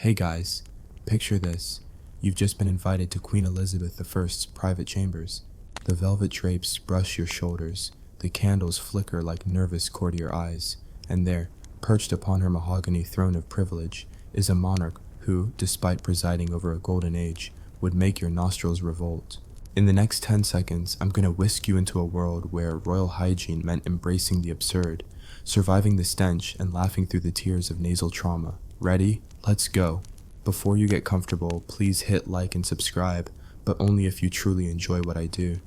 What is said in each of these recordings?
Hey guys, picture this. You've just been invited to Queen Elizabeth I's private chambers. The velvet drapes brush your shoulders, the candles flicker like nervous courtier eyes, and there, perched upon her mahogany throne of privilege, is a monarch who, despite presiding over a golden age, would make your nostrils revolt. In the next 10 seconds, I'm going to whisk you into a world where royal hygiene meant embracing the absurd, surviving the stench, and laughing through the tears of nasal trauma. Ready? Let's go. Before you get comfortable, please hit like and subscribe, but only if you truly enjoy what I do.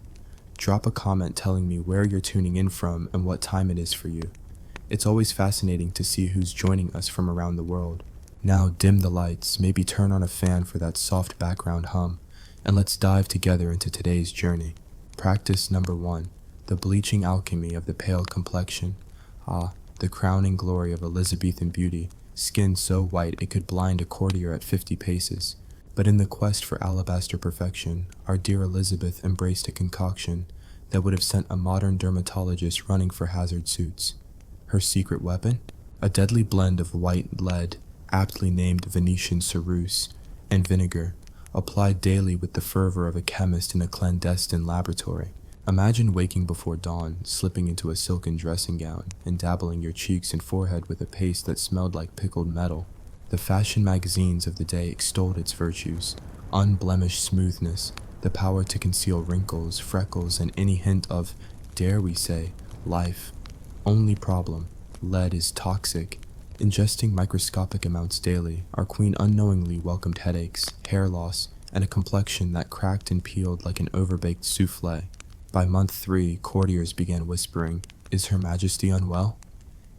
Drop a comment telling me where you're tuning in from and what time it is for you. It's always fascinating to see who's joining us from around the world. Now dim the lights, maybe turn on a fan for that soft background hum, and let's dive together into today's journey. Practice number 1, the bleaching alchemy of the pale complexion. The crowning glory of Elizabethan beauty, skin so white it could blind a courtier at 50 paces. But in the quest for alabaster perfection, our dear Elizabeth embraced a concoction that would have sent a modern dermatologist running for hazard suits. Her secret weapon? A deadly blend of white lead, aptly named Venetian ceruse, and vinegar, applied daily with the fervor of a chemist in a clandestine laboratory. Imagine waking before dawn, slipping into a silken dressing gown, and dabbling your cheeks and forehead with a paste that smelled like pickled metal. The fashion magazines of the day extolled its virtues: unblemished smoothness, the power to conceal wrinkles, freckles, and any hint of, dare we say, life. Only problem: lead is toxic. Ingesting microscopic amounts daily, our queen unknowingly welcomed headaches, hair loss, and a complexion that cracked and peeled like an overbaked souffle. By month 3, courtiers began whispering, "Is Her Majesty unwell?"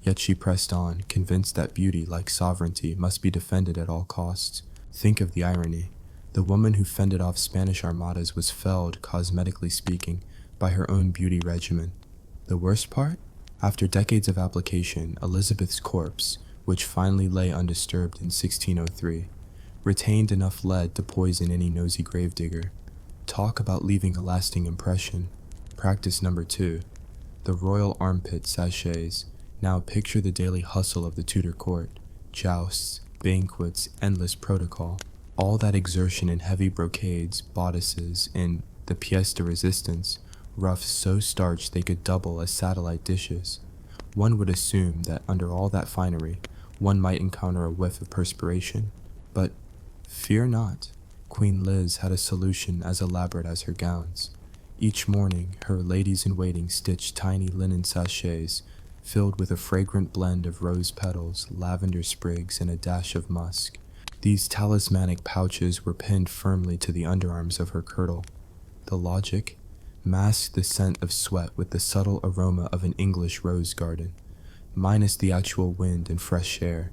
Yet she pressed on, convinced that beauty, like sovereignty, must be defended at all costs. Think of the irony. The woman who fended off Spanish armadas was felled, cosmetically speaking, by her own beauty regimen. The worst part? After decades of application, Elizabeth's corpse, which finally lay undisturbed in 1603, retained enough lead to poison any nosy gravedigger. Talk about leaving a lasting impression. Practice number 2, the royal armpit sachets. Now picture the daily hustle of the Tudor court: jousts, banquets, endless protocol. All that exertion in heavy brocades, bodices, in the pièce de résistance, ruffs so starched they could double as satellite dishes. One would assume that under all that finery, one might encounter a whiff of perspiration. But fear not. Queen Liz had a solution as elaborate as her gowns. Each morning, her ladies-in-waiting stitched tiny linen sachets filled with a fragrant blend of rose petals, lavender sprigs, and a dash of musk. These talismanic pouches were pinned firmly to the underarms of her kirtle. The logic? Masked the scent of sweat with the subtle aroma of an English rose garden, minus the actual wind and fresh air.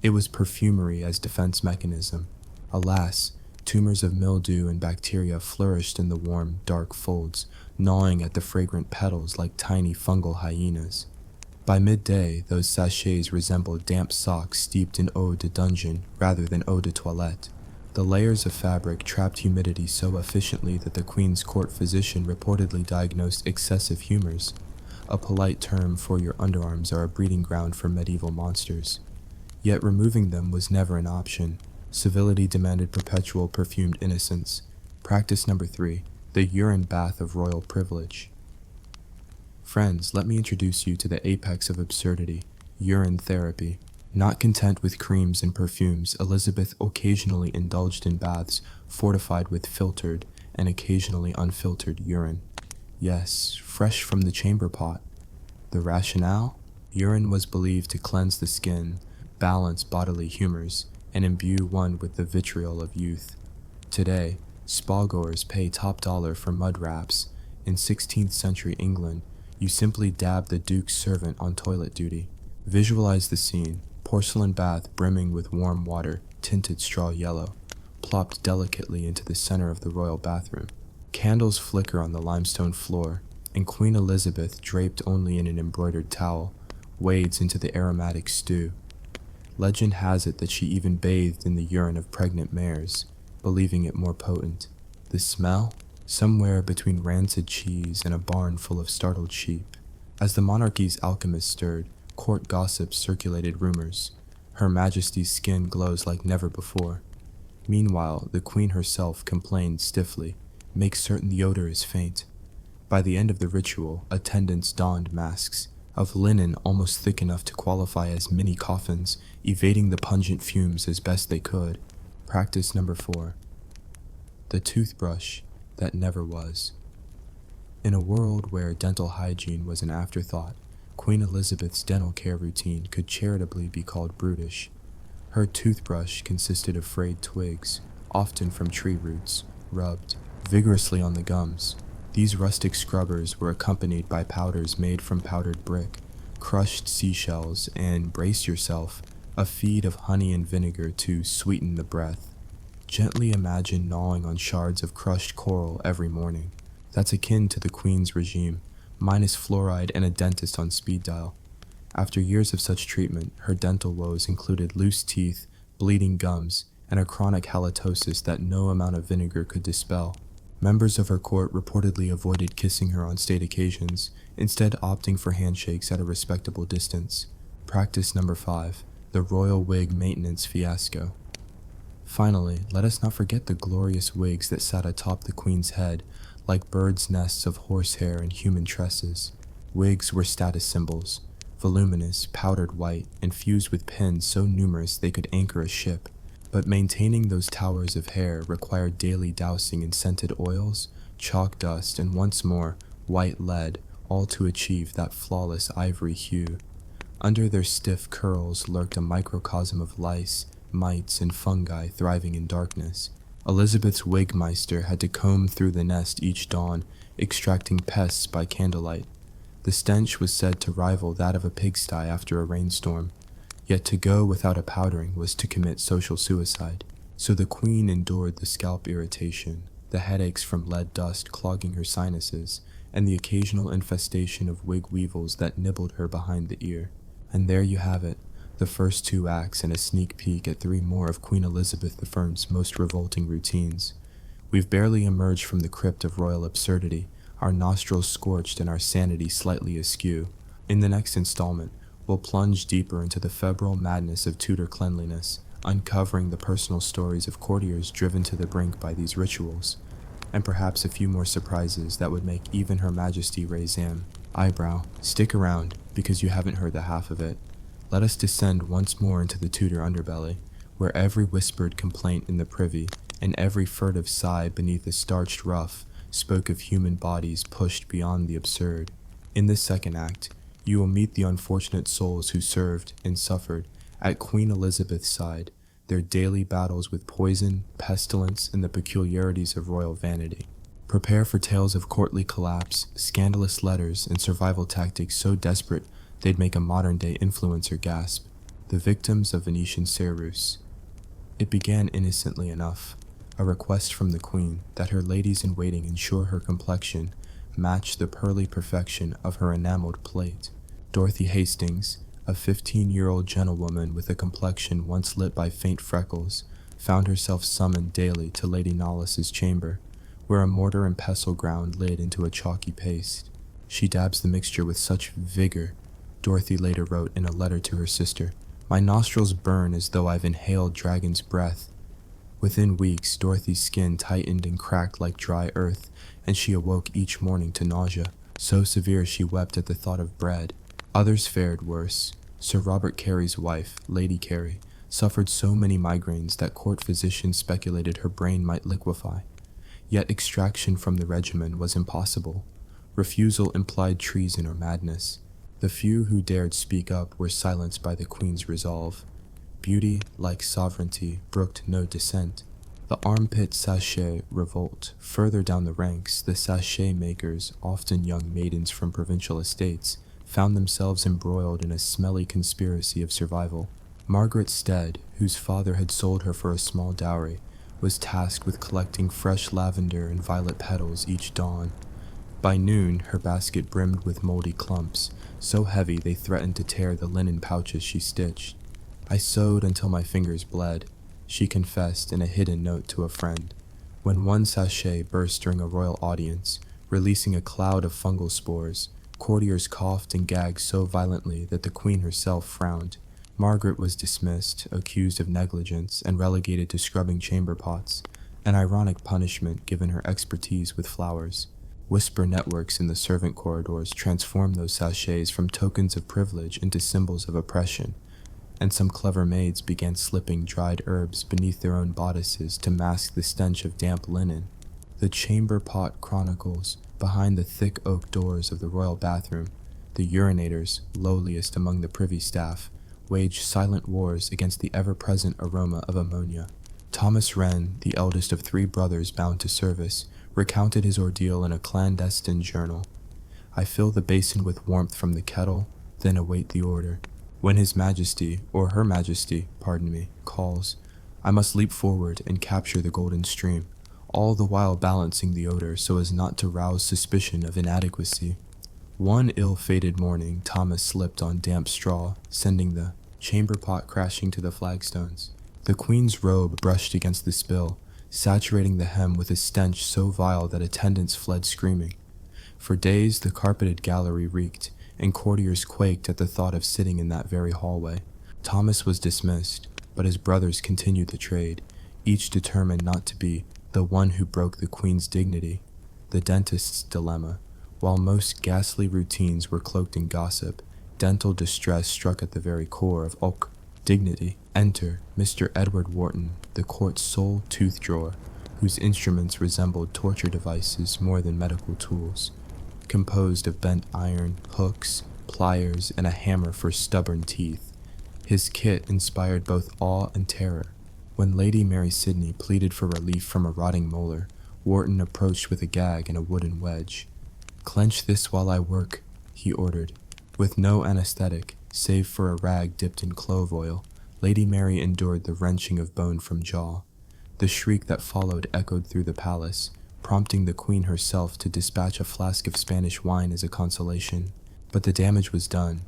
It was perfumery as defense mechanism. Alas, tumors of mildew and bacteria flourished in the warm, dark folds, gnawing at the fragrant petals like tiny fungal hyenas. By midday, those sachets resembled damp socks steeped in eau de dungeon rather than eau de toilette. The layers of fabric trapped humidity so efficiently that the Queen's court physician reportedly diagnosed excessive humors. A polite term for your underarms are a breeding ground for medieval monsters. Yet removing them was never an option. Civility demanded perpetual perfumed innocence. Practice number 3, the urine bath of royal privilege. Friends, let me introduce you to the apex of absurdity: urine therapy. Not content with creams and perfumes, Elizabeth occasionally indulged in baths fortified with filtered and occasionally unfiltered urine. Yes, fresh from the chamber pot. The rationale? Urine was believed to cleanse the skin, balance bodily humors, and imbue one with the vitriol of youth. Today, spa-goers pay top dollar for mud wraps. In 16th century England, you simply dab the duke's servant on toilet duty. Visualize the scene: porcelain bath brimming with warm water, tinted straw yellow, plopped delicately into the center of the royal bathroom. Candles flicker on the limestone floor, and Queen Elizabeth, draped only in an embroidered towel, wades into the aromatic stew. Legend has it that she even bathed in the urine of pregnant mares, believing it more potent. The smell? Somewhere between rancid cheese and a barn full of startled sheep. As the monarchy's alchemists stirred, court gossip circulated rumors. Her Majesty's skin glows like never before. Meanwhile, the Queen herself complains stiffly, makes certain the odor is faint. By the end of the ritual, attendants donned masks, of linen almost thick enough to qualify as mini coffins, evading the pungent fumes as best they could. Practice number 4. The toothbrush that never was. In a world where dental hygiene was an afterthought, Queen Elizabeth's dental care routine could charitably be called brutish. Her toothbrush consisted of frayed twigs, often from tree roots, rubbed vigorously on the gums. These rustic scrubbers were accompanied by powders made from powdered brick, crushed seashells, and, brace yourself, a feed of honey and vinegar to sweeten the breath. Gently imagine gnawing on shards of crushed coral every morning. That's akin to the Queen's regime, minus fluoride and a dentist on speed dial. After years of such treatment, her dental woes included loose teeth, bleeding gums, and a chronic halitosis that no amount of vinegar could dispel. Members of her court reportedly avoided kissing her on state occasions, instead opting for handshakes at a respectable distance. Practice number 5, the royal wig maintenance fiasco. Finally, let us not forget the glorious wigs that sat atop the Queen's head, like birds' nests of horsehair and human tresses. Wigs were status symbols, voluminous, powdered white, and fused with pins so numerous they could anchor a ship. But maintaining those towers of hair required daily dousing in scented oils, chalk dust, and once more, white lead, all to achieve that flawless ivory hue. Under their stiff curls lurked a microcosm of lice, mites, and fungi thriving in darkness. Elizabeth's wigmeister had to comb through the nest each dawn, extracting pests by candlelight. The stench was said to rival that of a pigsty after a rainstorm. Yet to go without a powdering was to commit social suicide. So the Queen endured the scalp irritation, the headaches from lead dust clogging her sinuses, and the occasional infestation of wig weevils that nibbled her behind the ear. And there you have it, the first 2 acts and a sneak peek at 3 more of Queen Elizabeth I's most revolting routines. We've barely emerged from the crypt of royal absurdity, our nostrils scorched and our sanity slightly askew. In the next installment, we'll plunge deeper into the febrile madness of Tudor cleanliness, uncovering the personal stories of courtiers driven to the brink by these rituals, and perhaps a few more surprises that would make even Her Majesty raise an eyebrow. Stick around, because you haven't heard the half of it. Let us descend once more into the Tudor underbelly, where every whispered complaint in the privy, and every furtive sigh beneath a starched ruff, spoke of human bodies pushed beyond the absurd. In this second act, you will meet the unfortunate souls who served and suffered at Queen Elizabeth's side, their daily battles with poison, pestilence, and the peculiarities of royal vanity. Prepare for tales of courtly collapse, scandalous letters, and survival tactics so desperate they'd make a modern-day influencer gasp. The victims of Venetian Cerus. It began innocently enough, a request from the Queen that her ladies-in-waiting ensure her complexion matched the pearly perfection of her enameled plate. Dorothy Hastings, a 15-year-old gentlewoman with a complexion once lit by faint freckles, found herself summoned daily to Lady Knolles's chamber, where a mortar and pestle ground lid into a chalky paste. She dabs the mixture with such vigor, Dorothy later wrote in a letter to her sister, "My nostrils burn as though I've inhaled dragon's breath." Within weeks, Dorothy's skin tightened and cracked like dry earth, and she awoke each morning to nausea, so severe she wept at the thought of bread. Others fared worse. Sir Robert Carey's wife, Lady Carey, suffered so many migraines that court physicians speculated her brain might liquefy. Yet extraction from the regimen was impossible. Refusal implied treason or madness. The few who dared speak up were silenced by the Queen's resolve. Beauty, like sovereignty, brooked no dissent. The armpit sachet revolt. Further down the ranks, the sachet makers, often young maidens from provincial estates, found themselves embroiled in a smelly conspiracy of survival. Margaret Stead, whose father had sold her for a small dowry, was tasked with collecting fresh lavender and violet petals each dawn. By noon, her basket brimmed with moldy clumps, so heavy they threatened to tear the linen pouches she stitched. "I sewed until my fingers bled," she confessed in a hidden note to a friend. When one sachet burst during a royal audience, releasing a cloud of fungal spores, courtiers coughed and gagged so violently that the Queen herself frowned. Margaret was dismissed, accused of negligence, and relegated to scrubbing chamber pots, an ironic punishment given her expertise with flowers. Whisper networks in the servant corridors transformed those sachets from tokens of privilege into symbols of oppression, and some clever maids began slipping dried herbs beneath their own bodices to mask the stench of damp linen. The chamber pot chronicles, behind the thick oak doors of the royal bathroom, the urinators, lowliest among the privy staff, waged silent wars against the ever-present aroma of ammonia. Thomas Wren, the eldest of 3 brothers bound to service, recounted his ordeal in a clandestine journal. I fill the basin with warmth from the kettle, then await the order. When His Majesty, or Her Majesty, calls, I must leap forward and capture the golden stream, all the while balancing the odor so as not to rouse suspicion of inadequacy. One ill-fated morning, Thomas slipped on damp straw, sending the chamber pot crashing to the flagstones. The Queen's robe brushed against the spill, saturating the hem with a stench so vile that attendants fled screaming. For days the carpeted gallery reeked, and courtiers quaked at the thought of sitting in that very hallway. Thomas was dismissed, but his brothers continued the trade, each determined not to be the one who broke the Queen's dignity. The dentist's dilemma. While most ghastly routines were cloaked in gossip, dental distress struck at the very core of dignity. Enter Mr. Edward Wharton, the court's sole tooth drawer, whose instruments resembled torture devices more than medical tools, composed of bent iron, hooks, pliers, and a hammer for stubborn teeth. His kit inspired both awe and terror. When Lady Mary Sidney pleaded for relief from a rotting molar, Wharton approached with a gag and a wooden wedge. "Clench this while I work," he ordered. With no anesthetic, save for a rag dipped in clove oil, Lady Mary endured the wrenching of bone from jaw. The shriek that followed echoed through the palace, prompting the Queen herself to dispatch a flask of Spanish wine as a consolation. But the damage was done.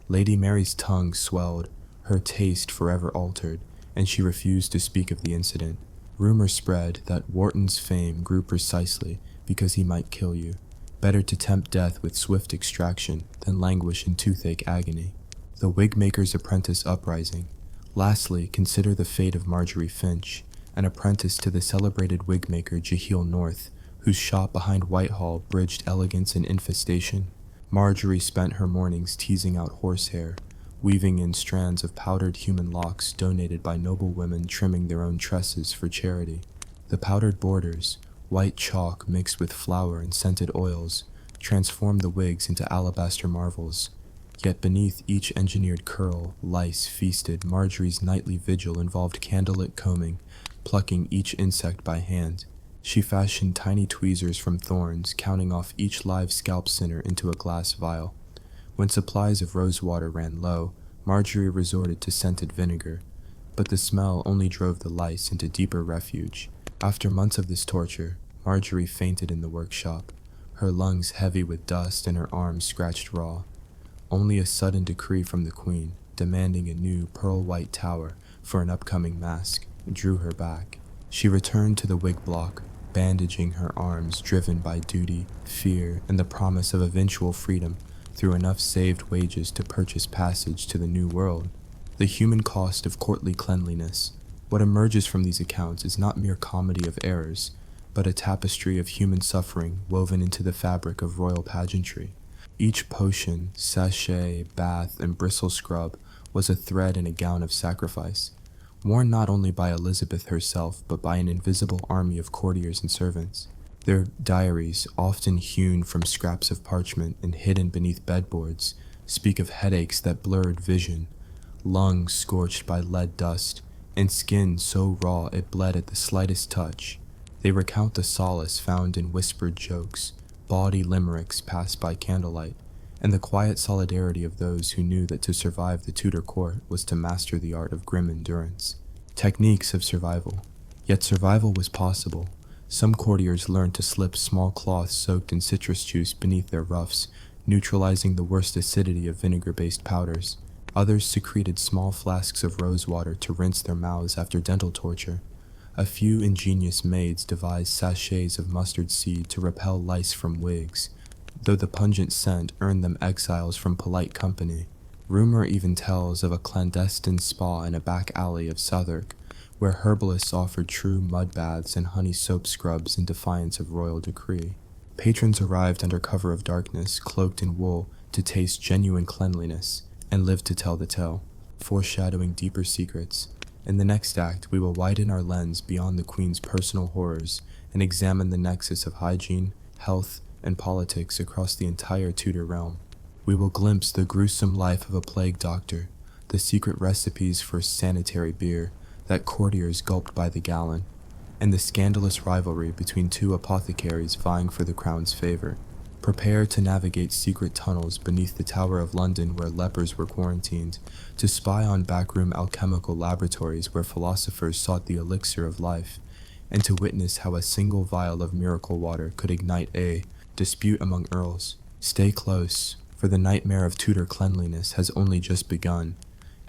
Lady Mary's tongue swelled, her taste forever altered, and she refused to speak of the incident. Rumor spread that Wharton's fame grew precisely because he might kill you. Better to tempt death with swift extraction than languish in toothache agony. The wig-maker's apprentice uprising. Lastly, consider the fate of Marjorie Finch, an apprentice to the celebrated wig-maker Jehiel North, whose shop behind Whitehall bridged elegance and infestation. Marjorie spent her mornings teasing out horsehair, weaving in strands of powdered human locks donated by noble women trimming their own tresses for charity. The powdered borders, white chalk mixed with flour and scented oils, transformed the wigs into alabaster marvels. Yet beneath each engineered curl, lice feasted. Marjorie's nightly vigil involved candlelit combing, plucking each insect by hand. She fashioned tiny tweezers from thorns, counting off each live scalp sinner into a glass vial. When supplies of rose water ran low, Marjorie resorted to scented vinegar, but the smell only drove the lice into deeper refuge. After months of this torture, Marjorie fainted in the workshop, her lungs heavy with dust and her arms scratched raw. Only a sudden decree from the Queen, demanding a new pearl-white tower for an upcoming masque, drew her back. She returned to the wig block, bandaging her arms, driven by duty, fear, and the promise of eventual freedom through enough saved wages to purchase passage to the new world. The human cost of courtly cleanliness. What emerges from these accounts is not mere comedy of errors, but a tapestry of human suffering woven into the fabric of royal pageantry. Each potion, sachet, bath, and bristle scrub was a thread in a gown of sacrifice, worn not only by Elizabeth herself, but by an invisible army of courtiers and servants. Their diaries, often hewn from scraps of parchment and hidden beneath bedboards, speak of headaches that blurred vision, lungs scorched by lead dust, and skin so raw it bled at the slightest touch. They recount the solace found in whispered jokes, bawdy limericks passed by candlelight, and the quiet solidarity of those who knew that to survive the Tudor court was to master the art of grim endurance. Techniques of survival. Yet survival was possible. Some courtiers learned to slip small cloths soaked in citrus juice beneath their ruffs, neutralizing the worst acidity of vinegar-based powders. Others secreted small flasks of rose water to rinse their mouths after dental torture. A few ingenious maids devised sachets of mustard seed to repel lice from wigs, though the pungent scent earned them exiles from polite company. Rumor even tells of a clandestine spa in a back alley of Southwark, where herbalists offered true mud baths and honey soap scrubs in defiance of royal decree. Patrons arrived under cover of darkness, cloaked in wool, to taste genuine cleanliness, and live to tell the tale, foreshadowing deeper secrets. In the next act, we will widen our lens beyond the Queen's personal horrors and examine the nexus of hygiene, health, and politics across the entire Tudor realm. We will glimpse the gruesome life of a plague doctor, the secret recipes for sanitary beer that courtiers gulped by the gallon, and the scandalous rivalry between two apothecaries vying for the crown's favor. Prepare to navigate secret tunnels beneath the Tower of London where lepers were quarantined, to spy on backroom alchemical laboratories where philosophers sought the elixir of life, and to witness how a single vial of miracle water could ignite a dispute among earls. Stay close, for the nightmare of Tudor cleanliness has only just begun,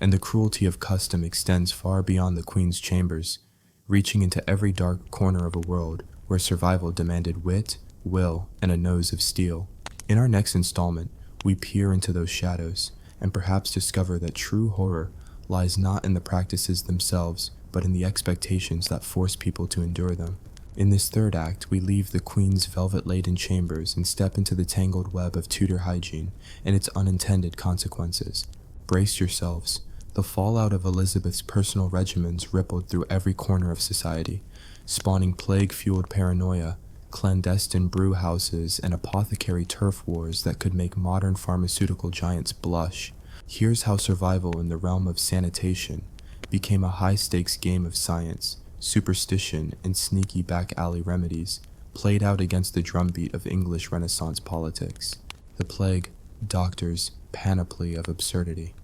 and the cruelty of custom extends far beyond the Queen's chambers, reaching into every dark corner of a world where survival demanded wit, will, and a nose of steel. In our next installment, we peer into those shadows, and perhaps discover that true horror lies not in the practices themselves, but in the expectations that force people to endure them. In this third act, we leave the Queen's velvet-laden chambers and step into the tangled web of Tudor hygiene and its unintended consequences. Brace yourselves. The fallout of Elizabeth's personal regimens rippled through every corner of society, spawning plague-fueled paranoia, clandestine brew houses, and apothecary turf wars that could make modern pharmaceutical giants blush. Here's how survival in the realm of sanitation became a high-stakes game of science, superstition, and sneaky back-alley remedies, played out against the drumbeat of English Renaissance politics. The plague, doctors, panoply of absurdity.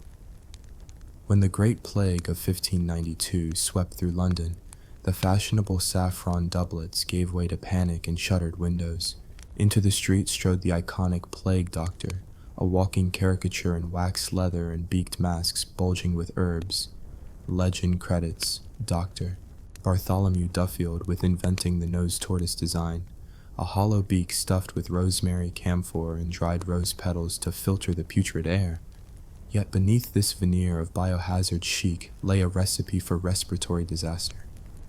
When the Great Plague of 1592 swept through London, the fashionable saffron doublets gave way to panic and shuttered windows. Into the street strode the iconic plague doctor, a walking caricature in waxed leather and beaked masks bulging with herbs. Legend credits Dr. Bartholomew Duffield with inventing the nose tortoise design, a hollow beak stuffed with rosemary, camphor, and dried rose petals to filter the putrid air. Yet beneath this veneer of biohazard chic lay a recipe for respiratory disaster.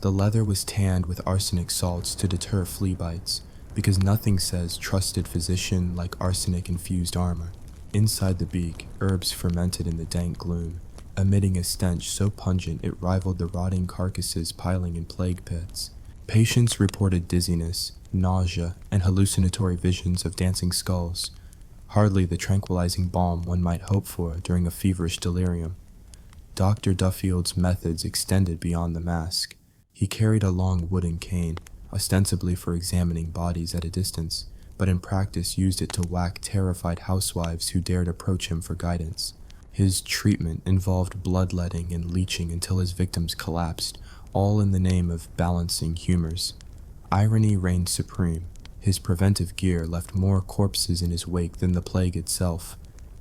The leather was tanned with arsenic salts to deter flea bites, because nothing says trusted physician like arsenic-infused armor. Inside the beak, herbs fermented in the dank gloom, emitting a stench so pungent it rivaled the rotting carcasses piling in plague pits. Patients reported dizziness, nausea, and hallucinatory visions of dancing skulls, hardly the tranquilizing balm one might hope for during a feverish delirium. Dr. Duffield's methods extended beyond the mask. He carried a long wooden cane, ostensibly for examining bodies at a distance, but in practice used it to whack terrified housewives who dared approach him for guidance. His treatment involved bloodletting and leeching until his victims collapsed, all in the name of balancing humors. Irony reigned supreme. His preventive gear left more corpses in his wake than the plague itself.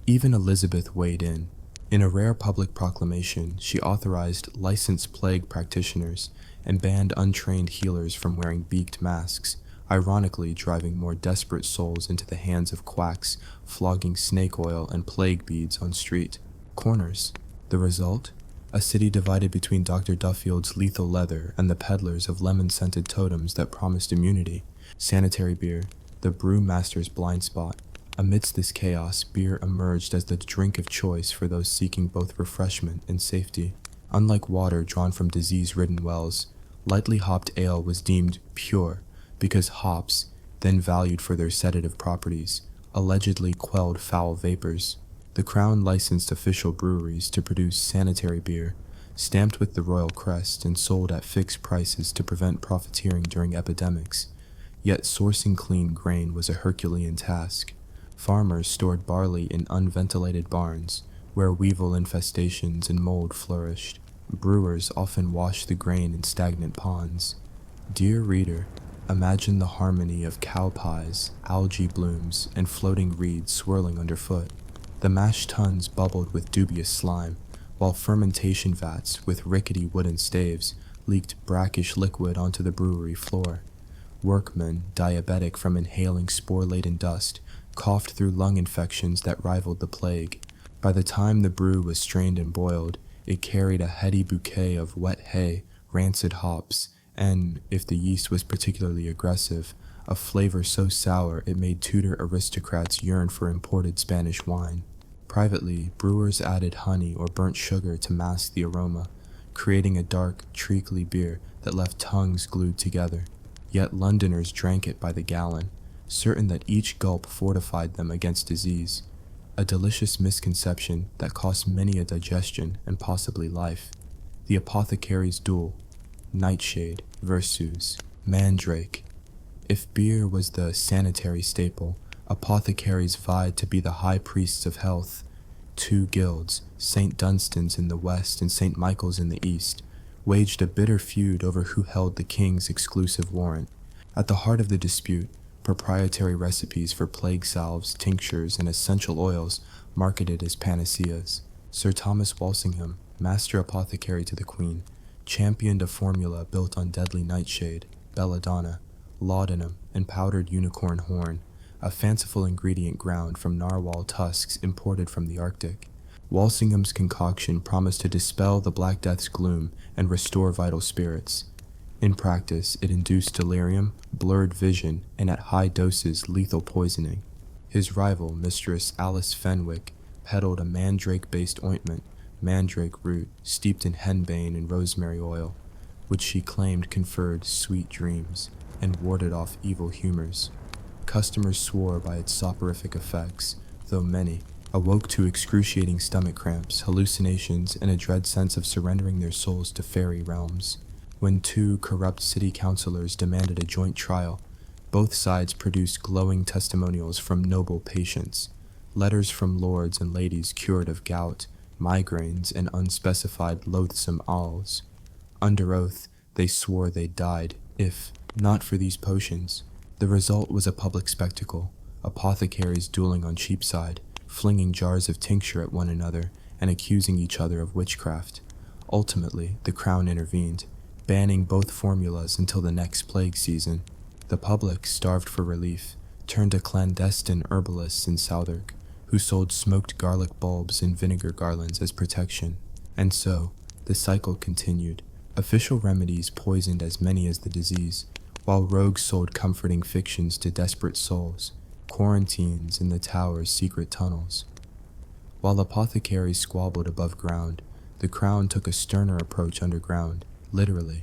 Even Elizabeth weighed in. In a rare public proclamation, she authorized licensed plague practitioners and banned untrained healers from wearing beaked masks, ironically driving more desperate souls into the hands of quacks flogging snake oil and plague beads on street corners. The result? A city divided between Dr. Duffield's lethal leather and the peddlers of lemon-scented totems that promised immunity. Sanitary beer, the brewmaster's blind spot. Amidst this chaos, beer emerged as the drink of choice for those seeking both refreshment and safety. Unlike water drawn from disease-ridden wells, lightly hopped ale was deemed pure because hops, then valued for their sedative properties, allegedly quelled foul vapors. The Crown licensed official breweries to produce sanitary beer, stamped with the royal crest and sold at fixed prices to prevent profiteering during epidemics. Yet sourcing clean grain was a Herculean task. Farmers stored barley in unventilated barns, where weevil infestations and mold flourished. Brewers often washed the grain in stagnant ponds. Dear reader, imagine the harmony of cow pies, algae blooms, and floating reeds swirling underfoot. The mashed tuns bubbled with dubious slime, while fermentation vats with rickety wooden staves leaked brackish liquid onto the brewery floor. Workmen, diabetic from inhaling spore-laden dust, coughed through lung infections that rivaled the plague. By the time the brew was strained and boiled, it carried a heady bouquet of wet hay, rancid hops, and, if the yeast was particularly aggressive, a flavor so sour it made Tudor aristocrats yearn for imported Spanish wine. Privately, brewers added honey or burnt sugar to mask the aroma, creating a dark, treacly beer that left tongues glued together. Yet Londoners drank it by the gallon, certain that each gulp fortified them against disease, a delicious misconception that cost many a digestion and possibly life. The apothecary's duel, nightshade versus mandrake. If beer was the sanitary staple, apothecaries vied to be the high priests of health. Two guilds, St. Dunstan's in the west and St. Michael's in the east, waged a bitter feud over who held the king's exclusive warrant. At the heart of the dispute, proprietary recipes for plague salves, tinctures, and essential oils marketed as panaceas. Sir Thomas Walsingham, master apothecary to the Queen, championed a formula built on deadly nightshade, belladonna, laudanum, and powdered unicorn horn, a fanciful ingredient ground from narwhal tusks imported from the Arctic. Walsingham's concoction promised to dispel the Black Death's gloom and restore vital spirits. In practice, it induced delirium, blurred vision, and at high doses lethal poisoning. His rival, Mistress Alice Fenwick, peddled a mandrake-based ointment, mandrake root, steeped in henbane and rosemary oil, which she claimed conferred sweet dreams and warded off evil humors. Customers swore by its soporific effects, though many awoke to excruciating stomach cramps, hallucinations, and a dread sense of surrendering their souls to fairy realms. When two corrupt city councilors demanded a joint trial, both sides produced glowing testimonials from noble patients, letters from lords and ladies cured of gout, migraines, and unspecified loathsome awls. Under oath, they swore they died if not for these potions. The result was a public spectacle, apothecaries dueling on Cheapside, flinging jars of tincture at one another and accusing each other of witchcraft. Ultimately, the Crown intervened, banning both formulas until the next plague season. The public, starved for relief, turned to clandestine herbalists in Southwark, who sold smoked garlic bulbs and vinegar garlands as protection. And so, the cycle continued. Official remedies poisoned as many as the disease, while rogues sold comforting fictions to desperate souls, quarantines in the tower's secret tunnels. While apothecaries squabbled above ground, the Crown took a sterner approach underground, literally.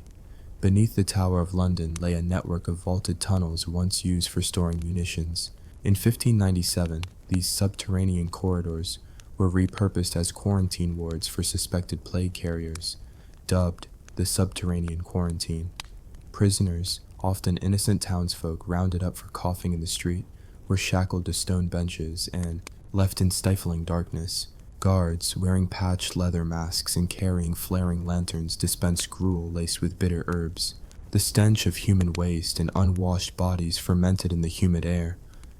Beneath the Tower of London lay a network of vaulted tunnels once used for storing munitions. In 1597, these subterranean corridors were repurposed as quarantine wards for suspected plague carriers, dubbed the subterranean quarantine. Prisoners, often innocent townsfolk rounded up for coughing in the street, were shackled to stone benches and left in stifling darkness. Guards, wearing patched leather masks and carrying flaring lanterns, dispensed gruel laced with bitter herbs. The stench of human waste and unwashed bodies fermented in the humid air,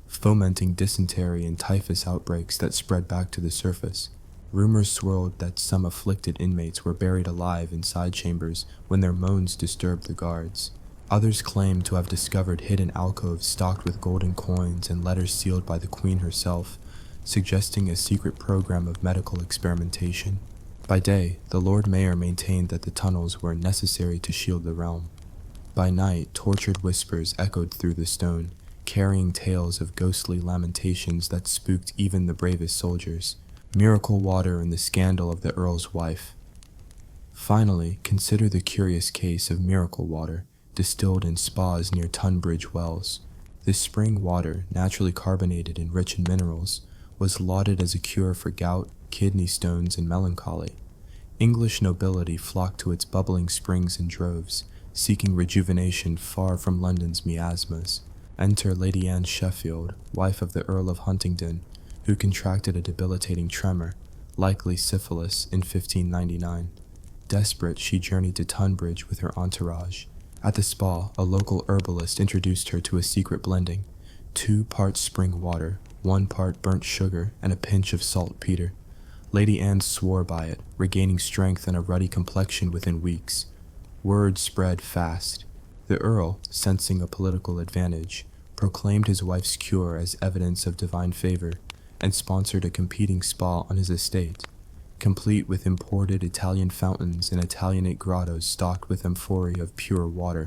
fomenting dysentery and typhus outbreaks that spread back to the surface. Rumors swirled that some afflicted inmates were buried alive inside chambers when their moans disturbed the guards. Others claimed to have discovered hidden alcoves stocked with golden coins and letters sealed by the Queen herself, suggesting a secret program of medical experimentation. By day, the Lord Mayor maintained that the tunnels were necessary to shield the realm. By night, tortured whispers echoed through the stone, carrying tales of ghostly lamentations that spooked even the bravest soldiers. Miracle water and the scandal of the Earl's wife. Finally, consider the curious case of miracle water, distilled in spas near Tunbridge Wells. This spring water, naturally carbonated and rich in minerals, was lauded as a cure for gout, kidney stones, and melancholy. English nobility flocked to its bubbling springs in droves, seeking rejuvenation far from London's miasmas. Enter Lady Anne Sheffield, wife of the Earl of Huntingdon, who contracted a debilitating tremor, likely syphilis, in 1599. Desperate, she journeyed to Tunbridge with her entourage. At the spa, a local herbalist introduced her to a secret blending: 2 parts spring water, 1 part burnt sugar, and a pinch of saltpeter. Lady Anne swore by it, regaining strength and a ruddy complexion within weeks. Word spread fast. The Earl, sensing a political advantage, proclaimed his wife's cure as evidence of divine favor, and sponsored a competing spa on his estate, complete with imported Italian fountains and Italianate grottos stocked with amphorae of pure water.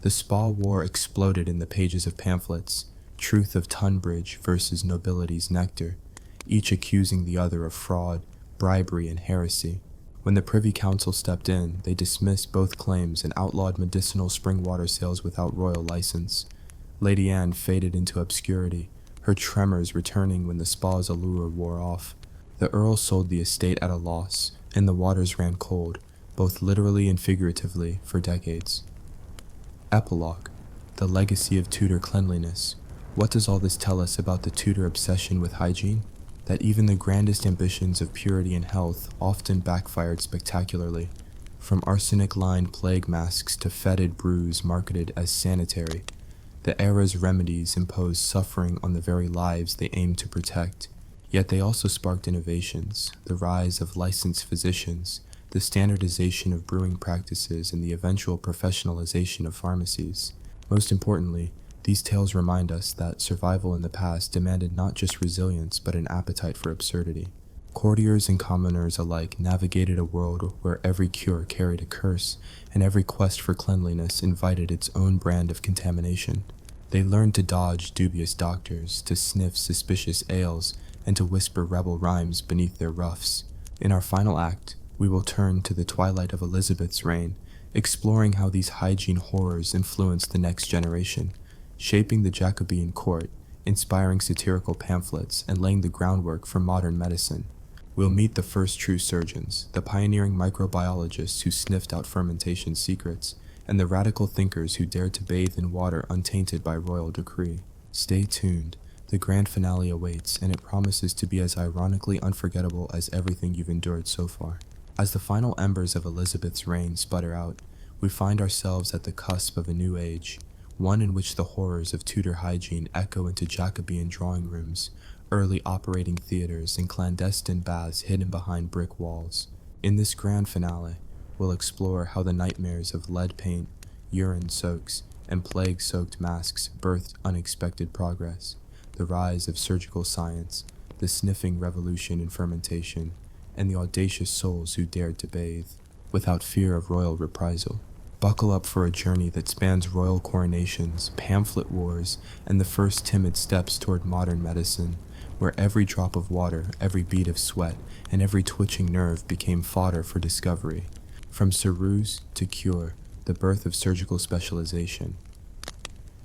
The spa war exploded in the pages of pamphlets, Truth of Tunbridge versus Nobility's Nectar, each accusing the other of fraud, bribery, and heresy. When the Privy Council stepped in, they dismissed both claims and outlawed medicinal spring water sales without royal license. Lady Anne faded into obscurity, her tremors returning when the spa's allure wore off. The Earl sold the estate at a loss, and the waters ran cold, both literally and figuratively, for decades. Epilogue: The legacy of Tudor cleanliness. What does all this tell us about the Tudor obsession with hygiene? That even the grandest ambitions of purity and health often backfired spectacularly, from arsenic-lined plague masks to fetid brews marketed as sanitary. The era's remedies imposed suffering on the very lives they aimed to protect, yet they also sparked innovations, the rise of licensed physicians, the standardization of brewing practices, and the eventual professionalization of pharmacies. Most importantly, these tales remind us that survival in the past demanded not just resilience but an appetite for absurdity. Courtiers and commoners alike navigated a world where every cure carried a curse, and every quest for cleanliness invited its own brand of contamination. They learned to dodge dubious doctors, to sniff suspicious ales, and to whisper rebel rhymes beneath their ruffs. In our final act, we will turn to the twilight of Elizabeth's reign, exploring how these hygiene horrors influenced the next generation, shaping the Jacobean court, inspiring satirical pamphlets, and laying the groundwork for modern medicine. We'll meet the first true surgeons, the pioneering microbiologists who sniffed out fermentation secrets, and the radical thinkers who dared to bathe in water untainted by royal decree. Stay tuned. The grand finale awaits, and it promises to be as ironically unforgettable as everything you've endured so far. As the final embers of Elizabeth's reign sputter out, we find ourselves at the cusp of a new age, one in which the horrors of Tudor hygiene echo into Jacobean drawing rooms, early operating theaters, and clandestine baths hidden behind brick walls. In this grand finale, we'll explore how the nightmares of lead paint, urine soaks, and plague-soaked masks birthed unexpected progress, the rise of surgical science, the sniffing revolution in fermentation, and the audacious souls who dared to bathe without fear of royal reprisal. Buckle up for a journey that spans royal coronations, pamphlet wars, and the first timid steps toward modern medicine, where every drop of water, every bead of sweat, and every twitching nerve became fodder for discovery. From ceruse to cure, the birth of surgical specialization.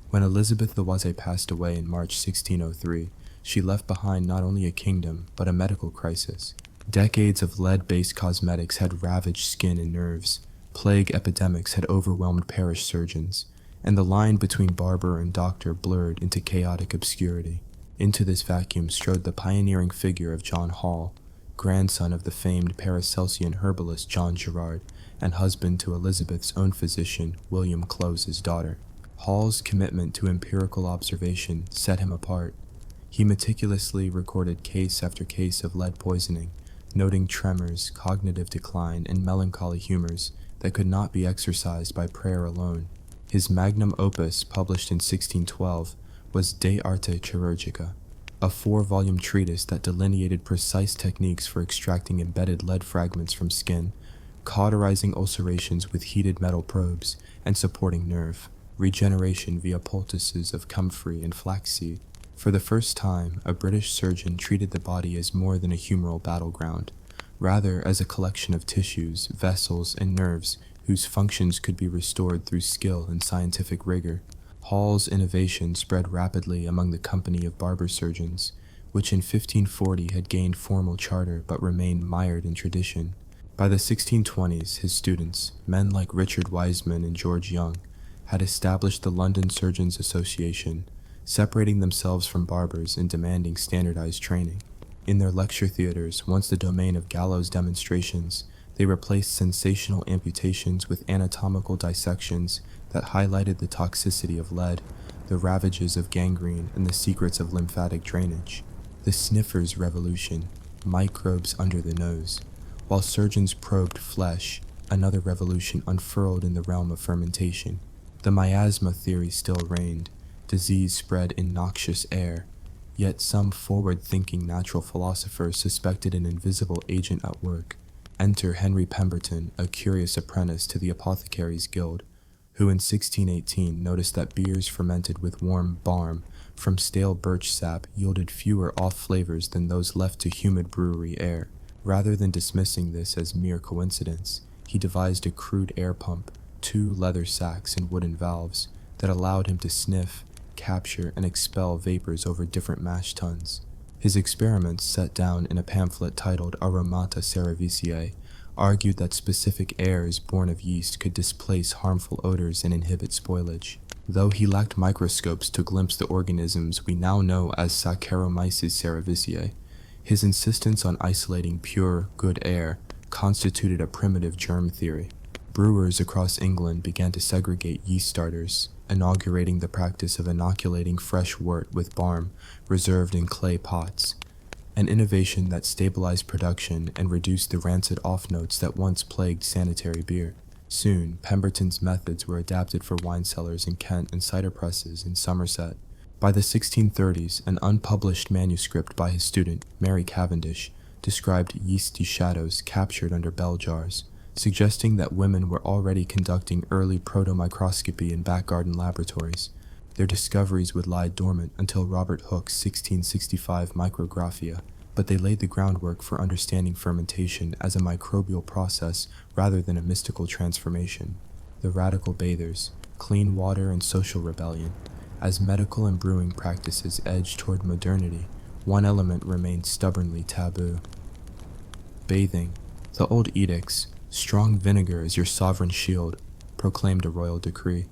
When Elizabeth the Wise passed away in March 1603, she left behind not only a kingdom, but a medical crisis. Decades of lead-based cosmetics had ravaged skin and nerves. Plague epidemics had overwhelmed parish surgeons, and the line between barber and doctor blurred into chaotic obscurity. Into this vacuum strode the pioneering figure of John Hall, grandson of the famed Paracelsian herbalist John Gerard, and husband to Elizabeth's own physician, William Close's daughter. Hall's commitment to empirical observation set him apart. He meticulously recorded case after case of lead poisoning, noting tremors, cognitive decline, and melancholy humors that could not be exorcised by prayer alone. His magnum opus, published in 1612, was De Arte Chirurgica, a 4-volume treatise that delineated precise techniques for extracting embedded lead fragments from skin, cauterizing ulcerations with heated metal probes, and supporting nerve regeneration via poultices of comfrey and flaxseed. For the first time, a British surgeon treated the body as more than a humoral battleground, rather as a collection of tissues, vessels, and nerves whose functions could be restored through skill and scientific rigor. Hall's innovation spread rapidly among the Company of Barber Surgeons, which in 1540 had gained formal charter but remained mired in tradition. By the 1620s, his students, men like Richard Wiseman and George Young, had established the London Surgeons Association, separating themselves from barbers and demanding standardized training. In their lecture theaters, once the domain of gallows demonstrations, they replaced sensational amputations with anatomical dissections that highlighted the toxicity of lead, the ravages of gangrene, and the secrets of lymphatic drainage. The sniffer's revolution, microbes under the nose. While surgeons probed flesh, another revolution unfurled in the realm of fermentation. The miasma theory still reigned. Disease spread in noxious air, Yet some forward-thinking natural philosophers suspected an invisible agent at work. Enter Henry Pemberton, a curious apprentice to the Apothecaries' Guild, who in 1618 noticed that beers fermented with warm barm from stale birch sap yielded fewer off flavors than those left to humid brewery air. Rather than dismissing this as mere coincidence, he devised a crude air pump, 2 leather sacks and wooden valves, that allowed him to sniff, capture, and expel vapors over different mash tuns. His experiments, set down in a pamphlet titled Aromata Cerevisiae, argued that specific airs born of yeast could displace harmful odors and inhibit spoilage. Though he lacked microscopes to glimpse the organisms we now know as Saccharomyces cerevisiae, his insistence on isolating pure, good air constituted a primitive germ theory. Brewers across England began to segregate yeast starters, inaugurating the practice of inoculating fresh wort with barm reserved in clay pots, an innovation that stabilized production and reduced the rancid off-notes that once plagued sanitary beer. Soon, Pemberton's methods were adapted for wine cellars in Kent and cider presses in Somerset. By the 1630s, an unpublished manuscript by his student, Mary Cavendish, described yeasty shadows captured under bell jars, suggesting that women were already conducting early proto-microscopy in back garden laboratories. Their discoveries would lie dormant until Robert Hooke's 1665 Micrographia, but they laid the groundwork for understanding fermentation as a microbial process rather than a mystical transformation. The radical bathers, clean water and social rebellion. As medical and brewing practices edged toward modernity, one element remained stubbornly taboo: bathing. The old edicts, "Strong vinegar is your sovereign shield," proclaimed a royal decree,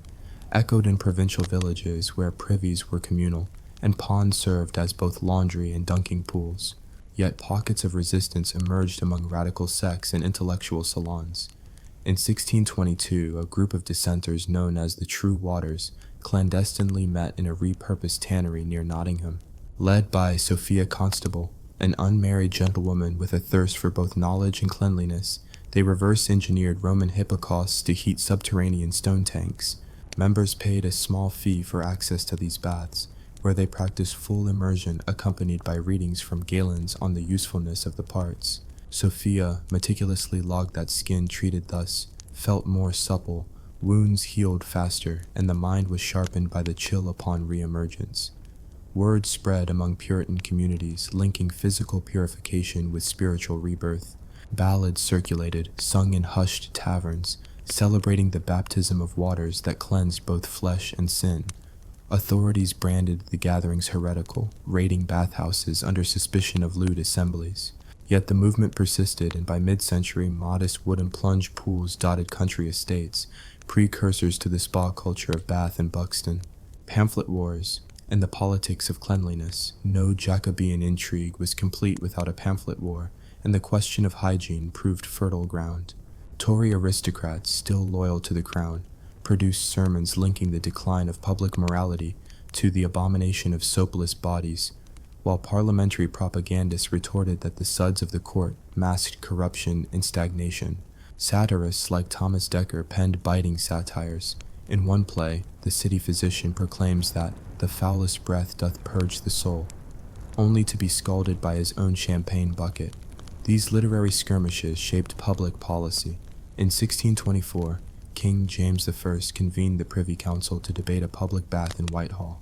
echoed in provincial villages where privies were communal, and ponds served as both laundry and dunking pools. Yet pockets of resistance emerged among radical sects and intellectual salons. In 1622, a group of dissenters known as the True Waters clandestinely met in a repurposed tannery near Nottingham. Led by Sophia Constable, an unmarried gentlewoman with a thirst for both knowledge and cleanliness, they reverse-engineered Roman hippocausts to heat subterranean stone tanks. Members paid a small fee for access to these baths, where they practiced full immersion accompanied by readings from Galens on the usefulness of the parts. Sophia meticulously logged that skin treated thus felt more supple, wounds healed faster, and the mind was sharpened by the chill upon re-emergence. Word spread among Puritan communities, linking physical purification with spiritual rebirth. Ballads circulated, sung in hushed taverns, celebrating the baptism of waters that cleansed both flesh and sin. Authorities branded the gatherings heretical, raiding bathhouses under suspicion of lewd assemblies. Yet the movement persisted, and by mid-century, modest wooden plunge pools dotted country estates, precursors to the spa culture of Bath and Buxton. Pamphlet wars, and the politics of cleanliness. No Jacobean intrigue was complete without a pamphlet war, and the question of hygiene proved fertile ground. Tory aristocrats, still loyal to the crown, produced sermons linking the decline of public morality to the abomination of soapless bodies, while parliamentary propagandists retorted that the suds of the court masked corruption and stagnation. Satirists like Thomas Dekker penned biting satires. In one play, the city physician proclaims that the foulest breath doth purge the soul, only to be scalded by his own champagne bucket. These literary skirmishes shaped public policy. In 1624, King James I convened the Privy Council to debate a public bath in Whitehall,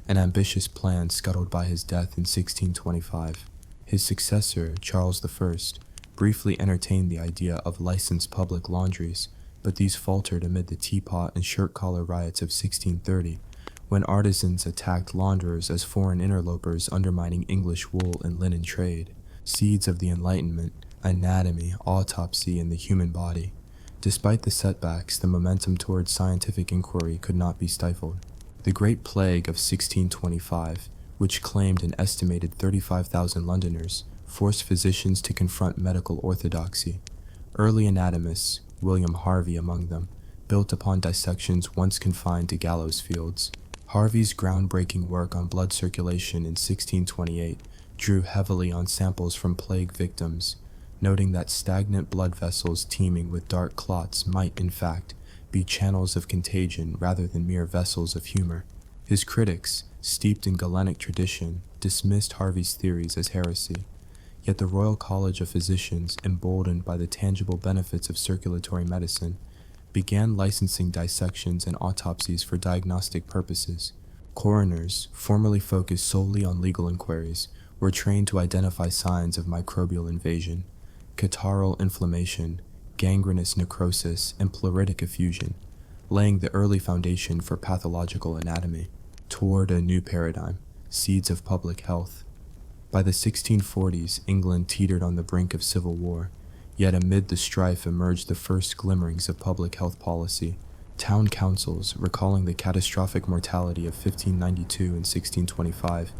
an ambitious plan scuttled by his death in 1625. His successor, Charles I, briefly entertained the idea of licensed public laundries, but these faltered amid the teapot and shirt-collar riots of 1630, when artisans attacked launderers as foreign interlopers undermining English wool and linen trade. Seeds of the Enlightenment, anatomy, autopsy, and the human body. Despite the setbacks, the momentum towards scientific inquiry could not be stifled. The Great Plague of 1625, which claimed an estimated 35,000 Londoners, forced physicians to confront medical orthodoxy. Early anatomists, William Harvey among them, built upon dissections once confined to gallows fields. Harvey's groundbreaking work on blood circulation in 1628 drew heavily on samples from plague victims, noting that stagnant blood vessels teeming with dark clots might, in fact, be channels of contagion rather than mere vessels of humor. His critics, steeped in Galenic tradition, dismissed Harvey's theories as heresy. Yet the Royal College of Physicians, emboldened by the tangible benefits of circulatory medicine, began licensing dissections and autopsies for diagnostic purposes. Coroners, formerly focused solely on legal inquiries, were trained to identify signs of microbial invasion, catarrhal inflammation, gangrenous necrosis, and pleuritic effusion, laying the early foundation for pathological anatomy. Toward a new paradigm, seeds of public health. By the 1640s, England teetered on the brink of civil war, yet amid the strife emerged the first glimmerings of public health policy. Town councils, recalling the catastrophic mortality of 1592 and 1625,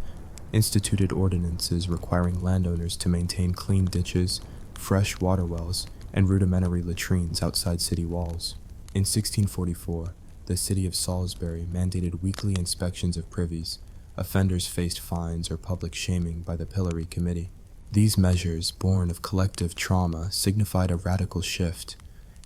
instituted ordinances requiring landowners to maintain clean ditches, fresh water wells, and rudimentary latrines outside city walls. In 1644, the city of Salisbury mandated weekly inspections of privies. Offenders faced fines or public shaming by the pillory committee. These measures, born of collective trauma, signified a radical shift.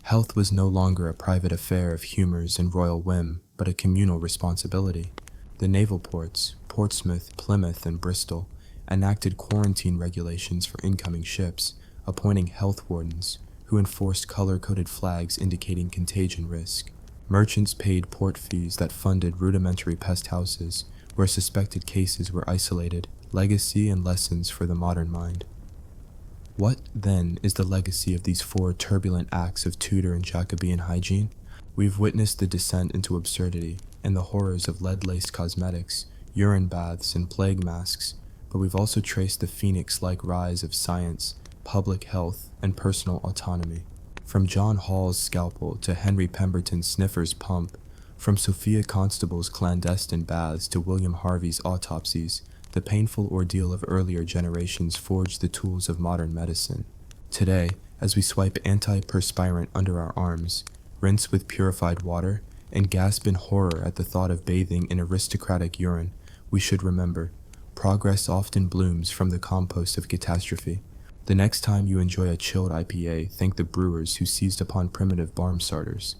Health was no longer a private affair of humors and royal whim, but a communal responsibility. The naval ports, Portsmouth, Plymouth, and Bristol, enacted quarantine regulations for incoming ships, appointing health wardens, who enforced color-coded flags indicating contagion risk. Merchants paid port fees that funded rudimentary pest houses, where suspected cases were isolated, legacy and lessons for the modern mind. What, then, is the legacy of these four turbulent acts of Tudor and Jacobean hygiene? We've witnessed the descent into absurdity and the horrors of lead-laced cosmetics, urine baths, and plague masks, but we've also traced the phoenix-like rise of science, public health, and personal autonomy. From John Hall's scalpel to Henry Pemberton's sniffer's pump, from Sophia Constable's clandestine baths to William Harvey's autopsies, the painful ordeal of earlier generations forged the tools of modern medicine. Today, as we swipe antiperspirant under our arms, rinse with purified water, and gasp in horror at the thought of bathing in aristocratic urine, we should remember, progress often blooms from the compost of catastrophe. The next time you enjoy a chilled IPA, thank the brewers who seized upon primitive barm starters.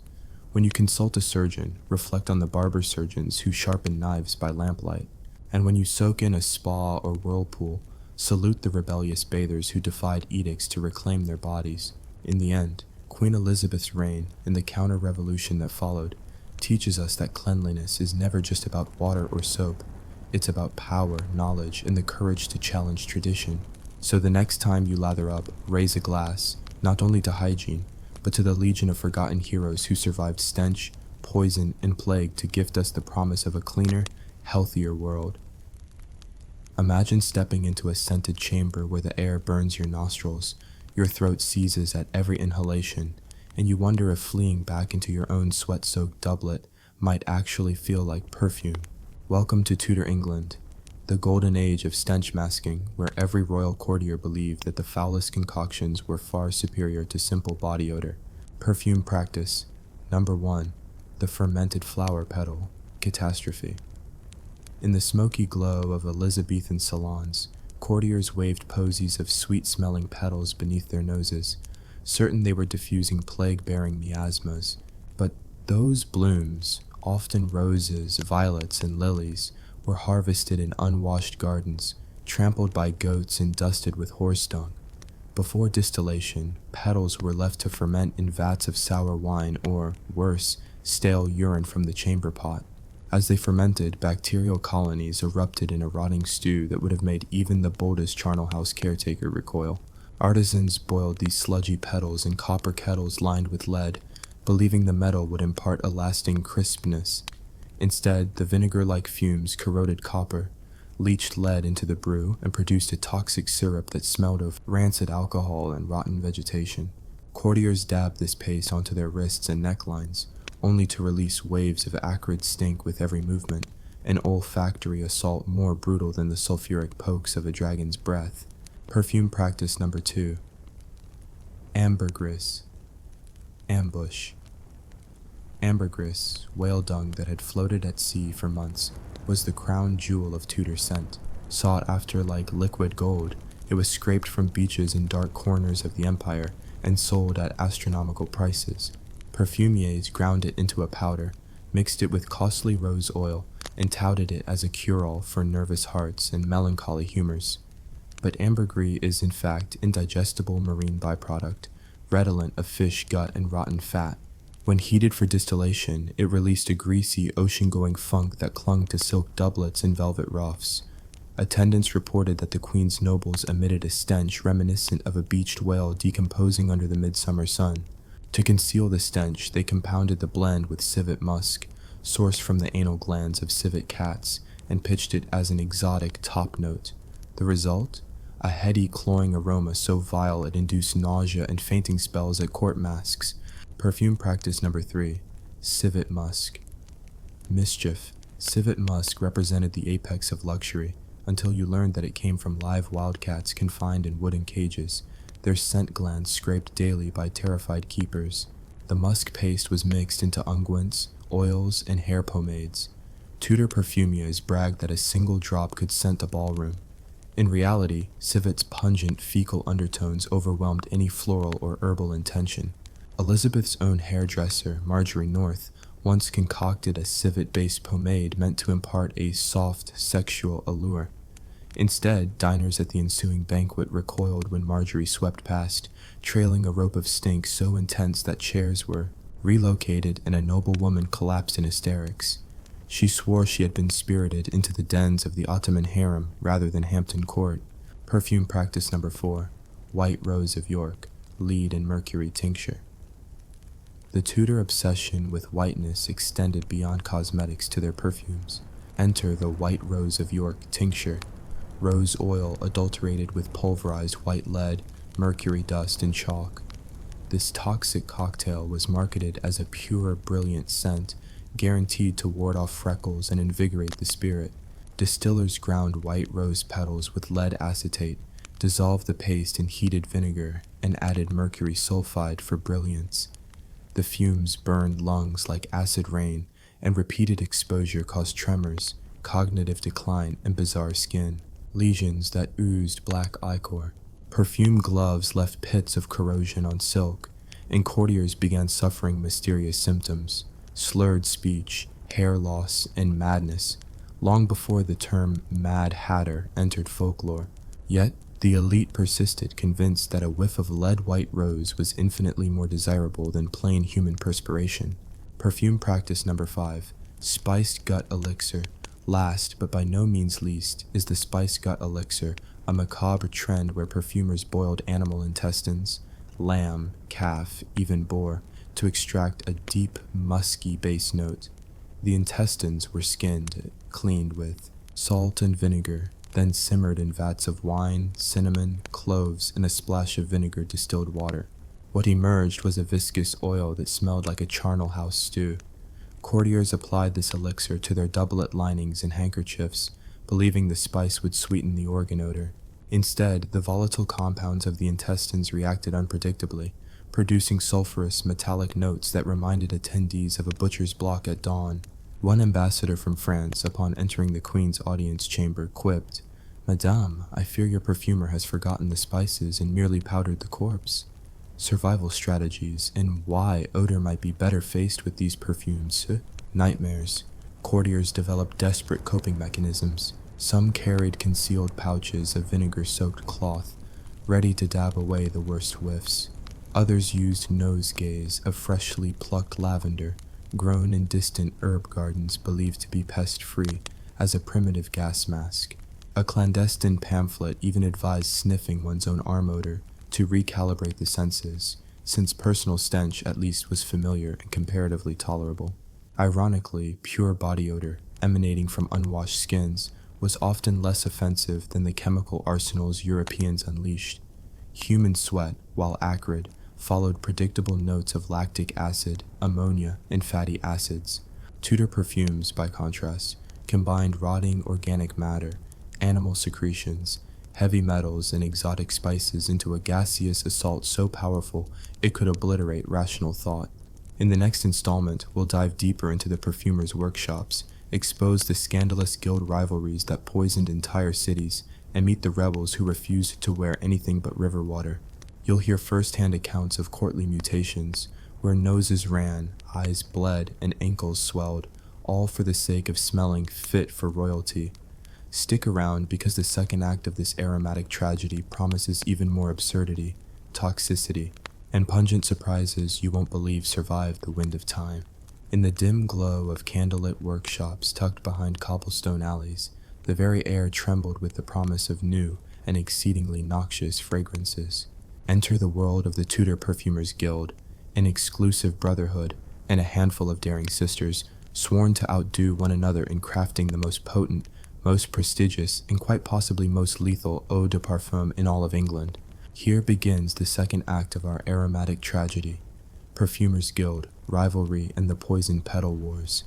When you consult a surgeon, reflect on the barber surgeons who sharpen knives by lamplight. And when you soak in a spa or whirlpool, salute the rebellious bathers who defied edicts to reclaim their bodies. In the end, Queen Elizabeth's reign and the counter-revolution that followed teaches us that cleanliness is never just about water or soap. It's about power, knowledge, and the courage to challenge tradition. So the next time you lather up, raise a glass, not only to hygiene, but to the legion of forgotten heroes who survived stench, poison, and plague to gift us the promise of a cleaner, healthier world. Imagine stepping into a scented chamber where the air burns your nostrils, your throat seizes at every inhalation, and you wonder if fleeing back into your own sweat-soaked doublet might actually feel like perfume. Welcome to Tudor England, the golden age of stench masking, where every royal courtier believed that the foulest concoctions were far superior to simple body odor. Perfume practice. Number 1. The fermented flower petal. Catastrophe. In the smoky glow of Elizabethan salons, courtiers waved posies of sweet-smelling petals beneath their noses, certain they were diffusing plague-bearing miasmas. But those blooms, often roses, violets, and lilies, were harvested in unwashed gardens, trampled by goats and dusted with horse dung. Before distillation, petals were left to ferment in vats of sour wine or, worse, stale urine from the chamber pot. As they fermented, bacterial colonies erupted in a rotting stew that would have made even the boldest charnel house caretaker recoil. Artisans boiled these sludgy petals in copper kettles lined with lead, believing the metal would impart a lasting crispness. Instead, the vinegar-like fumes corroded copper, leached lead into the brew, and produced a toxic syrup that smelled of rancid alcohol and rotten vegetation. Courtiers dabbed this paste onto their wrists and necklines, only to release waves of acrid stink with every movement, an olfactory assault more brutal than the sulfuric pokes of a dragon's breath. Perfume practice number 2. Ambergris. Ambush. Ambergris, whale dung that had floated at sea for months, was the crown jewel of Tudor scent. Sought after like liquid gold, it was scraped from beaches in dark corners of the empire and sold at astronomical prices. Perfumiers ground it into a powder, mixed it with costly rose oil, and touted it as a cure-all for nervous hearts and melancholy humors. But ambergris is in fact indigestible marine byproduct, redolent of fish gut and rotten fat. When heated for distillation, it released a greasy, ocean-going funk that clung to silk doublets and velvet ruffs. Attendants reported that the Queen's nobles emitted a stench reminiscent of a beached whale decomposing under the midsummer sun. To conceal the stench, they compounded the blend with civet musk, sourced from the anal glands of civet cats, and pitched it as an exotic top note. The result? A heady, cloying aroma so vile it induced nausea and fainting spells at court masques. Perfume practice number 3. Civet musk. Mischief. Civet musk represented the apex of luxury, until you learned that it came from live wildcats confined in wooden cages, their scent glands scraped daily by terrified keepers. The musk paste was mixed into unguents, oils, and hair pomades. Tudor perfumiers bragged that a single drop could scent a ballroom. In reality, civet's pungent fecal undertones overwhelmed any floral or herbal intention. Elizabeth's own hairdresser, Marjorie North, once concocted a civet-based pomade meant to impart a soft, sexual allure. Instead, diners at the ensuing banquet recoiled when Marjorie swept past, trailing a rope of stink so intense that chairs were relocated and a noble woman collapsed in hysterics. She swore she had been spirited into the dens of the Ottoman harem rather than Hampton Court. Perfume practice number 4. White Rose of York. Lead and mercury tincture. The Tudor obsession with whiteness extended beyond cosmetics to their perfumes. Enter the White Rose of York tincture. Rose oil adulterated with pulverized white lead, mercury dust, and chalk. This toxic cocktail was marketed as a pure, brilliant scent, guaranteed to ward off freckles and invigorate the spirit. Distillers ground white rose petals with lead acetate, dissolved the paste in heated vinegar, and added mercury sulfide for brilliance. The fumes burned lungs like acid rain, and repeated exposure caused tremors, cognitive decline, and bizarre skin. Lesions that oozed black ichor. Perfume gloves left pits of corrosion on silk, and courtiers began suffering mysterious symptoms, slurred speech, hair loss, and madness, long before the term Mad Hatter entered folklore. Yet, the elite persisted, convinced that a whiff of lead-white rose was infinitely more desirable than plain human perspiration. Perfume practice number 5. Spiced gut elixir. Last, but by no means least, is the spiced gut elixir, a macabre trend where perfumers boiled animal intestines, lamb, calf, even boar, to extract a deep, musky base note. The intestines were skinned, cleaned with salt and vinegar, then simmered in vats of wine, cinnamon, cloves, and a splash of vinegar distilled water. What emerged was a viscous oil that smelled like a charnel house stew. Courtiers applied this elixir to their doublet linings and handkerchiefs, believing the spice would sweeten the organ odor. Instead, the volatile compounds of the intestines reacted unpredictably, producing sulfurous, metallic notes that reminded attendees of a butcher's block at dawn. One ambassador from France, upon entering the Queen's audience chamber, quipped, "Madame, I fear your perfumer has forgotten the spices and merely powdered the corpse." Survival strategies, and why Odor might be better faced with these perfumes. Nightmares. Courtiers developed desperate coping mechanisms. Some carried concealed pouches of vinegar-soaked cloth, ready to dab away the worst whiffs. Others used nosegays of freshly plucked lavender, grown in distant herb gardens believed to be pest-free, as a primitive gas mask. A clandestine pamphlet even advised sniffing one's own arm odor to recalibrate the senses, since personal stench at least was familiar and comparatively tolerable. Ironically, pure body odor, emanating from unwashed skins, was often less offensive than the chemical arsenals Europeans unleashed. Human sweat, while acrid, followed predictable notes of lactic acid, ammonia, and fatty acids. Tudor perfumes, by contrast, combined rotting organic matter, animal secretions, heavy metals, and exotic spices into a gaseous assault so powerful it could obliterate rational thought. In the next installment, we'll dive deeper into the perfumers' workshops, expose the scandalous guild rivalries that poisoned entire cities, and meet the rebels who refused to wear anything but river water. You'll hear first-hand accounts of courtly mutations, where noses ran, eyes bled, and ankles swelled, all for the sake of smelling fit for royalty. Stick around because the second act of this aromatic tragedy promises even more absurdity, toxicity, and pungent surprises you won't believe survived the wind of time. In the dim glow of candlelit workshops tucked behind cobblestone alleys, the very air trembled with the promise of new and exceedingly noxious fragrances. Enter the world of the Tudor Perfumers Guild, an exclusive brotherhood and a handful of daring sisters sworn to outdo one another in crafting the most potent, most prestigious, and quite possibly most lethal eau de parfum in all of England. Here begins the second act of our aromatic tragedy: Perfumers Guild, rivalry, and the poison petal wars.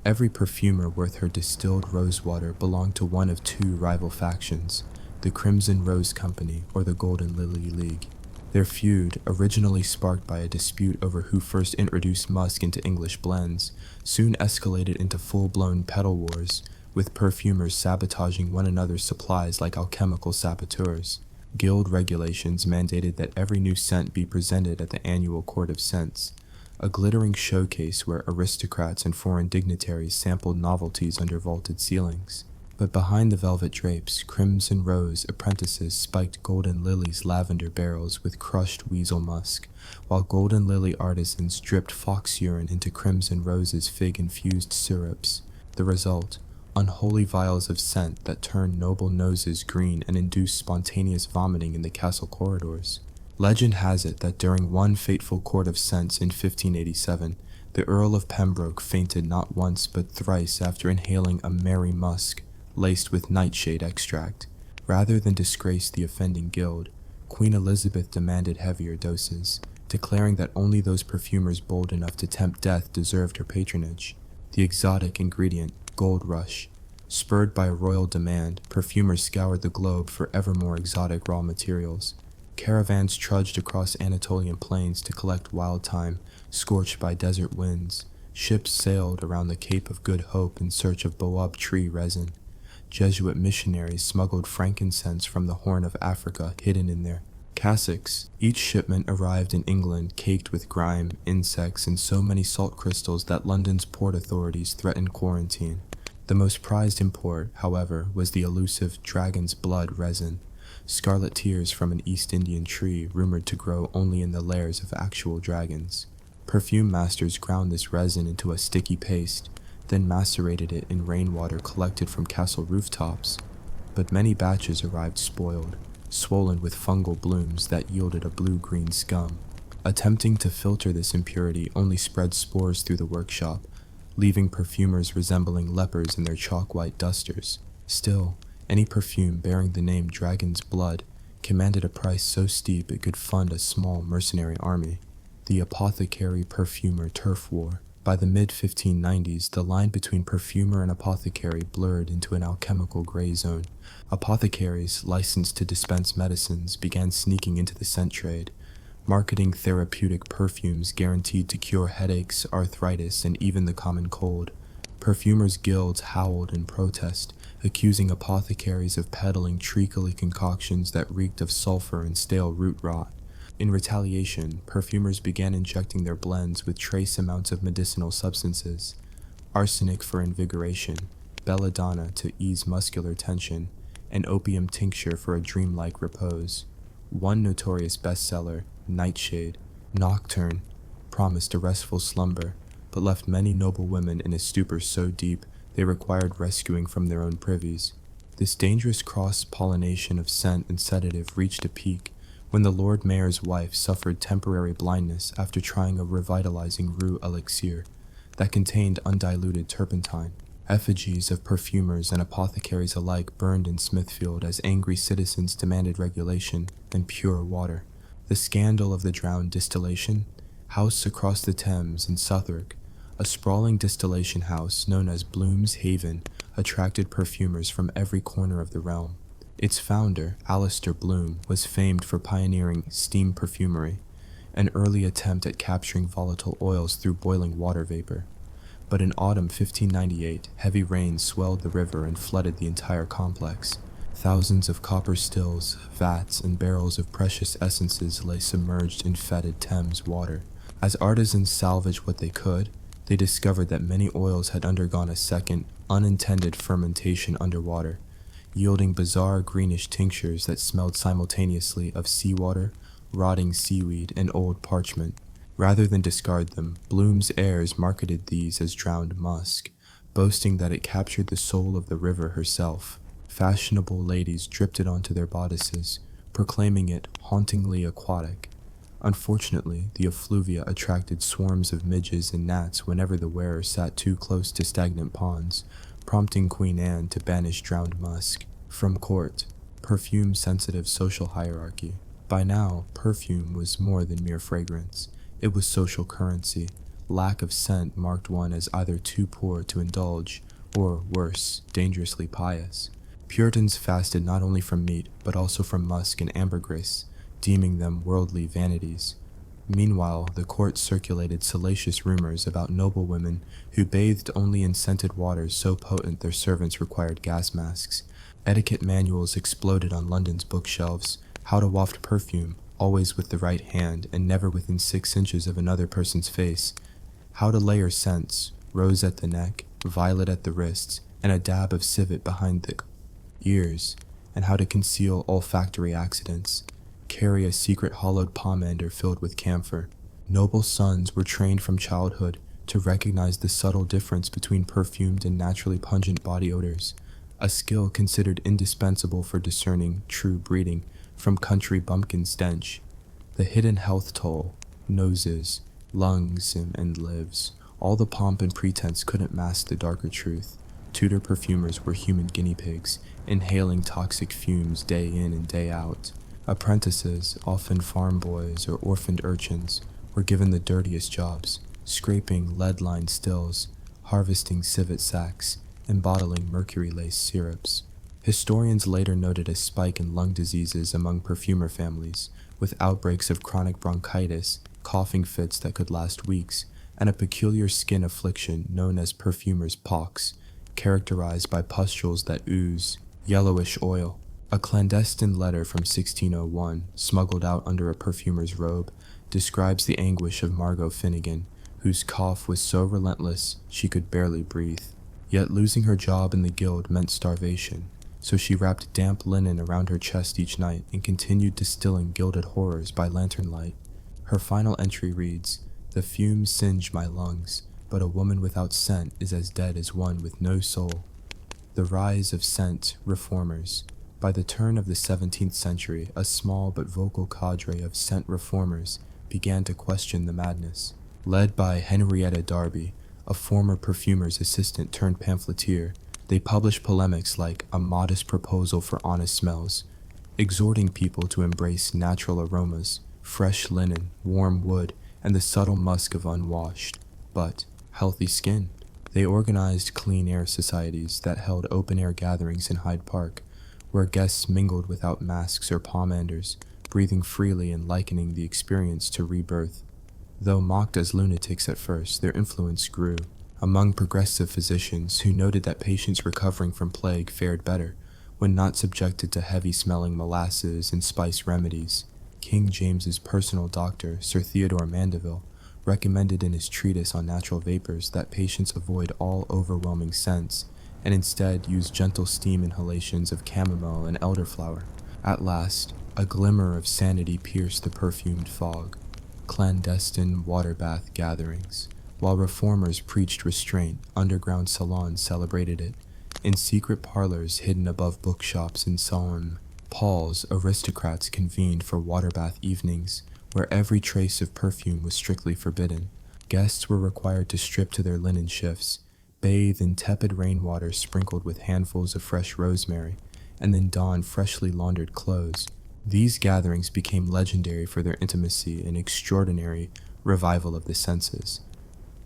Every perfumer worth her distilled rosewater belonged to one of two rival factions, the Crimson Rose Company or the Golden Lily League. Their feud, originally sparked by a dispute over who first introduced musk into English blends, soon escalated into full-blown petal wars, with perfumers sabotaging one another's supplies like alchemical saboteurs. Guild regulations mandated that every new scent be presented at the annual Court of Scents, a glittering showcase where aristocrats and foreign dignitaries sampled novelties under vaulted ceilings. But behind the velvet drapes, Crimson Rose apprentices spiked Golden Lily's lavender barrels with crushed weasel musk, while Golden Lily artisans dripped fox urine into Crimson Rose's fig-infused syrups. The result: unholy vials of scent that turned noble noses green and induced spontaneous vomiting in the castle corridors. Legend has it that during one fateful Court of Scents in 1587, the Earl of Pembroke fainted not once but thrice after inhaling a merry musk laced with nightshade extract. Rather than disgrace the offending guild, Queen Elizabeth demanded heavier doses, declaring that only those perfumers bold enough to tempt death deserved her patronage. The exotic ingredient, gold rush. Spurred by a royal demand, perfumers scoured the globe for ever more exotic raw materials. Caravans trudged across Anatolian plains to collect wild thyme, scorched by desert winds. Ships sailed around the Cape of Good Hope in search of baobab tree resin. Jesuit missionaries smuggled frankincense from the Horn of Africa hidden in their cassocks. Each shipment arrived in England caked with grime, insects, and so many salt crystals that London's port authorities threatened quarantine. The most prized import, however, was the elusive dragon's blood resin, scarlet tears from an East Indian tree rumored to grow only in the lairs of actual dragons. Perfume masters ground this resin into a sticky paste, then macerated it in rainwater collected from castle rooftops. But many batches arrived spoiled, swollen with fungal blooms that yielded a blue-green scum. Attempting to filter this impurity only spread spores through the workshop, leaving perfumers resembling lepers in their chalk-white dusters. Still, any perfume bearing the name Dragon's Blood commanded a price so steep it could fund a small mercenary army. The apothecary-perfumer turf war. By the mid-1590s, the line between perfumer and apothecary blurred into an alchemical gray zone. Apothecaries, licensed to dispense medicines, began sneaking into the scent trade, marketing therapeutic perfumes guaranteed to cure headaches, arthritis, and even the common cold. Perfumers' guilds howled in protest, accusing apothecaries of peddling treacly concoctions that reeked of sulfur and stale root rot. In retaliation, perfumers began injecting their blends with trace amounts of medicinal substances: arsenic for invigoration, belladonna to ease muscular tension, and opium tincture for a dreamlike repose. One notorious bestseller, Nightshade, Nocturne, promised a restful slumber, but left many noble women in a stupor so deep they required rescuing from their own privies. This dangerous cross-pollination of scent and sedative reached a peak when the Lord Mayor's wife suffered temporary blindness after trying a revitalizing rue elixir that contained undiluted turpentine. Effigies of perfumers and apothecaries alike burned in Smithfield as angry citizens demanded regulation and pure water. The scandal of the drowned distillation house across the Thames in Southwark, a sprawling distillation house known as Bloom's Haven, attracted perfumers from every corner of the realm. Its founder, Alistair Bloom, was famed for pioneering steam perfumery, an early attempt at capturing volatile oils through boiling water vapor. But in autumn 1598, heavy rains swelled the river and flooded the entire complex. Thousands of copper stills, vats, and barrels of precious essences lay submerged in fetid Thames water. As artisans salvaged what they could, they discovered that many oils had undergone a second, unintended fermentation underwater, yielding bizarre greenish tinctures that smelled simultaneously of seawater, rotting seaweed, and old parchment. Rather than discard them, Bloom's heirs marketed these as drowned musk, boasting that it captured the soul of the river herself. Fashionable ladies dripped it onto their bodices, proclaiming it hauntingly aquatic. Unfortunately, the effluvia attracted swarms of midges and gnats whenever the wearer sat too close to stagnant ponds, prompting Queen Anne to banish drowned musk from court. Perfume-sensitive social hierarchy. By now, perfume was more than mere fragrance. It was social currency. Lack of scent marked one as either too poor to indulge, or worse, dangerously pious. Puritans fasted not only from meat, but also from musk and ambergris, deeming them worldly vanities. Meanwhile, the court circulated salacious rumors about noble women who bathed only in scented waters so potent their servants required gas masks. Etiquette manuals exploded on London's bookshelves. How to waft perfume, always with the right hand and never within 6 inches of another person's face. How to layer scents, rose at the neck, violet at the wrists, and a dab of civet behind the ears. And how to conceal olfactory accidents. Carry a secret hollowed pomander filled with camphor. Noble sons were trained from childhood to recognize the subtle difference between perfumed and naturally pungent body odors, a skill considered indispensable for discerning true breeding from country bumpkin stench. The hidden health toll, noses, lungs, and lives, all the pomp and pretense couldn't mask the darker truth. Tudor perfumers were human guinea pigs, inhaling toxic fumes day in and day out. Apprentices, often farm boys or orphaned urchins, were given the dirtiest jobs, scraping lead-lined stills, harvesting civet sacks, and bottling mercury-laced syrups. Historians later noted a spike in lung diseases among perfumer families, with outbreaks of chronic bronchitis, coughing fits that could last weeks, and a peculiar skin affliction known as perfumer's pox, characterized by pustules that ooze yellowish oil. A clandestine letter from 1601, smuggled out under a perfumer's robe, describes the anguish of Margot Finnegan, whose cough was so relentless she could barely breathe. Yet losing her job in the guild meant starvation, so she wrapped damp linen around her chest each night and continued distilling gilded horrors by lantern light. Her final entry reads, "The fumes singe my lungs, but a woman without scent is as dead as one with no soul." The rise of scent reformers. By the turn of the 17th century, a small but vocal cadre of scent reformers began to question the madness. Led by Henrietta Darby, a former perfumer's assistant turned pamphleteer, they published polemics like A Modest Proposal for Honest Smells, exhorting people to embrace natural aromas, fresh linen, warm wood, and the subtle musk of unwashed, but healthy skin. They organized clean air societies that held open-air gatherings in Hyde Park, where guests mingled without masks or pomanders, breathing freely and likening the experience to rebirth. Though mocked as lunatics at first, their influence grew among progressive physicians who noted that patients recovering from plague fared better when not subjected to heavy-smelling molasses and spice remedies. King James's personal doctor, Sir Theodore Mandeville, recommended in his treatise on natural vapors that patients avoid all overwhelming scents and instead use gentle steam inhalations of chamomile and elderflower. At last, a glimmer of sanity pierced the perfumed fog. Clandestine water bath gatherings. While reformers preached restraint, underground salons celebrated it. In secret parlors hidden above bookshops in St. Paul's, aristocrats convened for water bath evenings, where every trace of perfume was strictly forbidden. Guests were required to strip to their linen shifts, bathe in tepid rainwater sprinkled with handfuls of fresh rosemary, and then don freshly laundered clothes. These gatherings became legendary for their intimacy and extraordinary revival of the senses.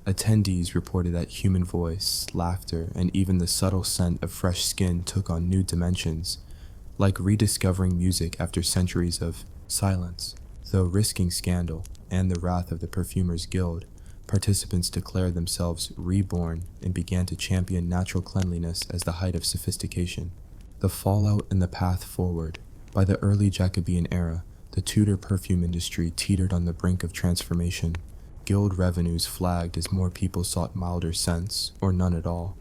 Attendees reported that human voice, laughter, and even the subtle scent of fresh skin took on new dimensions, like rediscovering music after centuries of silence. Though risking scandal and the wrath of the Perfumers Guild, participants declared themselves reborn and began to champion natural cleanliness as the height of sophistication. The fallout and the path forward. By the early Jacobean era, the Tudor perfume industry teetered on the brink of transformation. guild revenues flagged as more people sought milder scents, or none at all,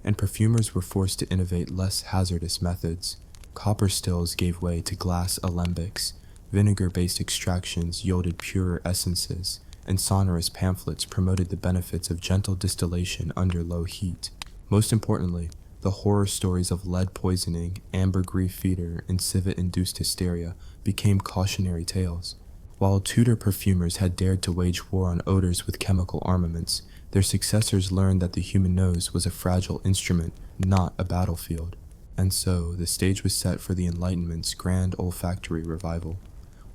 and perfumers were forced to innovate less hazardous methods. Copper stills gave way to glass alembics, vinegar-based extractions yielded purer essences, and sonorous pamphlets promoted the benefits of gentle distillation under low heat. Most importantly, the horror stories of lead poisoning, ambergris fever, and civet-induced hysteria became cautionary tales. While Tudor perfumers had dared to wage war on odors with chemical armaments, their successors learned that the human nose was a fragile instrument, not a battlefield. And so, the stage was set for the Enlightenment's grand olfactory revival,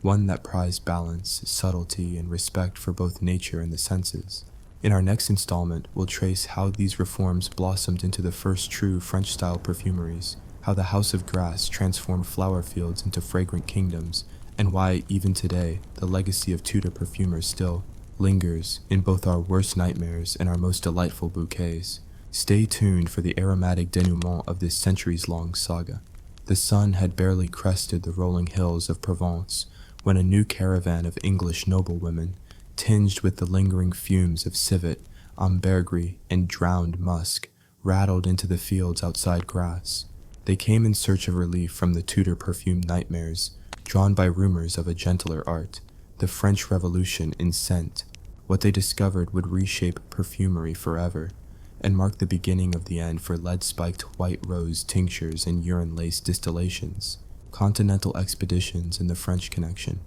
one that prized balance, subtlety, and respect for both nature and the senses. In our next installment, we'll trace how these reforms blossomed into the first true French-style perfumeries, how the House of Grass transformed flower fields into fragrant kingdoms, and why, even today, the legacy of Tudor perfumers still lingers in both our worst nightmares and our most delightful bouquets. Stay tuned for the aromatic denouement of this centuries-long saga. The sun had barely crested the rolling hills of Provence when a new caravan of English noblewomen, tinged with the lingering fumes of civet, ambergris, and drowned musk, rattled into the fields outside Grasse. They came in search of relief from the Tudor perfume nightmares, drawn by rumors of a gentler art, the French Revolution in scent. What they discovered would reshape perfumery forever, and mark the beginning of the end for lead-spiked white rose tinctures and urine-laced distillations, continental expeditions in the French Connection.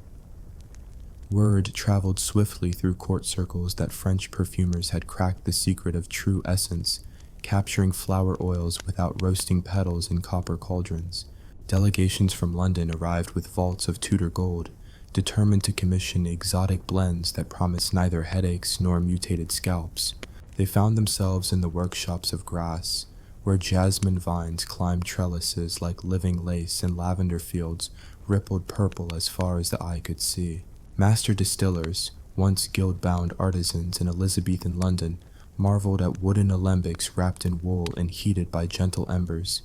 Word traveled swiftly through court circles that French perfumers had cracked the secret of true essence, capturing flower oils without roasting petals in copper cauldrons. Delegations from London arrived with vaults of Tudor gold, determined to commission exotic blends that promised neither headaches nor mutated scalps. They found themselves in the workshops of Grasse, where jasmine vines climbed trellises like living lace and lavender fields rippled purple as far as the eye could see. Master distillers, once guild-bound artisans in Elizabethan London, marveled at wooden alembics wrapped in wool and heated by gentle embers.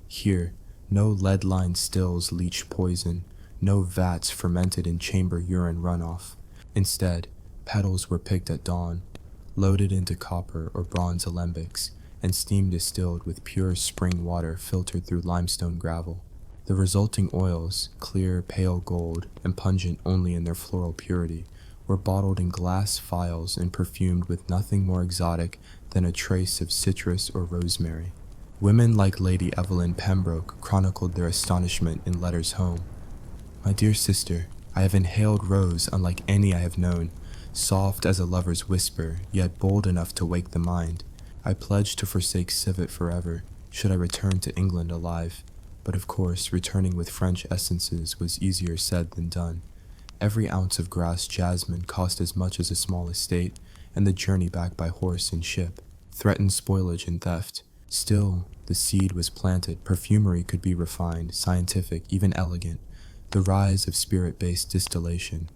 Here, no lead-lined stills leached poison, no vats fermented in chamber urine runoff. Instead, petals were picked at dawn, loaded into copper or bronze alembics, and steam distilled with pure spring water filtered through limestone gravel. The resulting oils, clear, pale gold, and pungent only in their floral purity, were bottled in glass phials and perfumed with nothing more exotic than a trace of citrus or rosemary. Women like Lady Evelyn Pembroke chronicled their astonishment in letters home. "My dear sister, I have inhaled rose unlike any I have known, soft as a lover's whisper, yet bold enough to wake the mind. I pledge to forsake civet forever, should I return to England alive. But of course, returning with French essences was easier said than done. Every ounce of Grasse jasmine cost as much as a small estate, and the journey back by horse and ship threatened spoilage and theft. Still, the seed was planted. Perfumery could be refined, scientific, even elegant. The rise of spirit-based distillation.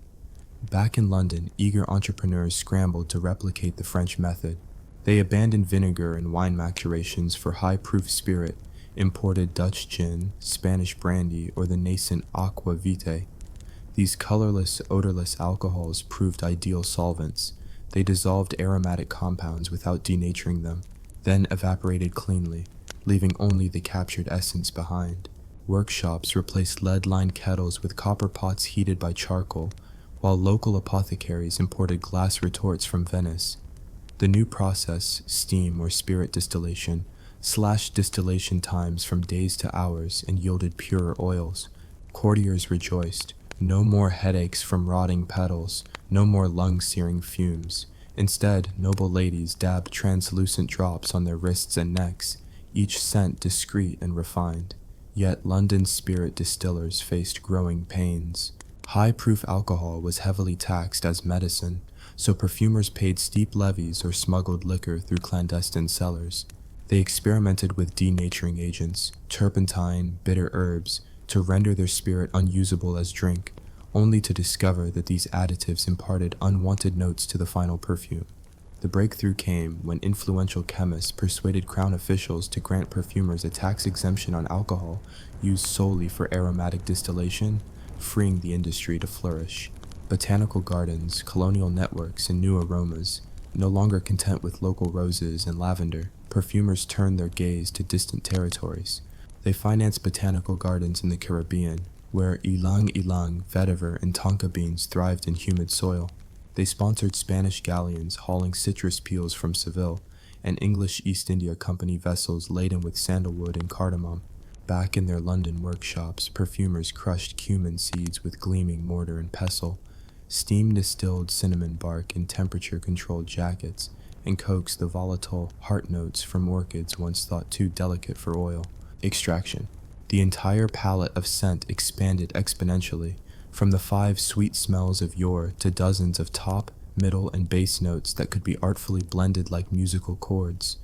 Back in London, eager entrepreneurs scrambled to replicate the French method. They abandoned vinegar and wine maturations for high-proof spirit, imported Dutch gin, Spanish brandy, or the nascent aqua vitae. These colorless, odorless alcohols proved ideal solvents. They dissolved aromatic compounds without denaturing them, then evaporated cleanly, leaving only the captured essence behind. Workshops replaced lead-lined kettles with copper pots heated by charcoal, while local apothecaries imported glass retorts from Venice. The new process, steam or spirit distillation, slashed distillation times from days to hours and yielded purer oils. Courtiers rejoiced. No more headaches from rotting petals, no more lung-searing fumes. Instead, noble ladies dabbed translucent drops on their wrists and necks, each scent discreet and refined. Yet London's spirit distillers faced growing pains. High-proof alcohol was heavily taxed as medicine, so perfumers paid steep levies or smuggled liquor through clandestine cellars. They experimented with denaturing agents, turpentine, bitter herbs, to render their spirit unusable as drink, only to discover that these additives imparted unwanted notes to the final perfume. The breakthrough came when influential chemists persuaded crown officials to grant perfumers a tax exemption on alcohol used solely for aromatic distillation, freeing the industry to flourish. botanical gardens, colonial networks, and new aromas. No longer content with local roses and lavender, perfumers turned their gaze to distant territories. They financed botanical gardens in the Caribbean, where ylang-ylang, vetiver, and tonka beans thrived in humid soil. They sponsored Spanish galleons hauling citrus peels from Seville, and English East India Company vessels laden with sandalwood and cardamom. Back in their London workshops, perfumers crushed cumin seeds with gleaming mortar and pestle, steam-distilled cinnamon bark in temperature-controlled jackets, and coaxed the volatile heart notes from orchids once thought too delicate for oil. Extraction. The entire palette of scent expanded exponentially, from the 5 sweet smells of yore to dozens of top, middle, and base notes that could be artfully blended like musical chords.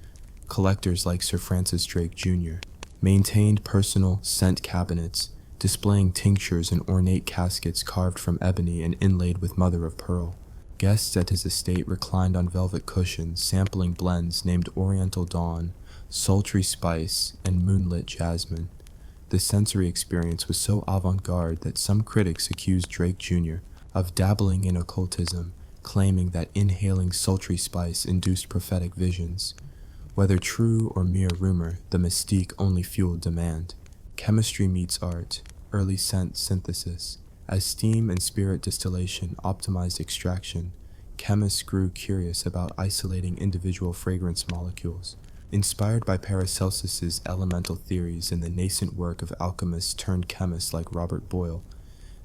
Collectors like Sir Francis Drake Jr. maintained personal scent cabinets, displaying tinctures in ornate caskets carved from ebony and inlaid with mother-of-pearl. Guests at his estate reclined on velvet cushions, sampling blends named Oriental Dawn, Sultry Spice, and Moonlit Jasmine. The sensory experience was so avant-garde that some critics accused Drake Jr. of dabbling in occultism, claiming that inhaling sultry spice induced prophetic visions. Whether true or mere rumor, the mystique only fueled demand. Chemistry meets art, early scent synthesis. As steam and spirit distillation optimized extraction, chemists grew curious about isolating individual fragrance molecules. Inspired by Paracelsus's elemental theories and the nascent work of alchemists turned chemists like Robert Boyle,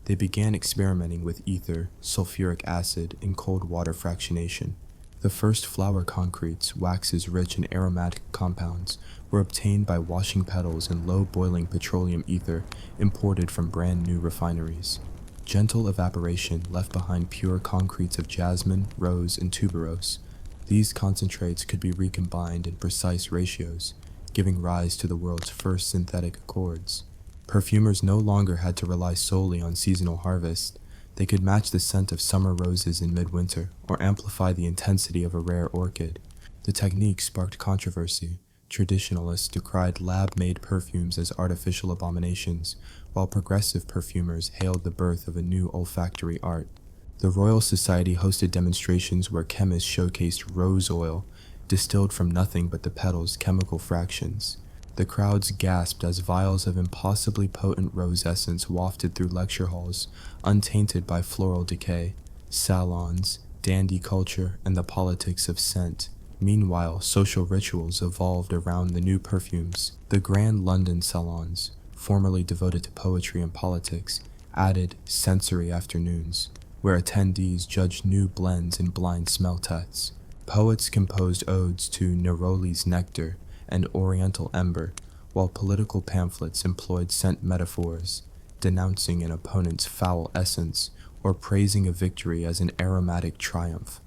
they began experimenting with ether, sulfuric acid, and cold water fractionation. The first flower concretes, waxes rich in aromatic compounds, were obtained by washing petals in low-boiling petroleum ether imported from brand-new refineries. Gentle evaporation left behind pure concretes of jasmine, rose, and tuberose. These concentrates could be recombined in precise ratios, giving rise to the world's first synthetic accords. Perfumers no longer had to rely solely on seasonal harvest. They could match the scent of summer roses in midwinter, or amplify the intensity of a rare orchid. The technique sparked controversy. Traditionalists decried lab-made perfumes as artificial abominations, while progressive perfumers hailed the birth of a new olfactory art. The Royal Society hosted demonstrations where chemists showcased rose oil, distilled from nothing but the petal's chemical fractions. The crowds gasped as vials of impossibly potent rose essence wafted through lecture halls, untainted by floral decay, salons, dandy culture, and the politics of scent. Meanwhile, social rituals evolved around the new perfumes. The Grand London salons, formerly devoted to poetry and politics, added sensory afternoons, where attendees judged new blends in blind smell tests. Poets composed odes to Neroli's nectar and Oriental ember, while political pamphlets employed scent metaphors, denouncing an opponent's foul essence or praising a victory as an aromatic triumph.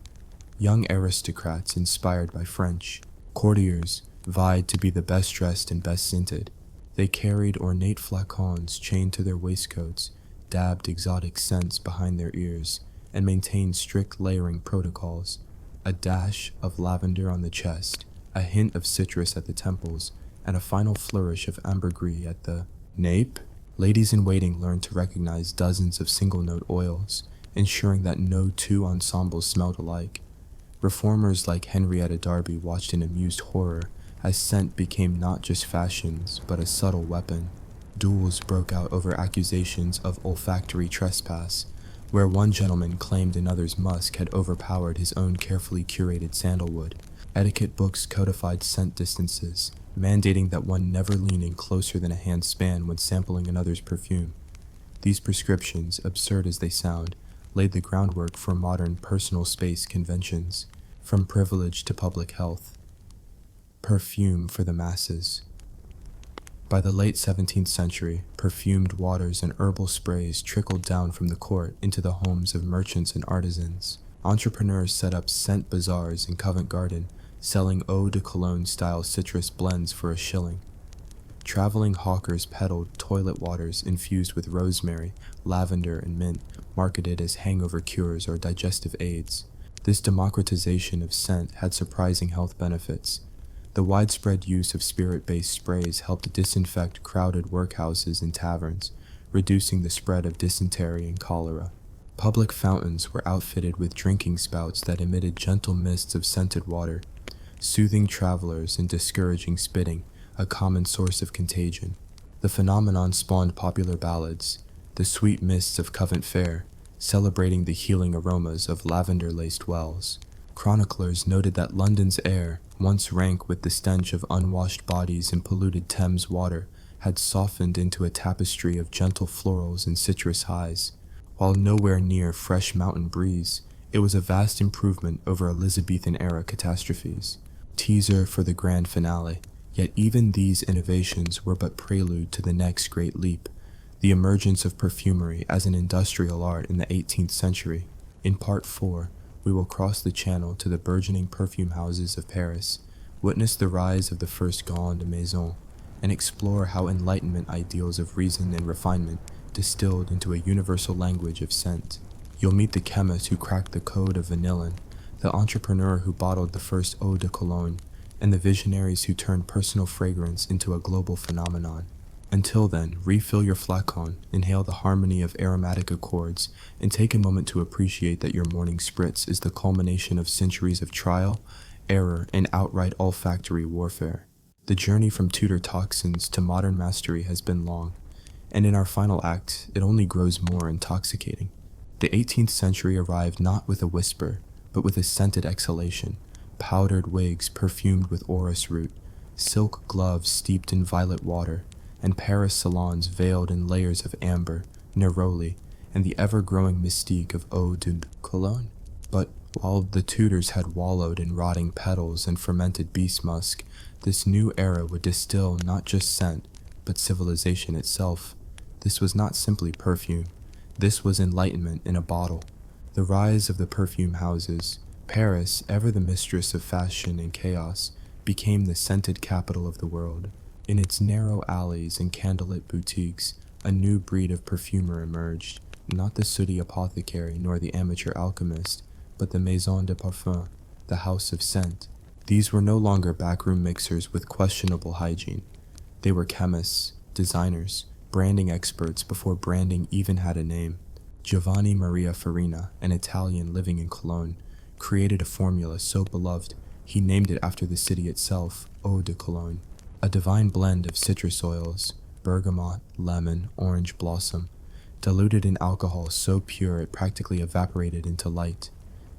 Young aristocrats inspired by French courtiers vied to be the best dressed and best scented. They carried ornate flacons chained to their waistcoats, dabbed exotic scents behind their ears, and maintained strict layering protocols. A dash of lavender on the chest, a hint of citrus at the temples, and a final flourish of ambergris at the nape. Ladies-in-waiting learned to recognize dozens of single-note oils, ensuring that no two ensembles smelled alike. Reformers like Henrietta Darby watched in amused horror as scent became not just fashions, but a subtle weapon. Duels broke out over accusations of olfactory trespass, where one gentleman claimed another's musk had overpowered his own carefully curated sandalwood. Etiquette books codified scent distances, mandating that one never lean in closer than a hand span when sampling another's perfume. These prescriptions, absurd as they sound, laid the groundwork for modern personal space conventions, from privilege to public health. Perfume for the masses. By the late 17th century, perfumed waters and herbal sprays trickled down from the court into the homes of merchants and artisans. Entrepreneurs set up scent bazaars in Covent Garden, selling eau de cologne-style citrus blends for a shilling. Traveling hawkers peddled toilet waters infused with rosemary, lavender, and mint, marketed as hangover cures or digestive aids. This democratization of scent had surprising health benefits. The widespread use of spirit-based sprays helped disinfect crowded workhouses and taverns, reducing the spread of dysentery and cholera. Public fountains were outfitted with drinking spouts that emitted gentle mists of scented water, soothing travelers and discouraging spitting, a common source of contagion. The phenomenon spawned popular ballads, the sweet mists of Covent Fair, celebrating the healing aromas of lavender-laced wells. Chroniclers noted that London's air, once rank with the stench of unwashed bodies and polluted Thames water, had softened into a tapestry of gentle florals and citrus highs. While nowhere near fresh mountain breeze, it was a vast improvement over Elizabethan-era catastrophes. Teaser for the grand finale, yet even these innovations were but prelude to the next great leap, the emergence of perfumery as an industrial art in the 18th century. In Part 4, we will cross the channel to the burgeoning perfume houses of Paris, witness the rise of the first grande maison, and explore how Enlightenment ideals of reason and refinement distilled into a universal language of scent. You'll meet the chemist who cracked the code of vanillin, the entrepreneur who bottled the first eau de cologne, and the visionaries who turned personal fragrance into a global phenomenon. Until then, refill your flacon, inhale the harmony of aromatic accords, and take a moment to appreciate that your morning spritz is the culmination of centuries of trial, error, and outright olfactory warfare. The journey from Tudor toxins to modern mastery has been long, and in our final act, it only grows more intoxicating. The 18th century arrived not with a whisper, but with a scented exhalation, powdered wigs perfumed with orris root, silk gloves steeped in violet water, and Paris salons veiled in layers of amber, neroli, and the ever-growing mystique of eau de cologne. But while the Tudors had wallowed in rotting petals and fermented beast musk, this new era would distill not just scent, but civilization itself. This was not simply perfume. This was enlightenment in a bottle. The rise of the perfume houses, Paris, ever the mistress of fashion and chaos, became the scented capital of the world. In its narrow alleys and candlelit boutiques, a new breed of perfumer emerged, not the sooty apothecary nor the amateur alchemist, but the maison de parfum, the house of scent. These were no longer backroom mixers with questionable hygiene. They were chemists, designers, branding experts before branding even had a name. Giovanni Maria Farina, an Italian living in Cologne, created a formula so beloved he named it after the city itself, Eau de Cologne, a divine blend of citrus oils, bergamot, lemon, orange blossom, diluted in alcohol so pure it practically evaporated into light.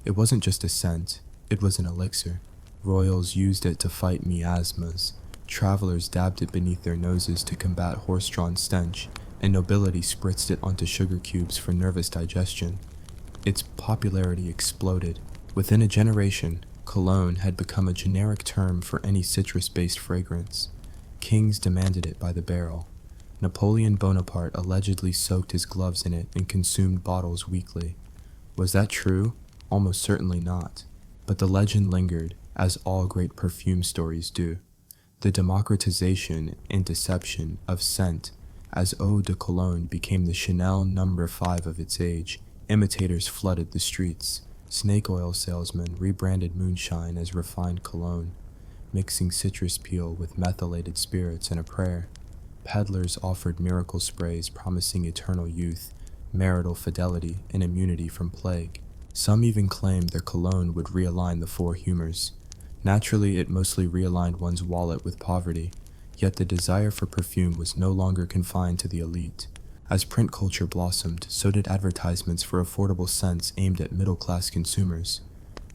It wasn't just a scent, it was an elixir. Royals used it to fight miasmas, travelers dabbed it beneath their noses to combat horse-drawn stench, and nobility spritzed it onto sugar cubes for nervous digestion. Its popularity exploded. Within a generation, cologne had become a generic term for any citrus-based fragrance. Kings demanded it by the barrel. Napoleon Bonaparte allegedly soaked his gloves in it and consumed bottles weekly. Was that true? Almost certainly not. But the legend lingered, as all great perfume stories do. The democratization and deception of scent, as eau de cologne became the Chanel No. 5 of its age, imitators flooded the streets. Snake oil salesmen rebranded moonshine as refined cologne, mixing citrus peel with methylated spirits and a prayer. Peddlers offered miracle sprays promising eternal youth, marital fidelity, and immunity from plague. Some even claimed their cologne would realign the four humors. Naturally, it mostly realigned one's wallet with poverty, yet the desire for perfume was no longer confined to the elite. As print culture blossomed, so did advertisements for affordable scents aimed at middle-class consumers.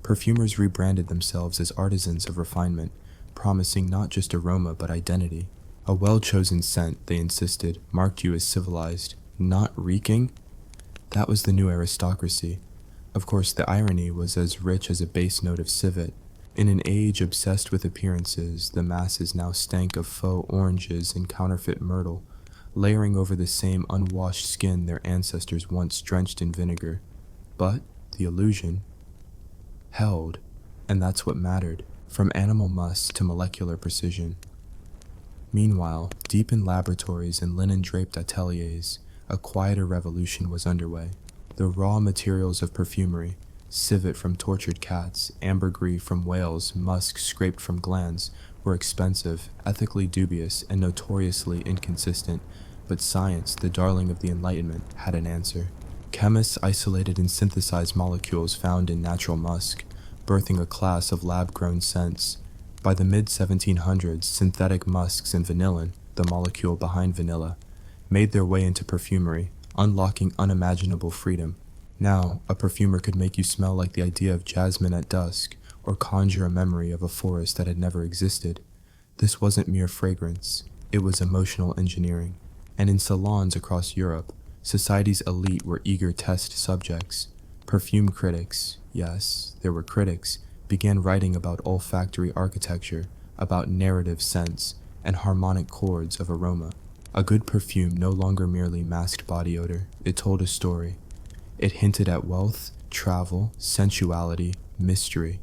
Perfumers rebranded themselves as artisans of refinement, promising not just aroma but identity. A well-chosen scent, they insisted, marked you as civilized, not reeking. That was the new aristocracy. Of course, the irony was as rich as a base note of civet. In an age obsessed with appearances, the masses now stank of faux oranges and counterfeit myrtle, layering over the same unwashed skin their ancestors once drenched in vinegar. But the illusion held, and that's what mattered, from animal musk to molecular precision. Meanwhile, deep in laboratories and linen-draped ateliers, a quieter revolution was underway. The raw materials of perfumery, civet from tortured cats, ambergris from whales, musk scraped from glands, were expensive, ethically dubious, and notoriously inconsistent, but science, the darling of the Enlightenment, had an answer. Chemists isolated and synthesized molecules found in natural musk, birthing a class of lab-grown scents. By the mid-1700s, synthetic musks and vanillin, the molecule behind vanilla, made their way into perfumery, unlocking unimaginable freedom. Now, a perfumer could make you smell like the idea of jasmine at dusk, or conjure a memory of a forest that had never existed. This wasn't mere fragrance, it was emotional engineering. And in salons across Europe, society's elite were eager test subjects. Perfume critics, yes, there were critics, began writing about olfactory architecture, about narrative sense, and harmonic chords of aroma. A good perfume no longer merely masked body odor, it told a story. It hinted at wealth, travel, sensuality, mystery.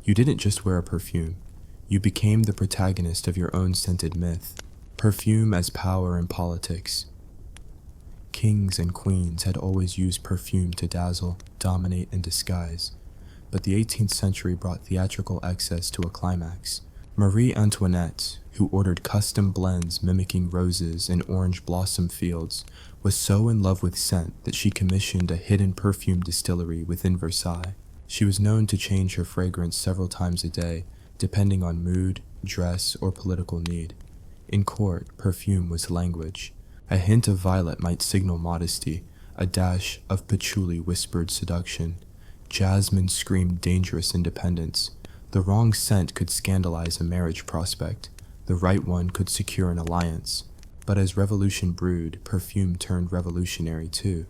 You didn't just wear a perfume, you became the protagonist of your own scented myth. Perfume as power in politics. Kings and queens had always used perfume to dazzle, dominate, and disguise. But the 18th century brought theatrical excess to a climax. Marie Antoinette, who ordered custom blends mimicking roses in orange blossom fields, was so in love with scent that she commissioned a hidden perfume distillery within Versailles. She was known to change her fragrance several times a day, depending on mood, dress, or political need. In court, perfume was language. A hint of violet might signal modesty, a dash of patchouli whispered seduction. Jasmine screamed dangerous independence. The wrong scent could scandalize a marriage prospect. The right one could secure an alliance. But as revolution brewed, perfume turned revolutionary too.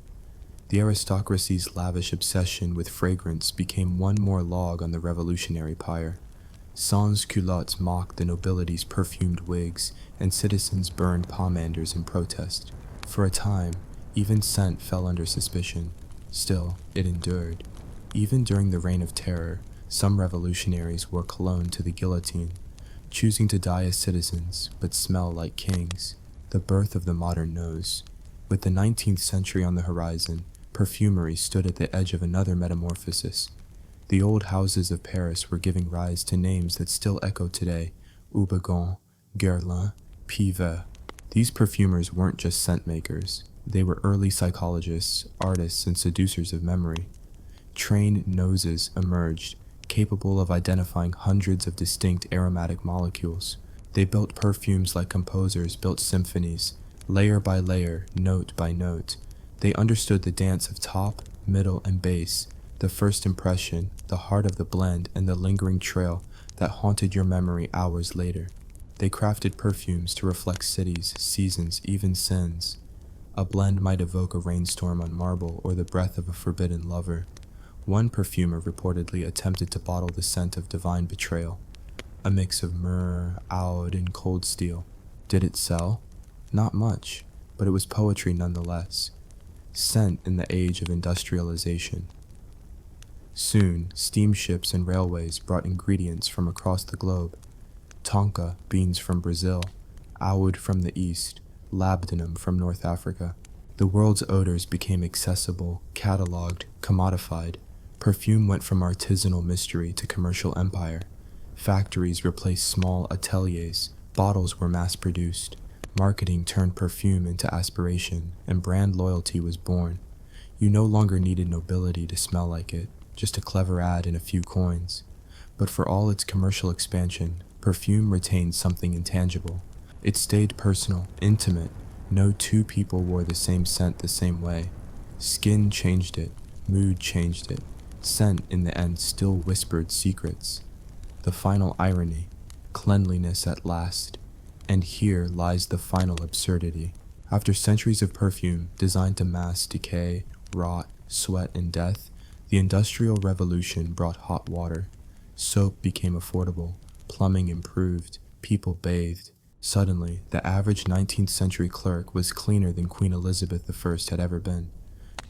The aristocracy's lavish obsession with fragrance became one more log on the revolutionary pyre. Sans-culottes mocked the nobility's perfumed wigs, and citizens burned pomanders in protest. For a time, even scent fell under suspicion. Still, it endured. Even during the Reign of Terror, some revolutionaries wore cologne to the guillotine, choosing to die as citizens, but smell like kings. The birth of the modern nose. With the 19th century on the horizon, perfumery stood at the edge of another metamorphosis. The old houses of Paris were giving rise to names that still echo today: Houbegon, Guerlain, Pivet. These perfumers weren't just scent makers. They were early psychologists, artists, and seducers of memory. Trained noses emerged, capable of identifying hundreds of distinct aromatic molecules. They built perfumes like composers built symphonies, layer by layer, note by note. They understood the dance of top, middle, and base, the first impression, the heart of the blend, and the lingering trail that haunted your memory hours later. They crafted perfumes to reflect cities, seasons, even sins. A blend might evoke a rainstorm on marble or the breath of a forbidden lover. One perfumer reportedly attempted to bottle the scent of divine betrayal, a mix of myrrh, oud, and cold steel. Did it sell? Not much, but it was poetry nonetheless. Scent in the age of industrialization. Soon, steamships and railways brought ingredients from across the globe. Tonka, beans from Brazil, oud from the east, labdanum from North Africa. The world's odors became accessible, catalogued, commodified. Perfume went from artisanal mystery to commercial empire. Factories replaced small ateliers, bottles were mass-produced. Marketing turned perfume into aspiration, and brand loyalty was born. You no longer needed nobility to smell like it, just a clever ad and a few coins. But for all its commercial expansion, perfume retained something intangible. It stayed personal, intimate. No two people wore the same scent the same way. Skin changed it, mood changed it. Scent, in the end, still whispered secrets. The final irony, cleanliness at last. And here lies the final absurdity. After centuries of perfume designed to mask decay, rot, sweat, and death, the Industrial Revolution brought hot water. Soap became affordable, plumbing improved, people bathed. Suddenly, the average 19th century clerk was cleaner than Queen Elizabeth I had ever been.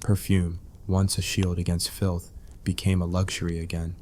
Perfume, once a shield against filth, became a luxury again.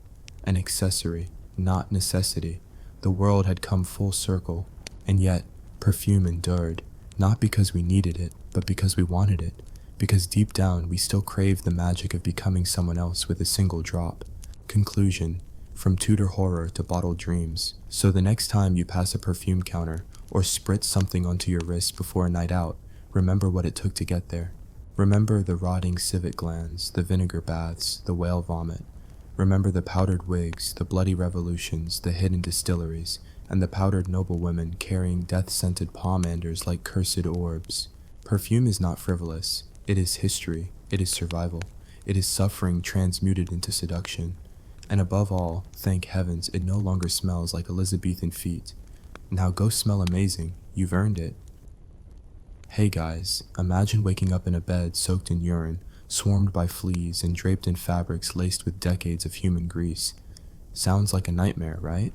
An accessory, not necessity. The world had come full circle, and yet, perfume endured, not because we needed it, but because we wanted it. Because deep down, we still craved the magic of becoming someone else with a single drop. Conclusion, from Tudor horror to bottled dreams. So the next time you pass a perfume counter, or spritz something onto your wrist before a night out, remember what it took to get there. Remember the rotting civet glands, the vinegar baths, the whale vomit. Remember the powdered wigs, the bloody revolutions, the hidden distilleries, and the powdered noblewomen carrying death-scented pomanders like cursed orbs. Perfume is not frivolous. It is history. It is survival. It is suffering transmuted into seduction. And above all, thank heavens, it no longer smells like Elizabethan feet. Now go smell amazing. You've earned it. Hey guys, imagine waking up in a bed soaked in urine, swarmed by fleas, and draped in fabrics laced with decades of human grease. Sounds like a nightmare, right?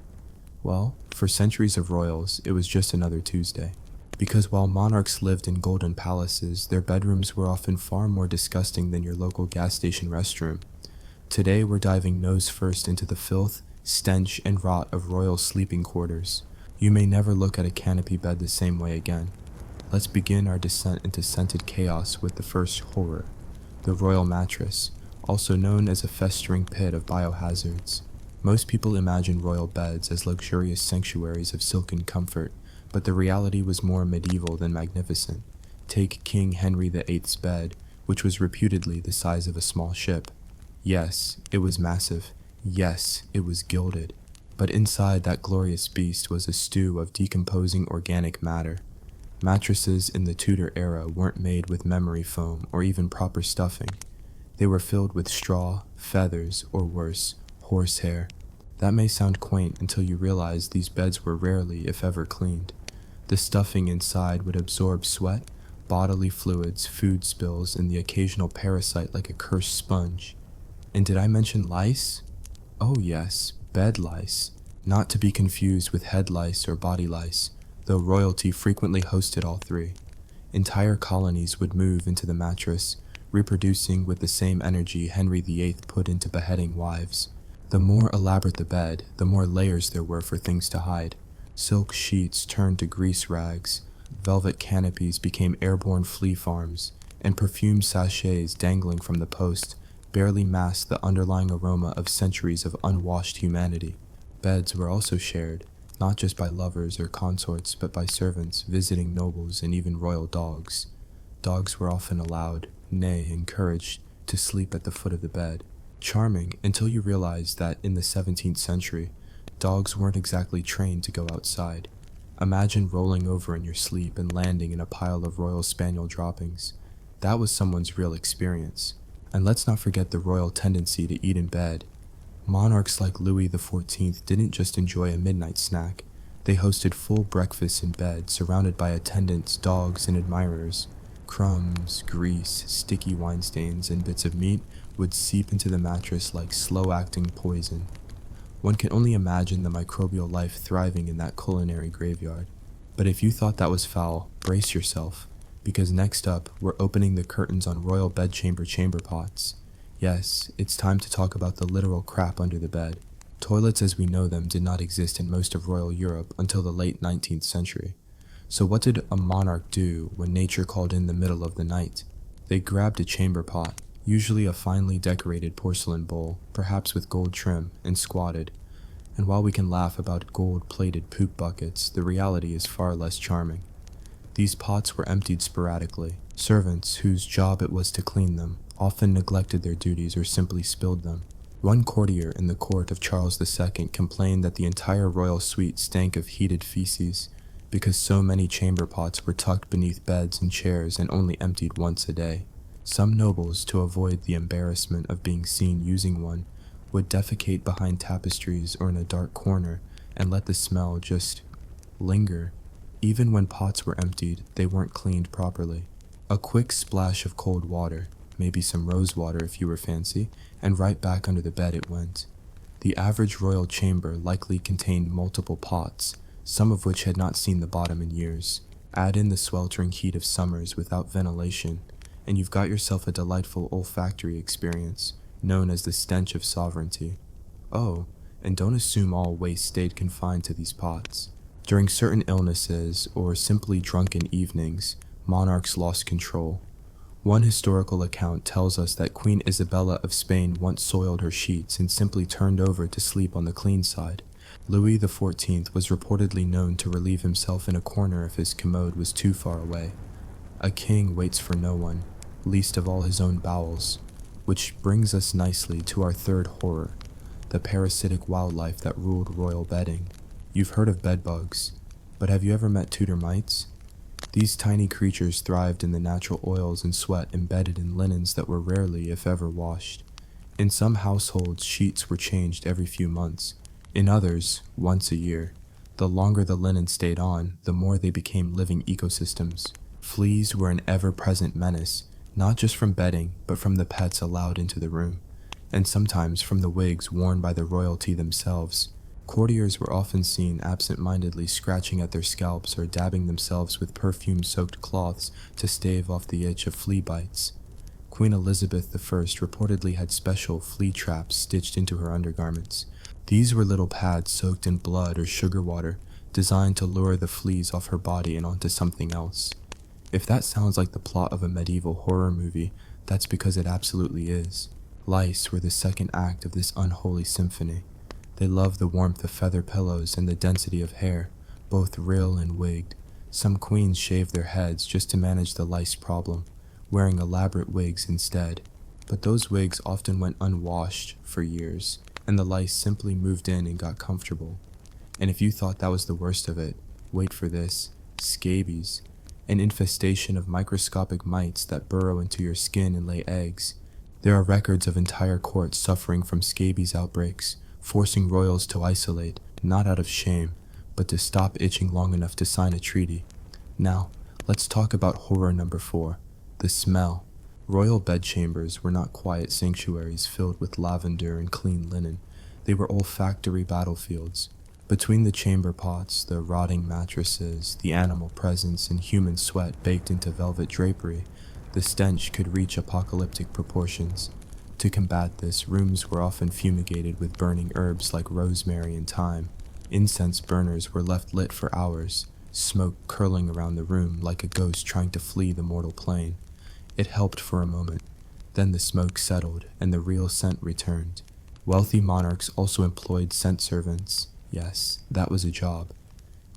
Well, for centuries of royals, it was just another Tuesday. Because while monarchs lived in golden palaces, their bedrooms were often far more disgusting than your local gas station restroom. Today we're diving nose first into the filth, stench, and rot of royal sleeping quarters. You may never look at a canopy bed the same way again. Let's begin our descent into scented chaos with the first horror, the royal mattress, also known as a festering pit of biohazards. Most people imagine royal beds as luxurious sanctuaries of silken comfort, but the reality was more medieval than magnificent. Take King Henry VIII's bed, which was reputedly the size of a small ship. Yes, it was massive. Yes, it was gilded. But inside that glorious beast was a stew of decomposing organic matter. Mattresses in the Tudor-Era weren't made with memory foam or even proper stuffing. They were filled with straw, feathers, or worse, horsehair. That may sound quaint until you realize these beds were rarely, if ever, cleaned. The stuffing inside would absorb sweat, bodily fluids, food spills, and the occasional parasite like a cursed sponge. And did I mention lice? Oh yes, bed lice. Not to be confused with head lice or body lice, though royalty frequently hosted all three. Entire colonies would move into the mattress, reproducing with the same energy Henry VIII put into beheading wives. The more elaborate the bed, the more layers there were for things to hide. Silk sheets turned to grease rags, velvet canopies became airborne flea farms, and perfume sachets dangling from the post barely masked the underlying aroma of centuries of unwashed humanity. Beds were also shared, not just by lovers or consorts, but by servants, visiting nobles, and even royal dogs. Dogs were often allowed, nay, encouraged, to sleep at the foot of the bed. Charming until you realize that in the 17th century, dogs weren't exactly trained to go outside. Imagine rolling over in your sleep and landing in a pile of royal spaniel droppings. That was someone's real experience. And let's not forget the royal tendency to eat in bed. Monarchs like Louis XIV didn't just enjoy a midnight snack. They hosted full breakfasts in bed, surrounded by attendants, dogs, and admirers. Crumbs, grease, sticky wine stains, and bits of meat would seep into the mattress like slow-acting poison. One can only imagine the microbial life thriving in that culinary graveyard. But if you thought that was foul, brace yourself, because next up, we're opening the curtains on royal bedchamber chamber pots. Yes, it's time to talk about the literal crap under the bed. Toilets as we know them did not exist in most of royal Europe until the late 19th century. So what did a monarch do when nature called in the middle of the night? They grabbed a chamber pot, usually a finely decorated porcelain bowl, perhaps with gold trim, and squatted. And while we can laugh about gold-plated poop buckets, the reality is far less charming. These pots were emptied sporadically. Servants, whose job it was to clean them, often neglected their duties or simply spilled them. One courtier in the court of Charles II complained that the entire royal suite stank of heated feces, because so many chamber pots were tucked beneath beds and chairs and only emptied once a day. Some nobles, to avoid the embarrassment of being seen using one, would defecate behind tapestries or in a dark corner and let the smell just linger. Even when pots were emptied, they weren't cleaned properly. A quick splash of cold water, maybe some rose water if you were fancy, and right back under the bed it went. The average royal chamber likely contained multiple pots, some of which had not seen the bottom in years. Add in the sweltering heat of summers without ventilation, and you've got yourself a delightful olfactory experience, known as the stench of sovereignty. Oh, and don't assume all waste stayed confined to these pots. During certain illnesses, or simply drunken evenings, monarchs lost control. One historical account tells us that Queen Isabella of Spain once soiled her sheets and simply turned over to sleep on the clean side. Louis XIV was reportedly known to relieve himself in a corner if his commode was too far away. A king waits for no one. least of all his own bowels. Which brings us nicely to our third horror, the parasitic wildlife that ruled royal bedding. You've heard of bedbugs, but have you ever met Tudor mites? These tiny creatures thrived in the natural oils and sweat embedded in linens that were rarely, if ever, washed. In some households, sheets were changed every few months. In others, once a year. The longer the linen stayed on, the more they became living ecosystems. Fleas were an ever-present menace, not just from bedding, but from the pets allowed into the room, and sometimes from the wigs worn by the royalty themselves. Courtiers were often seen absent-mindedly scratching at their scalps or dabbing themselves with perfume-soaked cloths to stave off the itch of flea bites. Queen Elizabeth I reportedly had special flea traps stitched into her undergarments. These were little pads soaked in blood or sugar water, designed to lure the fleas off her body and onto something else. If that sounds like the plot of a medieval horror movie, that's because it absolutely is. Lice were the second act of this unholy symphony. They loved the warmth of feather pillows and the density of hair, both real and wigged. Some queens shaved their heads just to manage the lice problem, wearing elaborate wigs instead. But those wigs often went unwashed for years, and the lice simply moved in and got comfortable. And if you thought that was the worst of it, wait for this: scabies, an infestation of microscopic mites that burrow into your skin and lay eggs. There are records of entire courts suffering from scabies outbreaks, forcing royals to isolate, not out of shame, but to stop itching long enough to sign a treaty. Now, let's talk about horror number 4, the smell. Royal bedchambers were not quiet sanctuaries filled with lavender and clean linen. They were olfactory battlefields. Between the chamber pots, the rotting mattresses, the animal presence, and human sweat baked into velvet drapery, the stench could reach apocalyptic proportions. To combat this, rooms were often fumigated with burning herbs like rosemary and thyme. Incense burners were left lit for hours, smoke curling around the room like a ghost trying to flee the mortal plane. It helped for a moment. Then the smoke settled, and the real scent returned. Wealthy monarchs also employed scent servants. Yes, that was a job.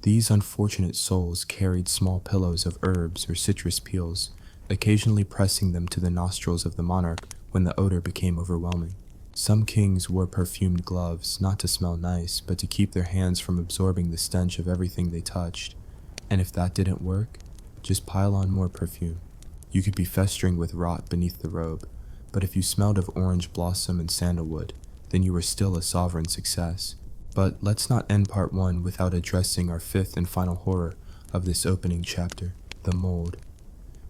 These unfortunate souls carried small pillows of herbs or citrus peels, occasionally pressing them to the nostrils of the monarch when the odor became overwhelming. Some kings wore perfumed gloves, not to smell nice, but to keep their hands from absorbing the stench of everything they touched. And if that didn't work, just pile on more perfume. You could be festering with rot beneath the robe, but if you smelled of orange blossom and sandalwood, then you were still a sovereign success. But let's not end part 1 without addressing our 5th and final horror of this opening chapter, the mold.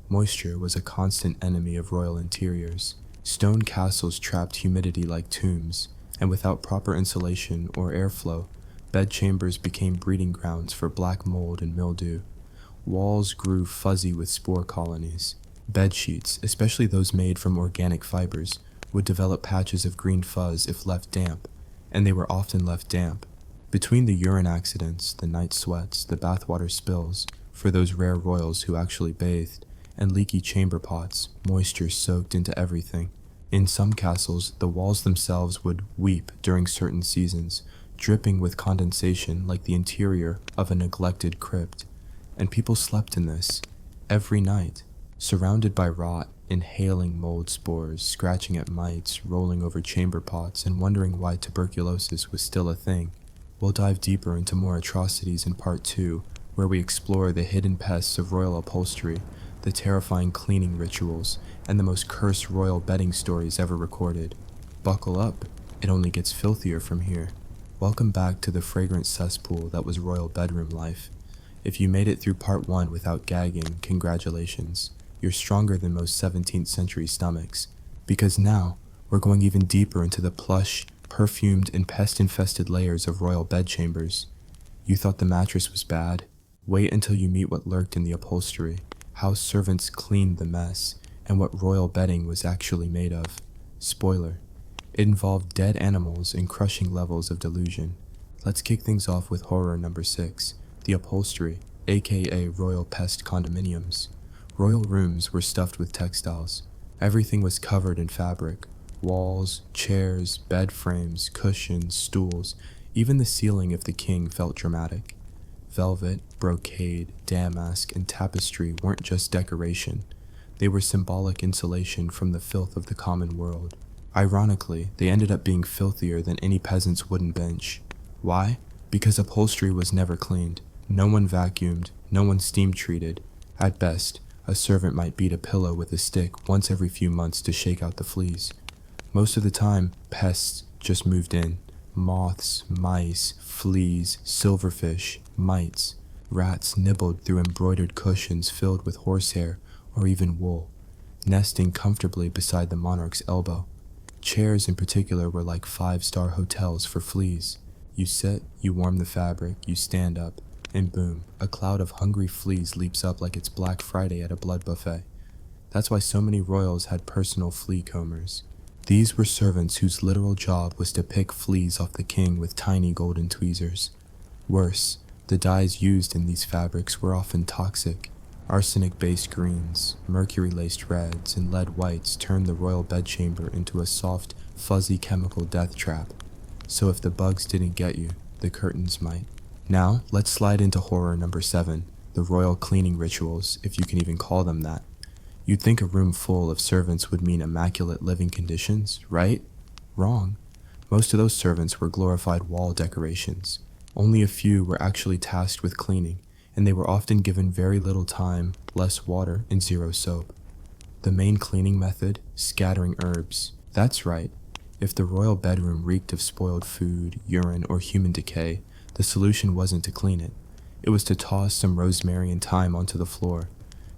Moisture was a constant enemy of royal interiors. Stone castles trapped humidity like tombs, and without proper insulation or airflow, bedchambers became breeding grounds for black mold and mildew. Walls grew fuzzy with spore colonies. Bed sheets, especially those made from organic fibers, would develop patches of green fuzz if left damp, and they were often left damp. Between the urine accidents, the night sweats, the bathwater spills, for those rare royals who actually bathed, and leaky chamber pots, moisture soaked into everything. In some castles, the walls themselves would weep during certain seasons, dripping with condensation like the interior of a neglected crypt. And people slept in this, every night, surrounded by rot, inhaling mold spores, scratching at mites, rolling over chamber pots, and wondering why tuberculosis was still a thing. We'll dive deeper into more atrocities in part 2, where we explore the hidden pests of royal upholstery, the terrifying cleaning rituals, and the most cursed royal bedding stories ever recorded. Buckle up, it only gets filthier from here. Welcome back to the fragrant cesspool that was royal bedroom life. If you made it through part 1 without gagging, congratulations. You're stronger than most 17th century stomachs. Because now, we're going even deeper into the plush, perfumed, and pest-infested layers of royal bedchambers. You thought the mattress was bad? Wait until you meet what lurked in the upholstery, how servants cleaned the mess, and what royal bedding was actually made of. Spoiler: it involved dead animals and crushing levels of delusion. Let's kick things off with horror number 6, the upholstery, aka royal pest condominiums. Royal rooms were stuffed with textiles. Everything was covered in fabric. Walls, chairs, bed frames, cushions, stools, even the ceiling if the king felt dramatic. Velvet, brocade, damask, and tapestry weren't just decoration. They were symbolic insulation from the filth of the common world. Ironically, they ended up being filthier than any peasant's wooden bench. Why? Because upholstery was never cleaned. No one vacuumed, no one steam treated. At best, a servant might beat a pillow with a stick once every few months to shake out the fleas. Most of the time, pests just moved in. Moths, mice, fleas, silverfish, mites. Rats nibbled through embroidered cushions filled with horsehair or even wool, nesting comfortably beside the monarch's elbow. Chairs in particular were like five-star hotels for fleas. You sit, you warm the fabric, you stand up, and boom, a cloud of hungry fleas leaps up like it's Black Friday at a blood buffet. That's why so many royals had personal flea combers. These were servants whose literal job was to pick fleas off the king with tiny golden tweezers. Worse, the dyes used in these fabrics were often toxic. Arsenic-based greens, mercury-laced reds, and lead whites turned the royal bedchamber into a soft, fuzzy chemical death trap. So if the bugs didn't get you, the curtains might. Now, let's slide into horror number 7, the royal cleaning rituals, if you can even call them that. You'd think a room full of servants would mean immaculate living conditions, right? Wrong. Most of those servants were glorified wall decorations. Only a few were actually tasked with cleaning, and they were often given very little time, less water, and zero soap. The main cleaning method? Scattering herbs. That's right. If the royal bedroom reeked of spoiled food, urine, or human decay, the solution wasn't to clean it. It was to toss some rosemary and thyme onto the floor,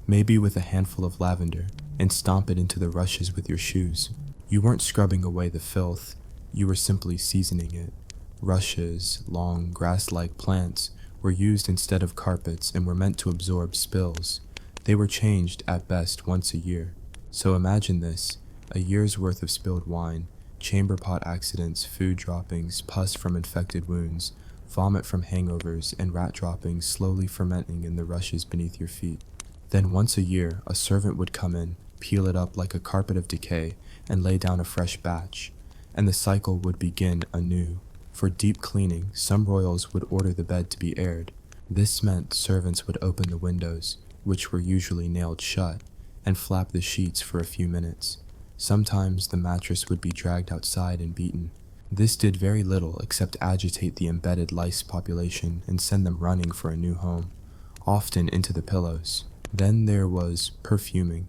maybe with a handful of lavender, and stomp it into the rushes with your shoes. You weren't scrubbing away the filth, you were simply seasoning it. Rushes, long, grass-like plants, were used instead of carpets and were meant to absorb spills. They were changed at best once a year. So imagine this, a year's worth of spilled wine, chamber pot accidents, food droppings, pus from infected wounds, vomit from hangovers, and rat droppings slowly fermenting in the rushes beneath your feet. Then once a year, a servant would come in, peel it up like a carpet of decay, and lay down a fresh batch, and the cycle would begin anew. For deep cleaning, some royals would order the bed to be aired. This meant servants would open the windows, which were usually nailed shut, and flap the sheets for a few minutes. Sometimes the mattress would be dragged outside and beaten. This did very little except agitate the embedded lice population and send them running for a new home, often into the pillows. Then there was perfuming.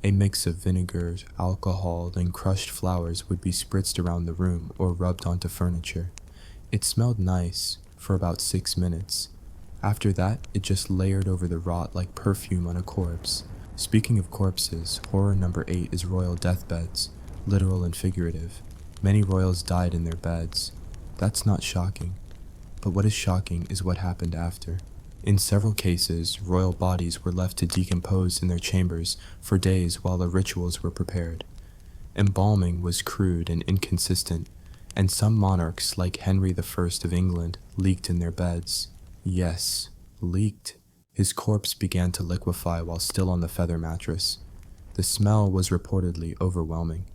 A mix of vinegar, alcohol, and crushed flowers would be spritzed around the room or rubbed onto furniture. It smelled nice for about 6 minutes. After that, it just layered over the rot like perfume on a corpse. Speaking of corpses, horror number 8 is royal deathbeds, literal and figurative. Many royals died in their beds. That's not shocking. But what is shocking is what happened after. In several cases, royal bodies were left to decompose in their chambers for days while the rituals were prepared. Embalming was crude and inconsistent, and some monarchs, like Henry I of England, leaked in their beds. Yes, leaked. His corpse began to liquefy while still on the feather mattress. The smell was reportedly overwhelming,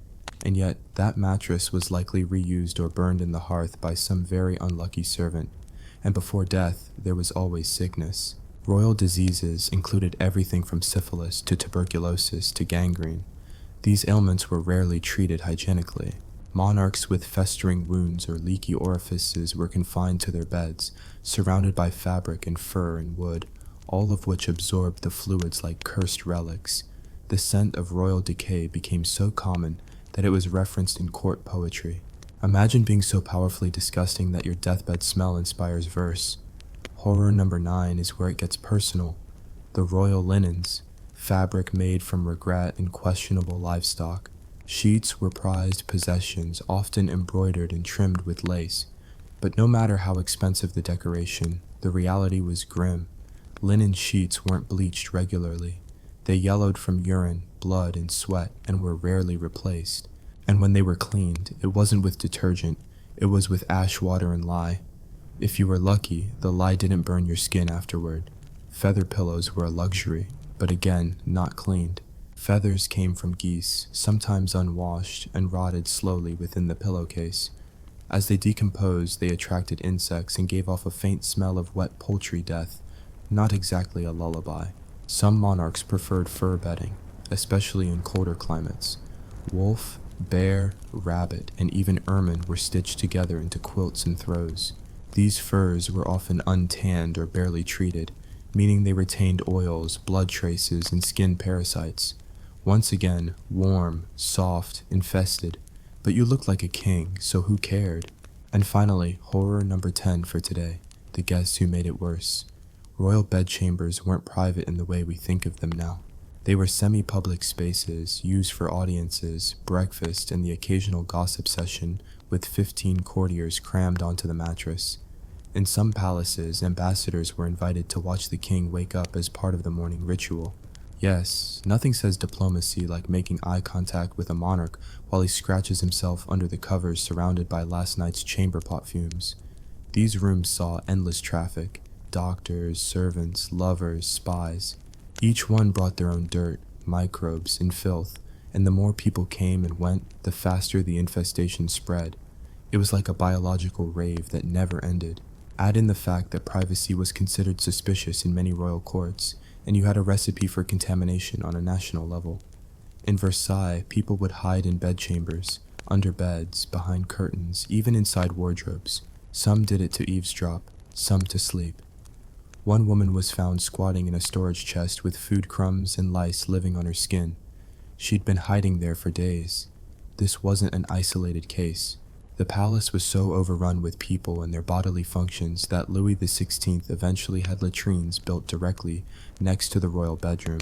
and yet that mattress was likely reused or burned in the hearth by some very unlucky servant. And before death, there was always sickness. Royal diseases included everything from syphilis to tuberculosis to gangrene. These ailments were rarely treated hygienically. Monarchs with festering wounds or leaky orifices were confined to their beds, surrounded by fabric and fur and wood, all of which absorbed the fluids like cursed relics. The scent of royal decay became so common that it was referenced in court poetry. Imagine being so powerfully disgusting that your deathbed smell inspires verse. Horror number 9 is where it gets personal. The royal linens, fabric made from regret and questionable livestock. Sheets were prized possessions, often embroidered and trimmed with lace. But no matter how expensive the decoration, the reality was grim. Linen sheets weren't bleached regularly. They yellowed from urine, blood, and sweat and were rarely replaced. And when they were cleaned, it wasn't with detergent, it was with ash water and lye. If you were lucky, the lye didn't burn your skin afterward. Feather pillows were a luxury, but again, not cleaned. Feathers came from geese, sometimes unwashed, and rotted slowly within the pillowcase. As they decomposed, they attracted insects and gave off a faint smell of wet poultry death, not exactly a lullaby. Some monarchs preferred fur bedding. especially in colder climates. Wolf, bear, rabbit, and even ermine were stitched together into quilts and throws. These furs were often untanned or barely treated, meaning they retained oils, blood traces, and skin parasites. Once again, warm, soft, infested, but you looked like a king, so who cared? And finally, horror number 10 for today, the guests who made it worse. Royal bedchambers weren't private in the way we think of them now. They were semi-public spaces used for audiences, breakfast, and the occasional gossip session with 15 courtiers crammed onto the mattress. In some palaces, ambassadors were invited to watch the king wake up as part of the morning ritual. Yes, nothing says diplomacy like making eye contact with a monarch while he scratches himself under the covers surrounded by last night's chamber pot fumes. These rooms saw endless traffic: doctors, servants, lovers, spies. Each one brought their own dirt, microbes, and filth, and the more people came and went, the faster the infestation spread. It was like a biological rave that never ended. Add in the fact that privacy was considered suspicious in many royal courts, and you had a recipe for contamination on a national level. In Versailles, people would hide in bedchambers, under beds, behind curtains, even inside wardrobes. Some did it to eavesdrop, some to sleep. One woman was found squatting in a storage chest with food crumbs and lice living on her skin. She'd been hiding there for days. This wasn't an isolated case. The palace was so overrun with people and their bodily functions that Louis XVI eventually had latrines built directly next to the royal bedroom.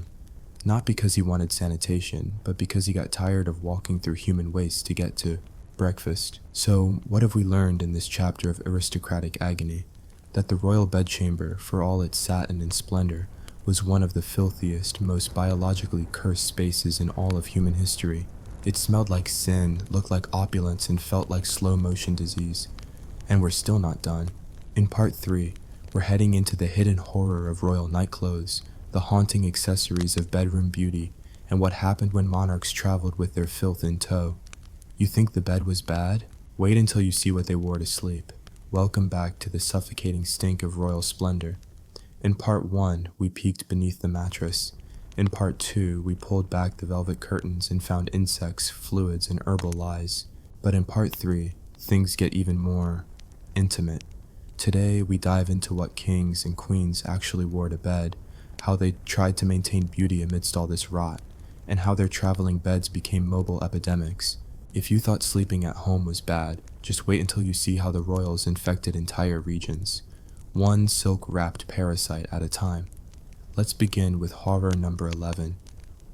Not because he wanted sanitation, but because he got tired of walking through human waste to get to breakfast. So, what have we learned in this chapter of aristocratic agony? That the royal bedchamber, for all its satin and splendor, was one of the filthiest, most biologically cursed spaces in all of human history. It smelled like sin, looked like opulence, and felt like slow-motion disease. And we're still not done. In part 3, we're heading into the hidden horror of royal nightclothes, the haunting accessories of bedroom beauty, and what happened when monarchs traveled with their filth in tow. You think the bed was bad? Wait until you see what they wore to sleep. Welcome back to the suffocating stink of royal splendor. In part 1, we peeked beneath the mattress. In part 2, we pulled back the velvet curtains and found insects, fluids, and herbal lies. But in part 3, things get even more intimate. Today, we dive into what kings and queens actually wore to bed, how they tried to maintain beauty amidst all this rot, and how their traveling beds became mobile epidemics. If you thought sleeping at home was bad, just wait until you see how the royals infected entire regions, one silk-wrapped parasite at a time. Let's begin with horror number 11,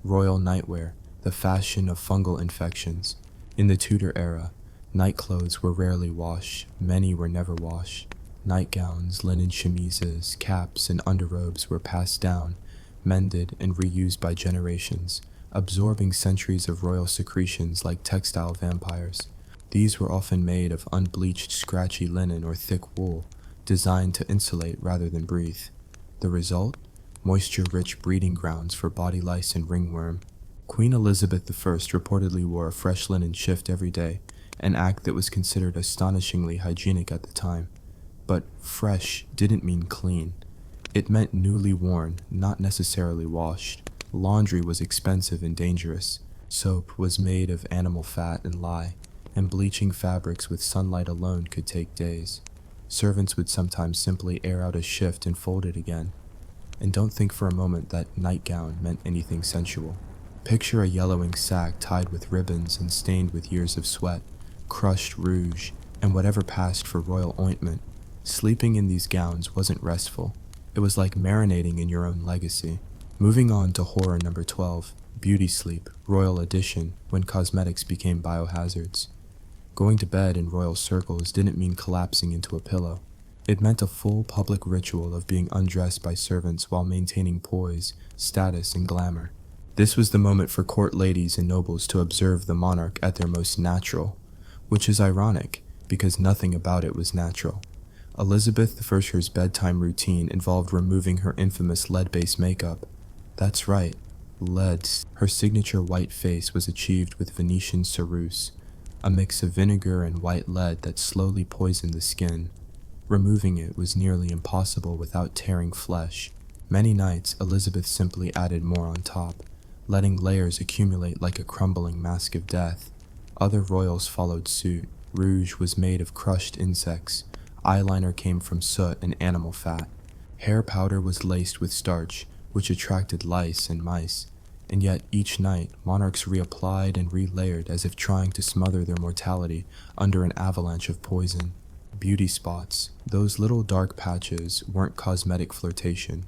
royal nightwear, the fashion of fungal infections. In the Tudor-Era, nightclothes were rarely washed, many were never washed. Nightgowns, linen chemises, caps, and underrobes were passed down, mended, and reused by generations, absorbing centuries of royal secretions like textile vampires. These were often made of unbleached, scratchy linen or thick wool, designed to insulate rather than breathe. The result? Moisture-rich breeding grounds for body lice and ringworm. Queen Elizabeth I reportedly wore a fresh linen shift every day, an act that was considered astonishingly hygienic at the time. But fresh didn't mean clean. It meant newly worn, not necessarily washed. Laundry was expensive and dangerous. Soap was made of animal fat and lye, and bleaching fabrics with sunlight alone could take days. Servants would sometimes simply air out a shift and fold it again. And don't think for a moment that nightgown meant anything sensual. Picture a yellowing sack tied with ribbons and stained with years of sweat, crushed rouge, and whatever passed for royal ointment. Sleeping in these gowns wasn't restful. It was like marinating in your own legacy. Moving on to horror number 12, beauty sleep, royal edition, when cosmetics became biohazards. Going to bed in royal circles didn't mean collapsing into a pillow. It meant a full public ritual of being undressed by servants while maintaining poise, status, and glamour. This was the moment for court ladies and nobles to observe the monarch at their most natural, which is ironic, because nothing about it was natural. Elizabeth I's bedtime routine involved removing her infamous lead-based makeup. That's right, lead. Her signature white face was achieved with Venetian ceruse, a mix of vinegar and white lead that slowly poisoned the skin. Removing it was nearly impossible without tearing flesh. Many nights, Elizabeth simply added more on top, letting layers accumulate like a crumbling mask of death. Other royals followed suit. Rouge was made of crushed insects. Eyeliner came from soot and animal fat. Hair powder was laced with starch, which attracted lice and mice. And yet each night, monarchs reapplied and relayered as if trying to smother their mortality under an avalanche of poison. Beauty spots, those little dark patches, weren't cosmetic flirtation.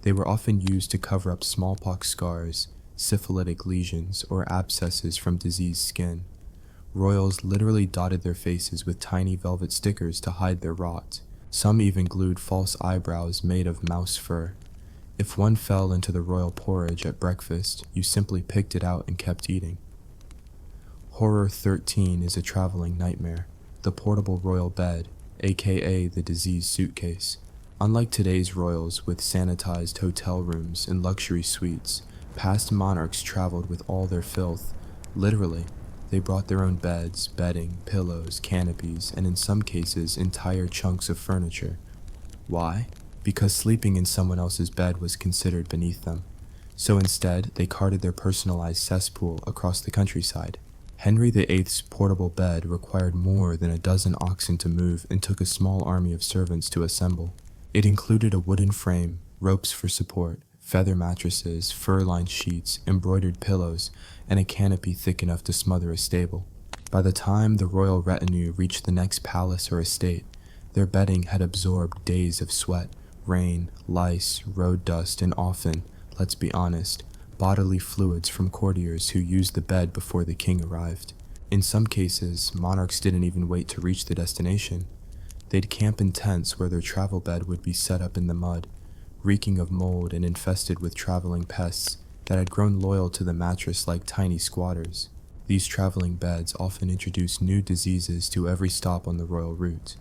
They were often used to cover up smallpox scars, syphilitic lesions, or abscesses from diseased skin. Royals literally dotted their faces with tiny velvet stickers to hide their rot. Some even glued false eyebrows made of mouse fur. If one fell into the royal porridge at breakfast, you simply picked it out and kept eating. Horror 13 is a traveling nightmare, the portable royal bed, aka the disease suitcase. Unlike today's royals with sanitized hotel rooms and luxury suites, past monarchs traveled with all their filth. Literally, they brought their own beds, bedding, pillows, canopies, and in some cases, entire chunks of furniture. Why? Because sleeping in someone else's bed was considered beneath them. So instead, they carted their personalized cesspool across the countryside. Henry VIII's portable bed required more than a dozen oxen to move and took a small army of servants to assemble. It included a wooden frame, ropes for support, feather mattresses, fur-lined sheets, embroidered pillows, and a canopy thick enough to smother a stable. By the time the royal retinue reached the next palace or estate, their bedding had absorbed days of sweat, rain, lice, road dust, and often, let's be honest, bodily fluids from courtiers who used the bed before the king arrived. In some cases, monarchs didn't even wait to reach the destination. They'd camp in tents where their travel bed would be set up in the mud, reeking of mold and infested with traveling pests that had grown loyal to the mattress like tiny squatters. These traveling beds often introduced new diseases to every stop on the royal route.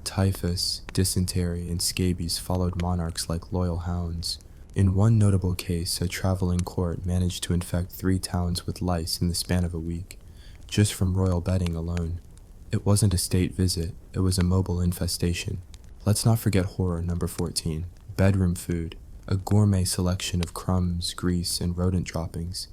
Typhus, dysentery, and scabies followed monarchs like loyal hounds. In one notable case, a traveling court managed to infect 3 towns with lice in the span of a week, just from royal bedding alone. It wasn't a state visit, it was a mobile infestation. Let's not forget horror number 14, bedroom food, a gourmet selection of crumbs, grease, and rodent droppings.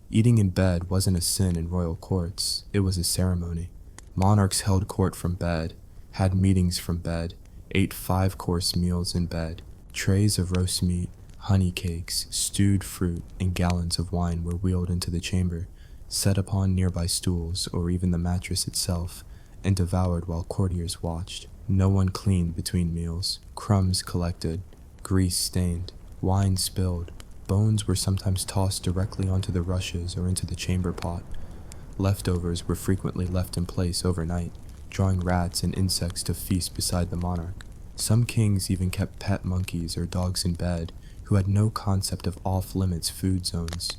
Eating in bed wasn't a sin in royal courts, it was a ceremony. Monarchs held court from bed, had meetings from bed, ate 5-course meals in bed. Trays of roast meat, honey cakes, stewed fruit, and gallons of wine were wheeled into the chamber, set upon nearby stools or even the mattress itself, and devoured while courtiers watched. No one cleaned between meals. Crumbs collected, grease stained, wine spilled. Bones were sometimes tossed directly onto the rushes or into the chamber pot. Leftovers were frequently left in place overnight, drawing rats and insects to feast beside the monarch. Some kings even kept pet monkeys or dogs in bed who had no concept of off-limits food zones.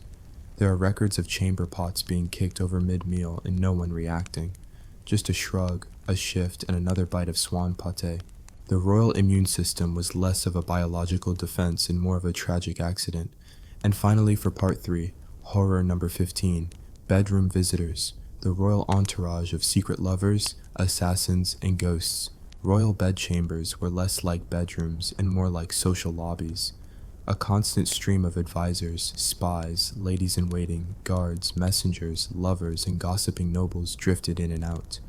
There are records of chamber pots being kicked over mid-meal and no one reacting. Just a shrug, a shift, and another bite of swan pâté. The royal immune system was less of a biological defense and more of a tragic accident. And finally, for part 3, horror number 15, bedroom visitors, the royal entourage of secret lovers, assassins, and ghosts. Royal bedchambers were less like bedrooms and more like social lobbies. A constant stream of advisors, spies, ladies-in-waiting, guards, messengers, lovers, and gossiping nobles drifted in and out.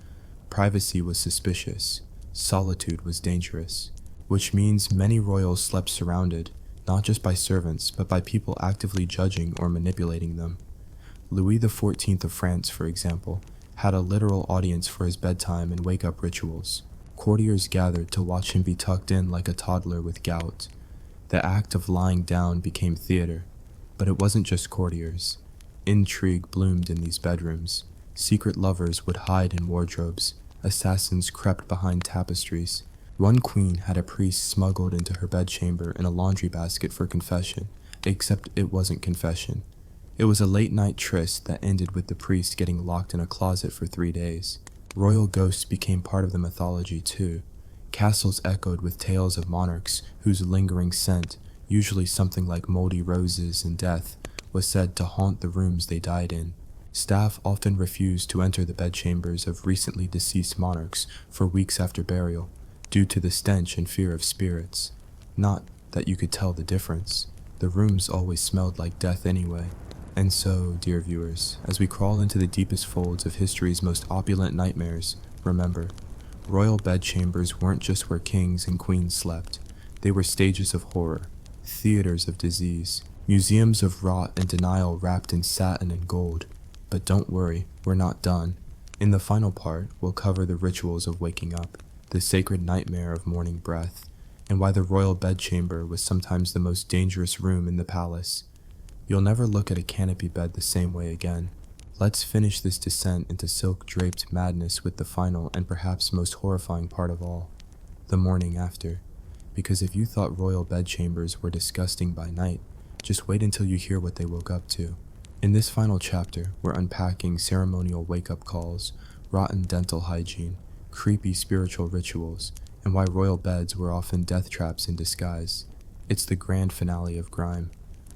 Privacy was suspicious. Solitude was dangerous. Which means many royals slept surrounded, not just by servants, but by people actively judging or manipulating them. Louis XIV of France, for example, had a literal audience for his bedtime and wake-up rituals. Courtiers gathered to watch him be tucked in like a toddler with gout. The act of lying down became theater, but it wasn't just courtiers. Intrigue bloomed in these bedrooms. Secret lovers would hide in wardrobes. Assassins crept behind tapestries. One queen had a priest smuggled into her bedchamber in a laundry basket for confession, except it wasn't confession. It was a late-night tryst that ended with the priest getting locked in a closet for 3 days. Royal ghosts became part of the mythology too. Castles echoed with tales of monarchs whose lingering scent, usually something like moldy roses and death, was said to haunt the rooms they died in. Staff often refused to enter the bedchambers of recently deceased monarchs for weeks after burial, due to the stench and fear of spirits. Not that you could tell the difference. The rooms always smelled like death anyway. And so, dear viewers, as we crawl into the deepest folds of history's most opulent nightmares, remember, royal bedchambers weren't just where kings and queens slept. They were stages of horror, theaters of disease, museums of rot and denial wrapped in satin and gold. But don't worry, we're not done. In the final part, we'll cover the rituals of waking up, the sacred nightmare of morning breath, and why the royal bedchamber was sometimes the most dangerous room in the palace. You'll never look at a canopy bed the same way again. Let's finish this descent into silk-draped madness with the final and perhaps most horrifying part of all, the morning after. Because if you thought royal bedchambers were disgusting by night, just wait until you hear what they woke up to. In this final chapter, we're unpacking ceremonial wake-up calls, rotten dental hygiene, creepy spiritual rituals, and why royal beds were often death traps in disguise. It's the grand finale of grime.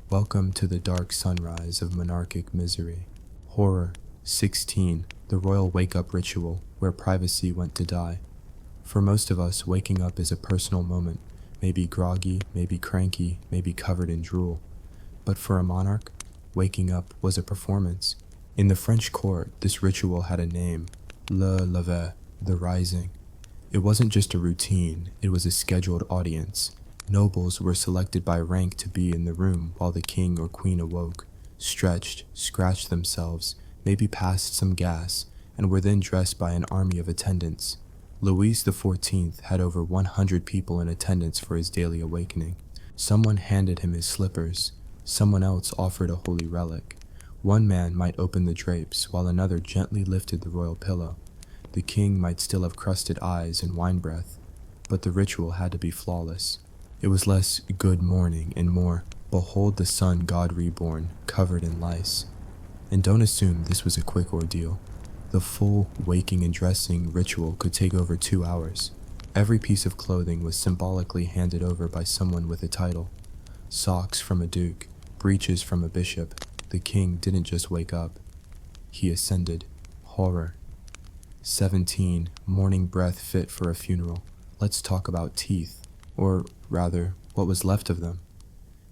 Welcome to the dark sunrise of monarchic misery. Horror 16, the royal wake-up ritual, where privacy went to die. For most of us, waking up is a personal moment, maybe groggy, maybe cranky, maybe covered in drool. But for a monarch, waking up was a performance. In the French court, this ritual had a name, le lever, the rising. It wasn't just a routine, it was a scheduled audience. Nobles were selected by rank to be in the room while the king or queen awoke, stretched, scratched themselves, maybe passed some gas, and were then dressed by an army of attendants. Louis XIV had over 100 people in attendance for his daily awakening. Someone handed him his slippers. Someone else offered a holy relic. One man might open the drapes, while another gently lifted the royal pillow. The king might still have crusted eyes and wine breath, but the ritual had to be flawless. It was less good morning and more, behold the son God reborn, covered in lice. And don't assume this was a quick ordeal. The full waking and dressing ritual could take over 2 hours. Every piece of clothing was symbolically handed over by someone with a title. Socks from a duke, breeches from a bishop. The king didn't just wake up. He ascended. Horror. 17. Morning breath fit for a funeral. Let's talk about teeth. Or, rather, what was left of them.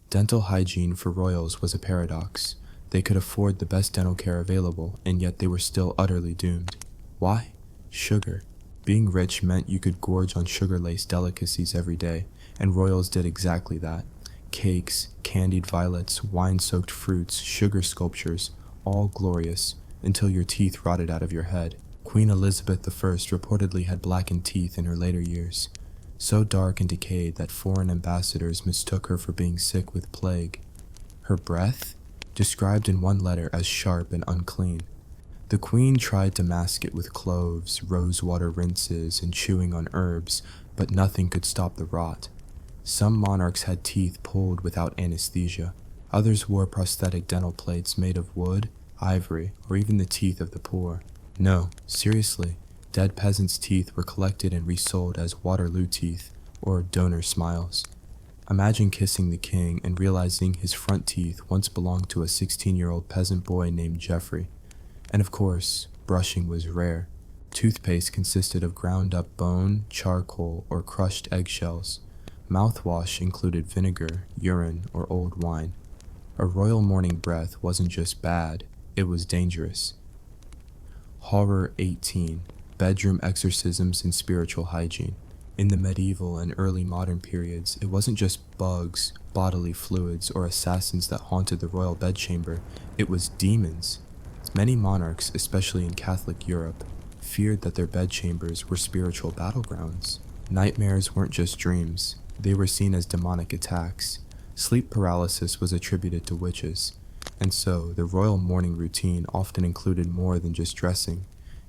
Dental hygiene for royals was a paradox. They could afford the best dental care available, and yet they were still utterly doomed. Why? Sugar. Being rich meant you could gorge on sugar-laced delicacies every day, and royals did exactly that. Cakes, candied violets, wine-soaked fruits, sugar sculptures, all glorious, until your teeth rotted out of your head. Queen Elizabeth I reportedly had blackened teeth in her later years, so dark and decayed that foreign ambassadors mistook her for being sick with plague. Her breath? Described in one letter as sharp and unclean. The queen tried to mask it with cloves, rosewater rinses, and chewing on herbs, but nothing could stop the rot. Some monarchs had teeth pulled without anesthesia. Others wore prosthetic dental plates made of wood, ivory, or even the teeth of the poor. No, seriously, dead peasants' teeth were collected and resold as Waterloo teeth, or donor smiles. Imagine kissing the king and realizing his front teeth once belonged to a 16-year-old peasant boy named Geoffrey. And of course, brushing was rare. Toothpaste consisted of ground-up bone, charcoal, or crushed eggshells. Mouthwash included vinegar, urine, or old wine. A royal morning breath wasn't just bad, it was dangerous. Horror 18. Bedroom exorcisms and spiritual hygiene. In the medieval and early modern periods, it wasn't just bugs, bodily fluids, or assassins that haunted the royal bedchamber, it was demons. Many monarchs, especially in Catholic Europe, feared that their bedchambers were spiritual battlegrounds. Nightmares weren't just dreams, they were seen as demonic attacks. Sleep paralysis was attributed to witches, and so the royal morning routine often included more than just dressing.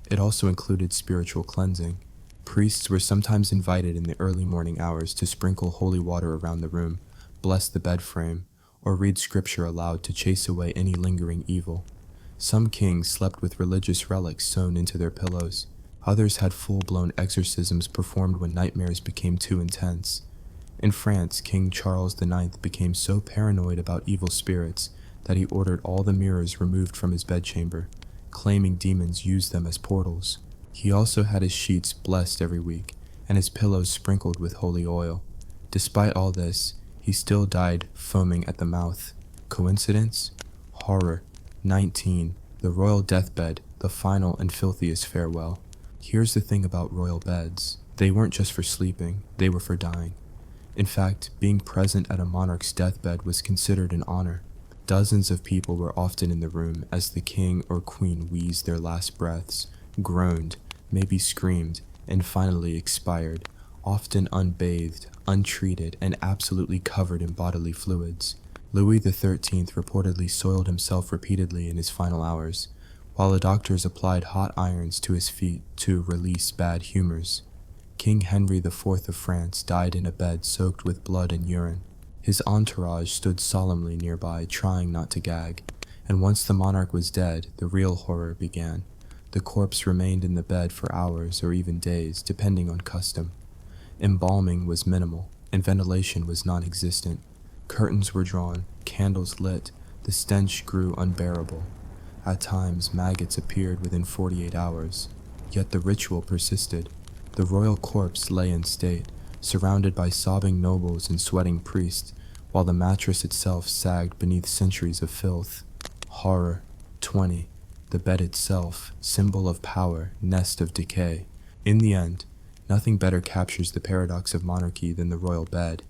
It also included spiritual cleansing. Priests were sometimes invited in the early morning hours to sprinkle holy water around the room, bless the bed frame, or read scripture aloud to chase away any lingering evil. Some kings slept with religious relics sewn into their pillows. Others had full-blown exorcisms performed when nightmares became too intense. In France, King Charles IX became so paranoid about evil spirits that he ordered all the mirrors removed from his bedchamber, claiming demons used them as portals. He also had his sheets blessed every week, and his pillows sprinkled with holy oil. Despite all this, he still died foaming at the mouth. Coincidence? Horror. 19. The royal deathbed, the final and filthiest farewell. Here's the thing about royal beds. They weren't just for sleeping, they were for dying. In fact, being present at a monarch's deathbed was considered an honor. Dozens of people were often in the room as the king or queen wheezed their last breaths, groaned, maybe screamed, and finally expired, often unbathed, untreated, and absolutely covered in bodily fluids. Louis XIII reportedly soiled himself repeatedly in his final hours, while the doctors applied hot irons to his feet to release bad humors. King Henry IV of France died in a bed soaked with blood and urine. His entourage stood solemnly nearby, trying not to gag, and once the monarch was dead, the real horror began. The corpse remained in the bed for hours or even days, depending on custom. Embalming was minimal, and ventilation was non-existent. Curtains were drawn, candles lit, the stench grew unbearable. At times, maggots appeared within 48 hours, yet the ritual persisted. The royal corpse lay in state, surrounded by sobbing nobles and sweating priests, while the mattress itself sagged beneath centuries of filth. Horror. 20. The bed itself, symbol of power, nest of decay. In the end, nothing better captures the paradox of monarchy than the royal bed.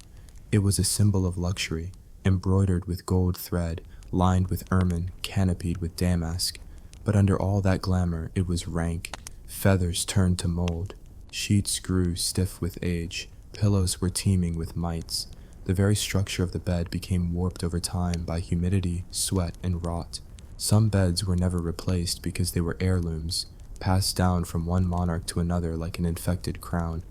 It was a symbol of luxury, embroidered with gold thread, lined with ermine, canopied with damask. But under all that glamour, it was rank. Feathers turned to mold. Sheets grew stiff with age. Pillows were teeming with mites. The very structure of the bed became warped over time by humidity, sweat, and rot. Some beds were never replaced because they were heirlooms, passed down from one monarch to another like an infected crown.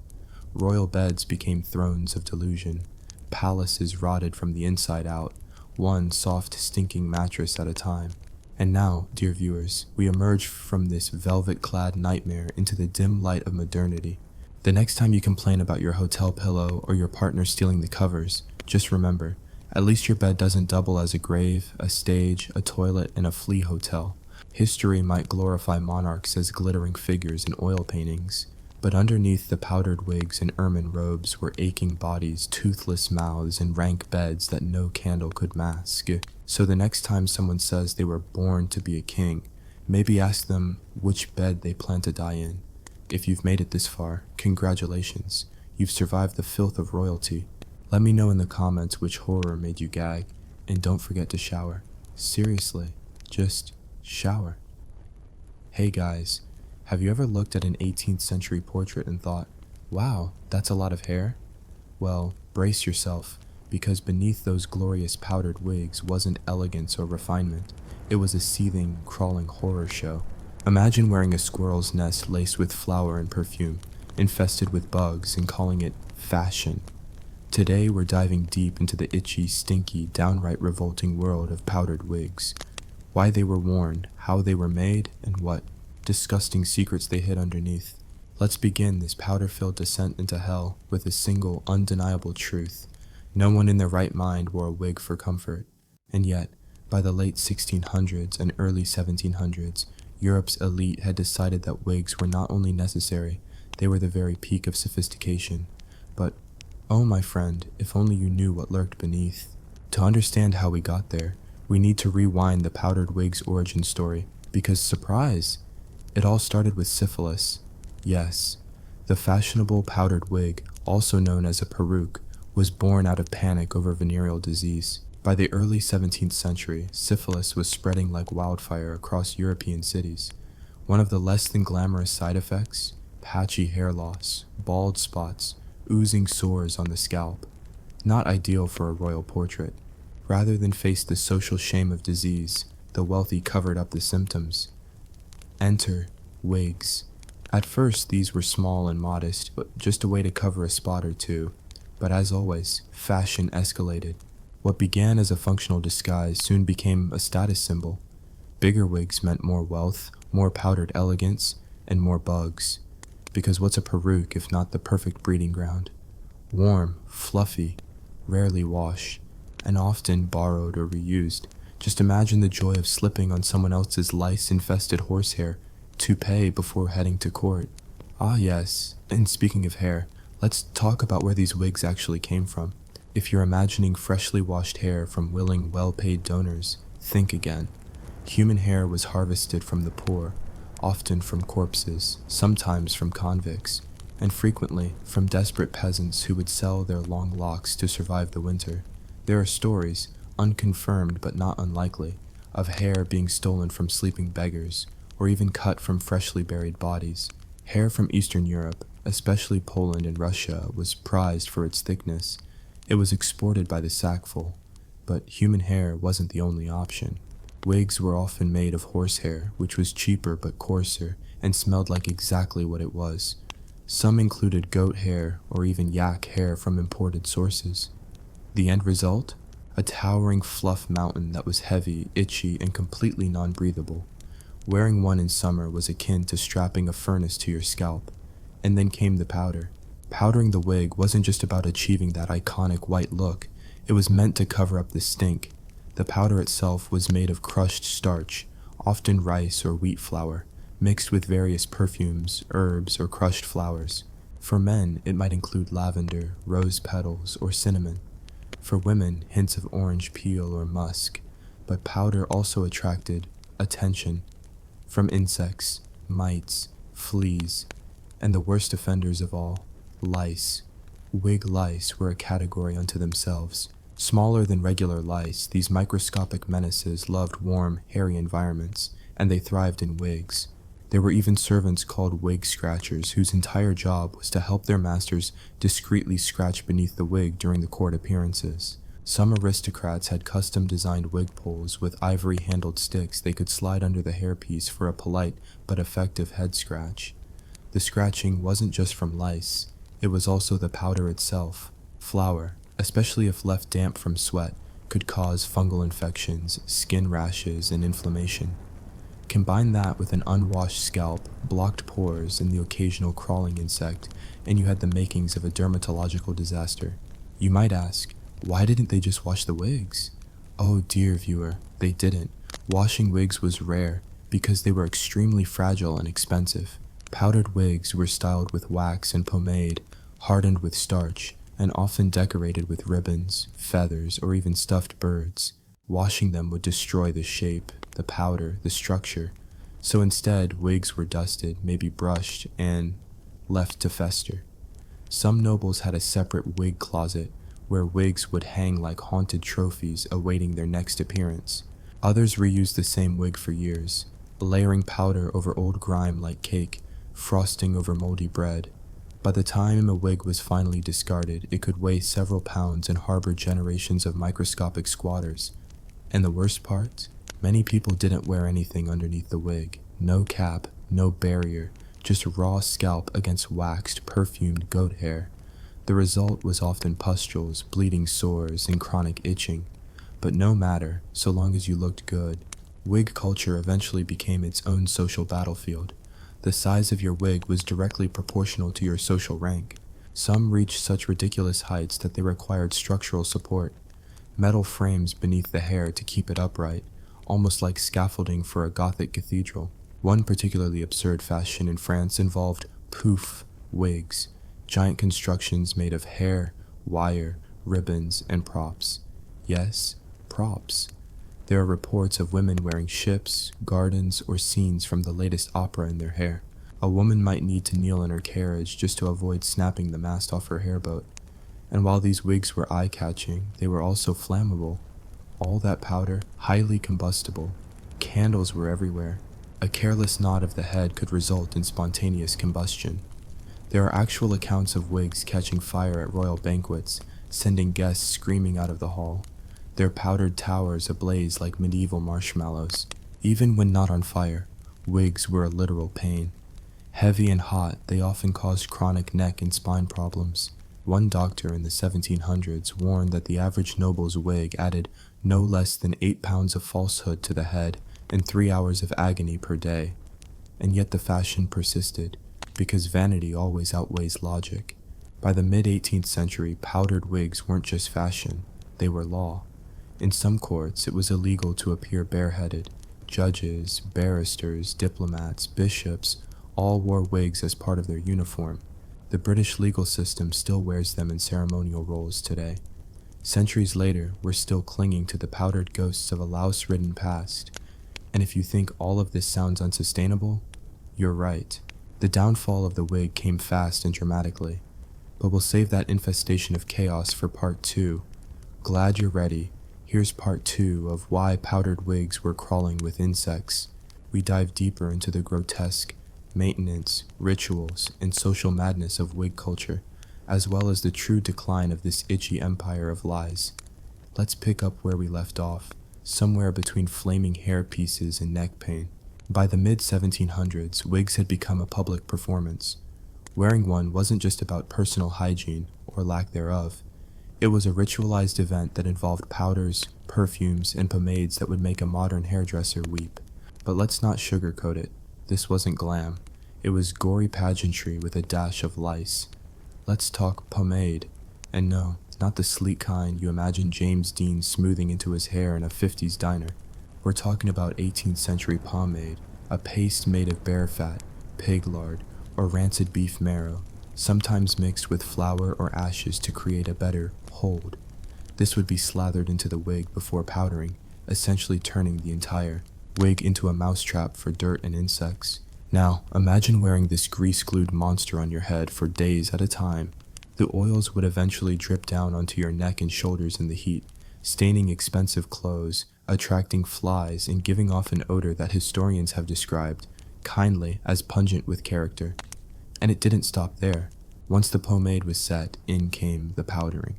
Royal beds became thrones of delusion. Palaces rotted from the inside out, one soft, stinking mattress at a time. And now, dear viewers, we emerge from this velvet-clad nightmare into the dim light of modernity. The next time you complain about your hotel pillow or your partner stealing the covers, just remember, at least your bed doesn't double as a grave, a stage, a toilet, and a flea hotel. History might glorify monarchs as glittering figures in oil paintings, but underneath the powdered wigs and ermine robes were aching bodies, toothless mouths, and rank beds that no candle could mask. So the next time someone says they were born to be a king, maybe ask them which bed they plan to die in. If you've made it this far, congratulations. You've survived the filth of royalty. Let me know in the comments which horror made you gag, and don't forget to shower. Seriously, just shower. Hey guys, have you ever looked at an 18th century portrait and thought, wow, that's a lot of hair? Well, brace yourself, because beneath those glorious powdered wigs wasn't elegance or refinement. It was a seething, crawling horror show. Imagine wearing a squirrel's nest laced with flour and perfume, infested with bugs, and calling it fashion. Today we're diving deep into the itchy, stinky, downright revolting world of powdered wigs. Why they were worn, how they were made, and what disgusting secrets they hid underneath. Let's begin this powder-filled descent into hell with a single, undeniable truth. No one in their right mind wore a wig for comfort. And yet, by the late 1600s and early 1700s, Europe's elite had decided that wigs were not only necessary, they were the very peak of sophistication. But, oh my friend, if only you knew what lurked beneath. To understand how we got there, we need to rewind the powdered wig's origin story, because surprise! It all started with syphilis. Yes, the fashionable powdered wig, also known as a peruke, was born out of panic over venereal disease. By the early 17th century, syphilis was spreading like wildfire across European cities. One of the less than glamorous side effects? Patchy hair loss, bald spots, oozing sores on the scalp. Not ideal for a royal portrait. Rather than face the social shame of disease, the wealthy covered up the symptoms. Enter wigs. At first, these were small and modest, but just a way to cover a spot or two. But as always, fashion escalated. What began as a functional disguise soon became a status symbol. Bigger wigs meant more wealth, more powdered elegance, and more bugs. Because what's a peruke if not the perfect breeding ground? Warm, fluffy, rarely washed, and often borrowed or reused. Just imagine the joy of slipping on someone else's lice-infested horsehair toupee before heading to court. Ah yes, and speaking of hair, let's talk about where these wigs actually came from. If you're imagining freshly washed hair from willing, well-paid donors, Think again. Human hair was harvested from the poor, often from corpses, sometimes from convicts, and frequently from desperate peasants who would sell their long locks to survive the winter. There are stories, unconfirmed but not unlikely, of hair being stolen from sleeping beggars, or even cut from freshly buried bodies. Hair from Eastern Europe, especially Poland and Russia, was prized for its thickness. It was exported by the sackful, but human hair wasn't the only option. Wigs were often made of horsehair, which was cheaper but coarser, and smelled like exactly what it was. Some included goat hair or even yak hair from imported sources. The end result? A towering fluff mountain that was heavy, itchy, and completely non-breathable. Wearing one in summer was akin to strapping a furnace to your scalp. And then came the powder. Powdering the wig wasn't just about achieving that iconic white look, it was meant to cover up the stink. The powder itself was made of crushed starch, often rice or wheat flour, mixed with various perfumes, herbs, or crushed flowers. For men, it might include lavender, rose petals, or cinnamon. For women, hints of orange peel or musk. But powder also attracted attention from insects, mites, fleas, and the worst offenders of all, lice. Wig lice were a category unto themselves. Smaller than regular lice, these microscopic menaces loved warm, hairy environments, and they thrived in wigs. There were even servants called wig scratchers whose entire job was to help their masters discreetly scratch beneath the wig during the court appearances. Some aristocrats had custom-designed wig poles with ivory-handled sticks they could slide under the hairpiece for a polite but effective head scratch. The scratching wasn't just from lice, it was also the powder itself. Flour, especially if left damp from sweat, could cause fungal infections, skin rashes, and inflammation. Combine that with an unwashed scalp, blocked pores, and the occasional crawling insect, and you had the makings of a dermatological disaster. You might ask, why didn't they just wash the wigs? Oh dear viewer, they didn't. Washing wigs was rare, because they were extremely fragile and expensive. Powdered wigs were styled with wax and pomade, hardened with starch, and often decorated with ribbons, feathers, or even stuffed birds. Washing them would destroy the shape, the powder, the structure. So instead, wigs were dusted, maybe brushed, and left to fester. Some nobles had a separate wig closet, where wigs would hang like haunted trophies awaiting their next appearance. Others reused the same wig for years, layering powder over old grime like cake, frosting over moldy bread. By the time a wig was finally discarded, it could weigh several pounds and harbor generations of microscopic squatters. And the worst part? Many people didn't wear anything underneath the wig. No cap, no barrier, just raw scalp against waxed, perfumed goat hair. The result was often pustules, bleeding sores, and chronic itching. But no matter, so long as you looked good. Wig culture eventually became its own social battlefield. The size of your wig was directly proportional to your social rank. Some reached such ridiculous heights that they required structural support. Metal frames beneath the hair to keep it upright, almost like scaffolding for a Gothic cathedral. One particularly absurd fashion in France involved poof wigs, giant constructions made of hair, wire, ribbons, and props. Yes, props. There are reports of women wearing ships, gardens, or scenes from the latest opera in their hair. A woman might need to kneel in her carriage just to avoid snapping the mast off her hairboat. And while these wigs were eye-catching, they were also flammable. All that powder, highly combustible. Candles were everywhere. A careless nod of the head could result in spontaneous combustion. There are actual accounts of wigs catching fire at royal banquets, sending guests screaming out of the hall. Their powdered towers ablaze like medieval marshmallows. Even when not on fire, wigs were a literal pain. Heavy and hot, they often caused chronic neck and spine problems. One doctor in the 1700s warned that the average noble's wig added no less than 8 pounds of falsehood to the head and 3 hours of agony per day. And yet the fashion persisted, because vanity always outweighs logic. By the mid-18th century, powdered wigs weren't just fashion, they were law. In some courts, it was illegal to appear bareheaded. Judges, barristers, diplomats, bishops all wore wigs as part of their uniform. The British legal system still wears them in ceremonial roles today. Centuries later, we're still clinging to the powdered ghosts of a louse-ridden past. And if you think all of this sounds unsustainable, you're right. The downfall of the wig came fast and dramatically. But we'll save that infestation of chaos for part 2. Glad you're ready. Here's part 2 of why powdered wigs were crawling with insects. We dive deeper into the grotesque, maintenance, rituals, and social madness of wig culture, as well as the true decline of this itchy empire of lies. Let's pick up where we left off, somewhere between flaming hair pieces and neck pain. By the mid-1700s, wigs had become a public performance. Wearing one wasn't just about personal hygiene, or lack thereof. It was a ritualized event that involved powders, perfumes, and pomades that would make a modern hairdresser weep. But let's not sugarcoat it. This wasn't glam. It was gory pageantry with a dash of lice. Let's talk pomade. And no, not the sleek kind you imagine James Dean smoothing into his hair in a 50s diner. We're talking about 18th century pomade, a paste made of bear fat, pig lard, or rancid beef marrow, sometimes mixed with flour or ashes to create a better hold. This would be slathered into the wig before powdering, essentially turning the entire wig into a mousetrap for dirt and insects. Now, imagine wearing this grease-glued monster on your head for days at a time. The oils would eventually drip down onto your neck and shoulders in the heat, staining expensive clothes, attracting flies, and giving off an odor that historians have described, kindly, as pungent with character. And it didn't stop there. Once the pomade was set, in came the powdering.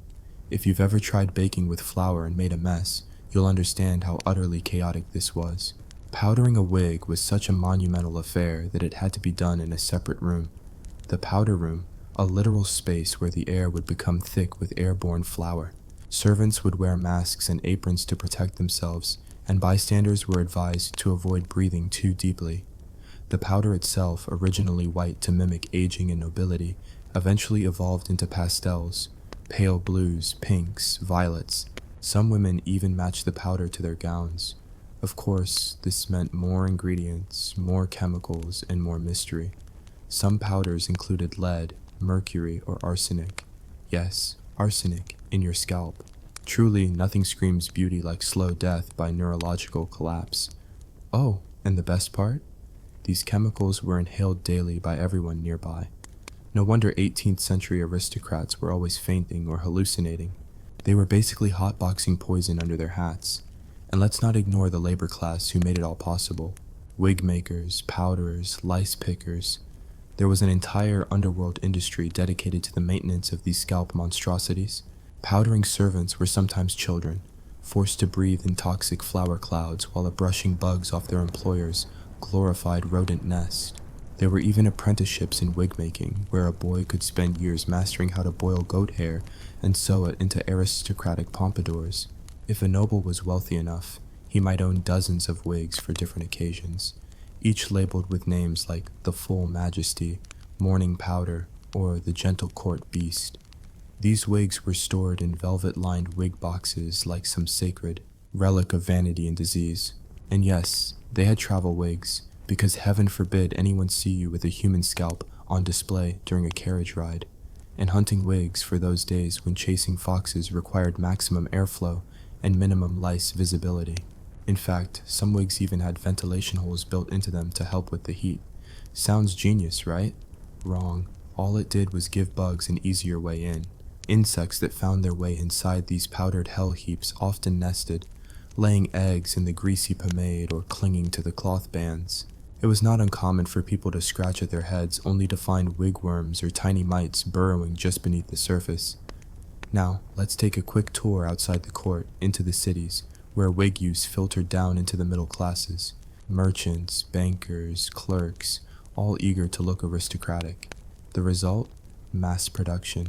If you've ever tried baking with flour and made a mess, you'll understand how utterly chaotic this was. Powdering a wig was such a monumental affair that it had to be done in a separate room. The powder room, a literal space where the air would become thick with airborne flour. Servants would wear masks and aprons to protect themselves, and bystanders were advised to avoid breathing too deeply. The powder itself, originally white to mimic aging and nobility, eventually evolved into pastels, pale blues, pinks, violets. Some women even matched the powder to their gowns. Of course, this meant more ingredients, more chemicals, and more mystery. Some powders included lead, mercury, or arsenic. Yes, arsenic in your scalp. Truly, nothing screams beauty like slow death by neurological collapse. Oh, and the best part? These chemicals were inhaled daily by everyone nearby. No wonder 18th century aristocrats were always fainting or hallucinating. They were basically hotboxing poison under their hats. And let's not ignore the labor class who made it all possible. Wig makers, powderers, lice pickers. There was an entire underworld industry dedicated to the maintenance of these scalp monstrosities. Powdering servants were sometimes children, forced to breathe in toxic flour clouds while brushing bugs off their employers' glorified rodent nest. There were even apprenticeships in wig making, where a boy could spend years mastering how to boil goat hair and sew it into aristocratic pompadours. If a noble was wealthy enough, he might own dozens of wigs for different occasions, each labeled with names like the Full Majesty, Morning Powder, or the Gentle Court Beast. These wigs were stored in velvet-lined wig boxes like some sacred relic of vanity and disease. And yes, they had travel wigs, because heaven forbid anyone see you with a human scalp on display during a carriage ride. And hunting wigs for those days when chasing foxes required maximum airflow and minimum lice visibility. In fact, some wigs even had ventilation holes built into them to help with the heat. Sounds genius, right? Wrong. All it did was give bugs an easier way in. Insects that found their way inside these powdered hell heaps often nested, laying eggs in the greasy pomade or clinging to the cloth bands. It was not uncommon for people to scratch at their heads only to find wigworms or tiny mites burrowing just beneath the surface. Now, let's take a quick tour outside the court into the cities, where wig use filtered down into the middle classes. Merchants, bankers, clerks, all eager to look aristocratic. The result? Mass production.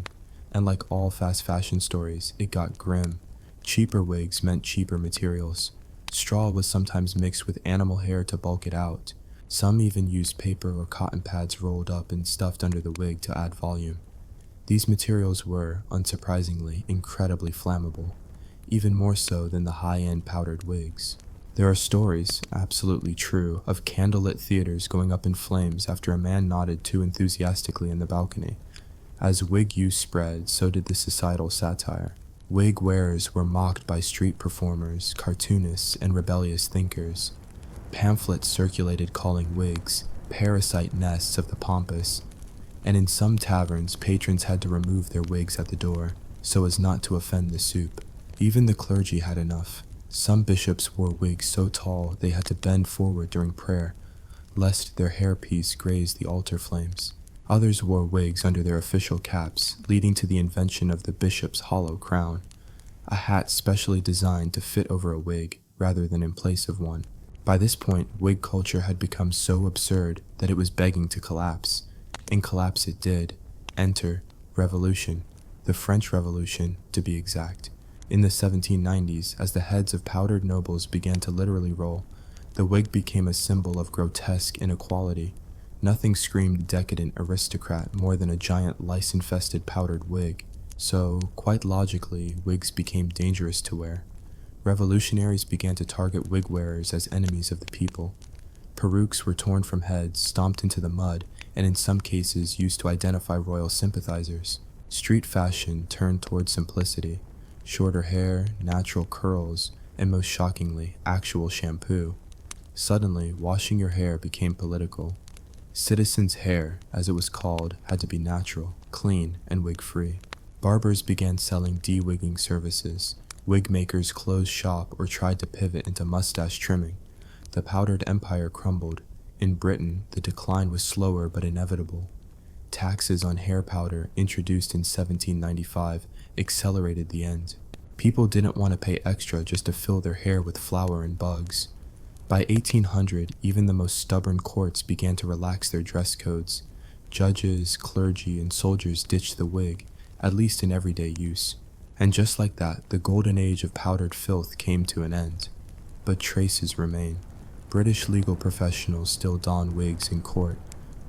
And like all fast fashion stories, it got grim. Cheaper wigs meant cheaper materials. Straw was sometimes mixed with animal hair to bulk it out. Some even used paper or cotton pads rolled up and stuffed under the wig to add volume. These materials were, unsurprisingly, incredibly flammable, even more so than the high-end powdered wigs. There are stories, absolutely true, of candlelit theaters going up in flames after a man nodded too enthusiastically in the balcony. As wig use spread, so did the societal satire. Wig wearers were mocked by street performers, cartoonists, and rebellious thinkers. Pamphlets circulated calling wigs parasite nests of the pompous, and in some taverns patrons had to remove their wigs at the door so as not to offend the soup. Even the clergy had enough. Some bishops wore wigs so tall they had to bend forward during prayer, lest their hairpiece graze the altar flames. Others wore wigs under their official caps, leading to the invention of the bishop's hollow crown, a hat specially designed to fit over a wig rather than in place of one. By this point, wig culture had become so absurd that it was begging to collapse. And collapse it did. Enter revolution, the French Revolution, to be exact. In the 1790s, as the heads of powdered nobles began to literally roll, the wig became a symbol of grotesque inequality. Nothing screamed decadent aristocrat more than a giant lice-infested powdered wig. So, quite logically, wigs became dangerous to wear. Revolutionaries began to target wig wearers as enemies of the people. Perukes were torn from heads, stomped into the mud, and in some cases used to identify royal sympathizers. Street fashion turned toward simplicity. Shorter hair, natural curls, and most shockingly, actual shampoo. Suddenly, washing your hair became political. Citizens' hair, as it was called, had to be natural, clean, and wig-free. Barbers began selling de-wigging services. Wig makers closed shop or tried to pivot into mustache trimming. The powdered empire crumbled. In Britain, the decline was slower but inevitable. Taxes on hair powder, introduced in 1795, accelerated the end. People didn't want to pay extra just to fill their hair with flour and bugs. By 1800, even the most stubborn courts began to relax their dress codes. Judges, clergy, and soldiers ditched the wig, at least in everyday use. And just like that, the golden age of powdered filth came to an end. But traces remain. British legal professionals still don wigs in court.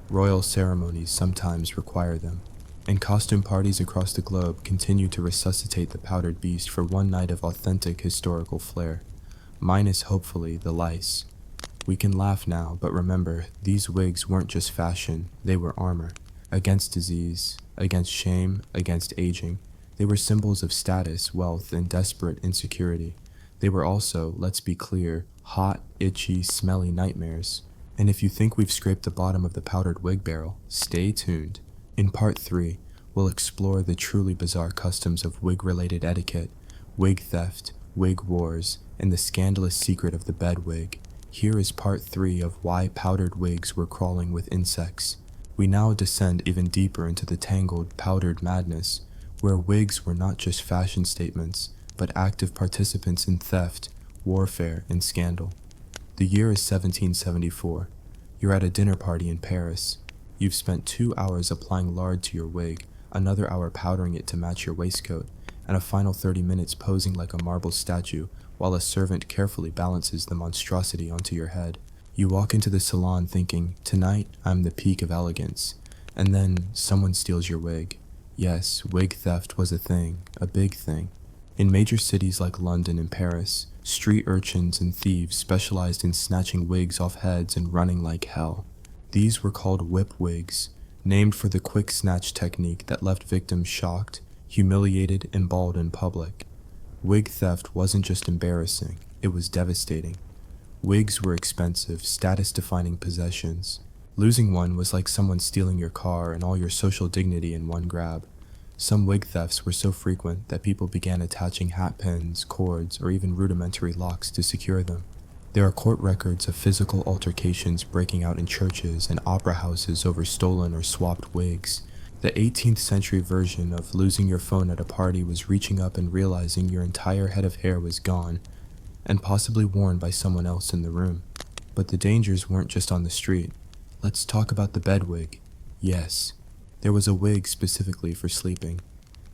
Royal ceremonies sometimes require them. And costume parties across the globe continue to resuscitate the powdered beast for one night of authentic historical flair. Minus, hopefully, the lice. We can laugh now, but remember, these wigs weren't just fashion, they were armor. Against disease, against shame, against aging. They were symbols of status, wealth, and desperate insecurity. They were also, let's be clear, hot, itchy, smelly nightmares. And if you think we've scraped the bottom of the powdered wig barrel, stay tuned. In part 3, we'll explore the truly bizarre customs of wig-related etiquette, wig theft, wig wars, and the scandalous secret of the bed wig. Here is part 3 of why powdered wigs were crawling with insects. We now descend even deeper into the tangled, powdered madness, where wigs were not just fashion statements, but active participants in theft, warfare, and scandal. The year is 1774. You're at a dinner party in Paris. You've spent 2 hours applying lard to your wig, another hour powdering it to match your waistcoat, and a final 30 minutes posing like a marble statue while a servant carefully balances the monstrosity onto your head. You walk into the salon thinking, tonight I'm the peak of elegance, and then someone steals your wig. Yes, wig theft was a thing, a big thing. In major cities like London and Paris, street urchins and thieves specialized in snatching wigs off heads and running like hell. These were called whip wigs, named for the quick snatch technique that left victims shocked, humiliated, and bald in public. Wig theft wasn't just embarrassing, it was devastating. Wigs were expensive, status-defining possessions. Losing one was like someone stealing your car and all your social dignity in one grab. Some wig thefts were so frequent that people began attaching hat pins, cords, or even rudimentary locks to secure them. There are court records of physical altercations breaking out in churches and opera houses over stolen or swapped wigs. The 18th century version of losing your phone at a party was reaching up and realizing your entire head of hair was gone, and possibly worn by someone else in the room. But the dangers weren't just on the street. Let's talk about the bed wig. Yes, there was a wig specifically for sleeping.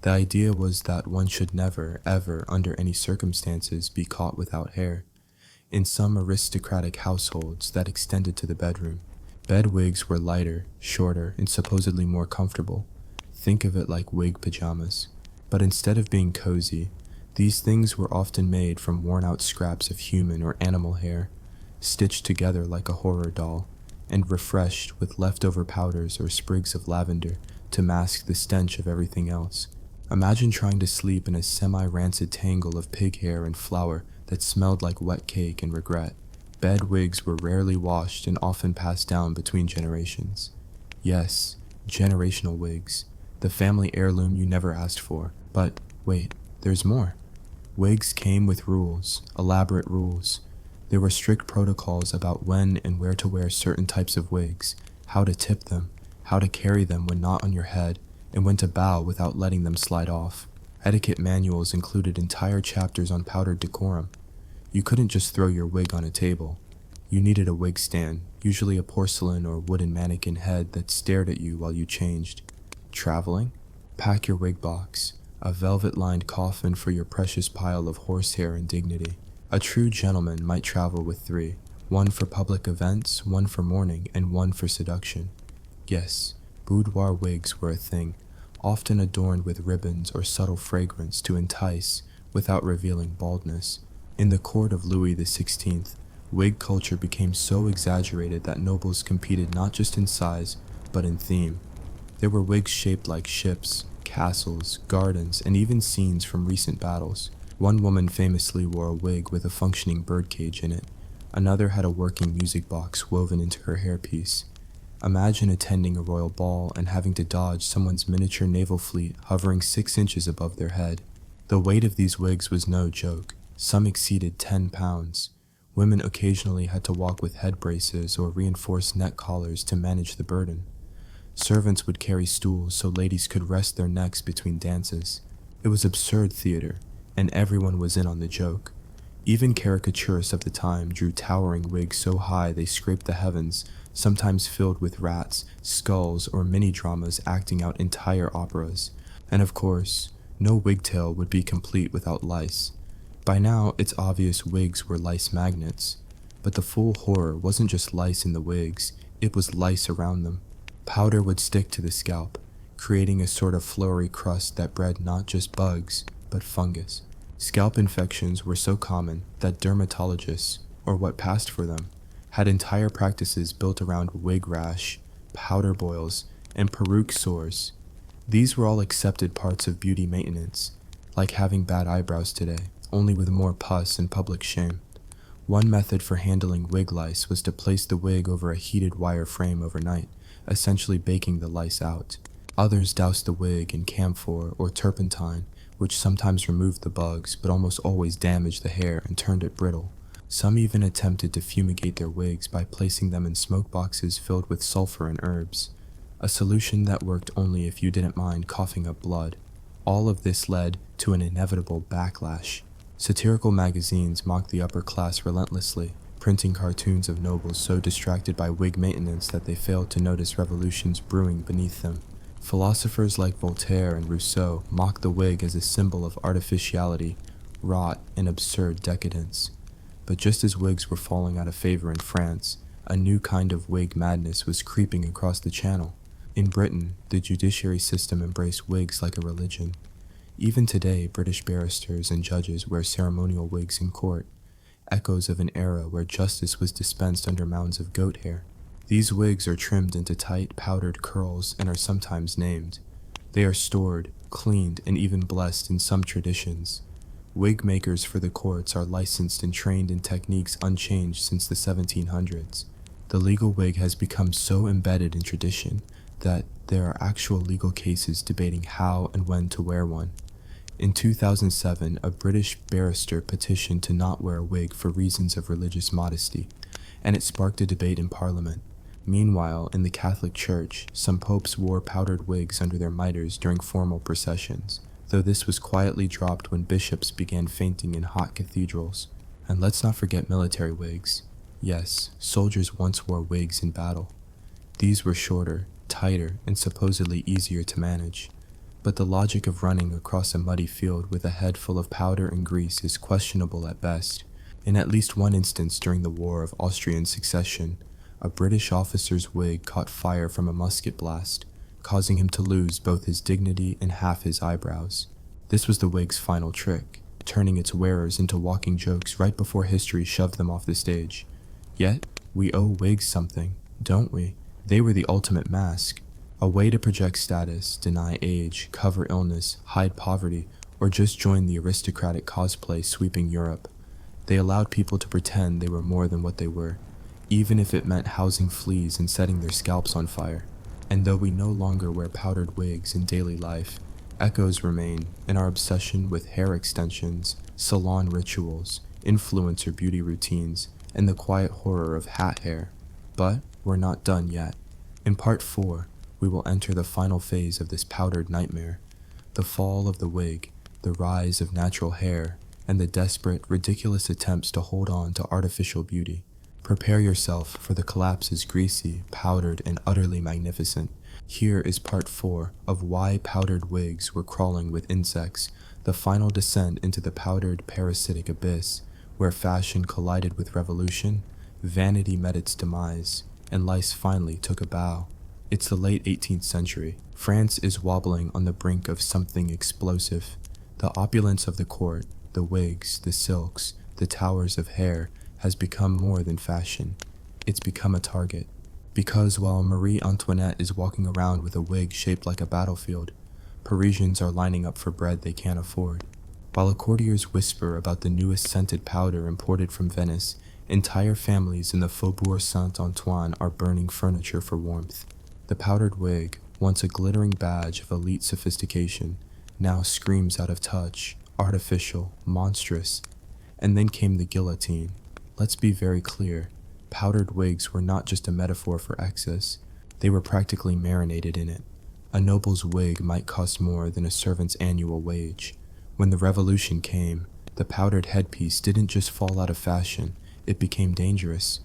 The idea was that one should never, ever, under any circumstances, be caught without hair. In some aristocratic households, that extended to the bedroom. Bed wigs were lighter, shorter, and supposedly more comfortable. Think of it like wig pajamas. But instead of being cozy, these things were often made from worn-out scraps of human or animal hair, stitched together like a horror doll, and refreshed with leftover powders or sprigs of lavender to mask the stench of everything else. Imagine trying to sleep in a semi-rancid tangle of pig hair and flour that smelled like wet cake and regret. Bed wigs were rarely washed and often passed down between generations. Yes, generational wigs, the family heirloom you never asked for. But wait, there's more. Wigs came with rules, elaborate rules. There were strict protocols about when and where to wear certain types of wigs, how to tip them, how to carry them when not on your head, and when to bow without letting them slide off. Etiquette manuals included entire chapters on powdered decorum. You couldn't just throw your wig on a table. You needed a wig stand, usually a porcelain or wooden mannequin head that stared at you while you changed. Traveling? Pack your wig box, a velvet-lined coffin for your precious pile of horsehair and dignity. A true gentleman might travel with 3, one for public events, one for mourning, and one for seduction. Yes, boudoir wigs were a thing, often adorned with ribbons or subtle fragrance to entice without revealing baldness. In the court of Louis XVI, wig culture became so exaggerated that nobles competed not just in size, but in theme. There were wigs shaped like ships, castles, gardens, and even scenes from recent battles. One woman famously wore a wig with a functioning birdcage in it. Another had a working music box woven into her hairpiece. Imagine attending a royal ball and having to dodge someone's miniature naval fleet hovering 6 inches above their head. The weight of these wigs was no joke. Some exceeded 10 pounds. Women occasionally had to walk with head braces or reinforced neck collars to manage the burden. Servants would carry stools so ladies could rest their necks between dances. It was absurd theater, and everyone was in on the joke. Even caricaturists of the time drew towering wigs so high they scraped the heavens, sometimes filled with rats, skulls, or mini-dramas acting out entire operas. And of course, no wigtail would be complete without lice. By now, it's obvious wigs were lice magnets. But the full horror wasn't just lice in the wigs, it was lice around them. Powder would stick to the scalp, creating a sort of floury crust that bred not just bugs, but fungus. Scalp infections were so common that dermatologists, or what passed for them, had entire practices built around wig rash, powder boils, and peruke sores. These were all accepted parts of beauty maintenance, like having bad eyebrows today, only with more pus and public shame. One method for handling wig lice was to place the wig over a heated wire frame overnight, essentially baking the lice out. Others doused the wig in camphor or turpentine, which sometimes removed the bugs but almost always damaged the hair and turned it brittle. Some even attempted to fumigate their wigs by placing them in smoke boxes filled with sulfur and herbs, a solution that worked only if you didn't mind coughing up blood. All of this led to an inevitable backlash. Satirical magazines mocked the upper class relentlessly, printing cartoons of nobles so distracted by wig maintenance that they failed to notice revolutions brewing beneath them. Philosophers like Voltaire and Rousseau mocked the wig as a symbol of artificiality, rot, and absurd decadence. But just as wigs were falling out of favor in France, a new kind of wig madness was creeping across the channel. In Britain, the judiciary system embraced wigs like a religion. Even today, British barristers and judges wear ceremonial wigs in court, echoes of an era where justice was dispensed under mounds of goat hair. These wigs are trimmed into tight, powdered curls and are sometimes named. They are stored, cleaned, and even blessed in some traditions. Wig makers for the courts are licensed and trained in techniques unchanged since the 1700s. The legal wig has become so embedded in tradition that there are actual legal cases debating how and when to wear one. In 2007, a British barrister petitioned to not wear a wig for reasons of religious modesty, and it sparked a debate in Parliament. Meanwhile, in the Catholic Church, some popes wore powdered wigs under their mitres during formal processions, though this was quietly dropped when bishops began fainting in hot cathedrals. And let's not forget military wigs. Yes, soldiers once wore wigs in battle. These were shorter, tighter, and supposedly easier to manage. But the logic of running across a muddy field with a head full of powder and grease is questionable at best. In at least one instance during the War of Austrian Succession, a British officer's wig caught fire from a musket blast, causing him to lose both his dignity and half his eyebrows. This was the wig's final trick, turning its wearers into walking jokes right before history shoved them off the stage. Yet, we owe wigs something, don't we? They were the ultimate mask. A way to project status, deny age, cover illness, hide poverty, or just join the aristocratic cosplay sweeping Europe. They allowed people to pretend they were more than what they were, even if it meant housing fleas and setting their scalps on fire. And though we no longer wear powdered wigs in daily life, echoes remain in our obsession with hair extensions, salon rituals, influencer beauty routines, and the quiet horror of hat hair. But we're not done yet. In part 4, we will enter the final phase of this powdered nightmare, the fall of the wig, the rise of natural hair, and the desperate, ridiculous attempts to hold on to artificial beauty. Prepare yourself, for the collapse is greasy, powdered, and utterly magnificent. Here is part 4 of why powdered wigs were crawling with insects, the final descent into the powdered parasitic abyss, where fashion collided with revolution, vanity met its demise, and lice finally took a bow. It's the late 18th century. France is wobbling on the brink of something explosive. The opulence of the court, the wigs, the silks, the towers of hair, has become more than fashion. It's become a target. Because while Marie Antoinette is walking around with a wig shaped like a battlefield, Parisians are lining up for bread they can't afford. While courtiers whisper about the newest scented powder imported from Venice, entire families in the Faubourg Saint-Antoine are burning furniture for warmth. The powdered wig, once a glittering badge of elite sophistication, now screams out of touch, artificial, monstrous. And then came the guillotine. Let's be very clear. Powdered wigs were not just a metaphor for excess. They were practically marinated in it. A noble's wig might cost more than a servant's annual wage. When the revolution came, the powdered headpiece didn't just fall out of fashion, it became dangerous.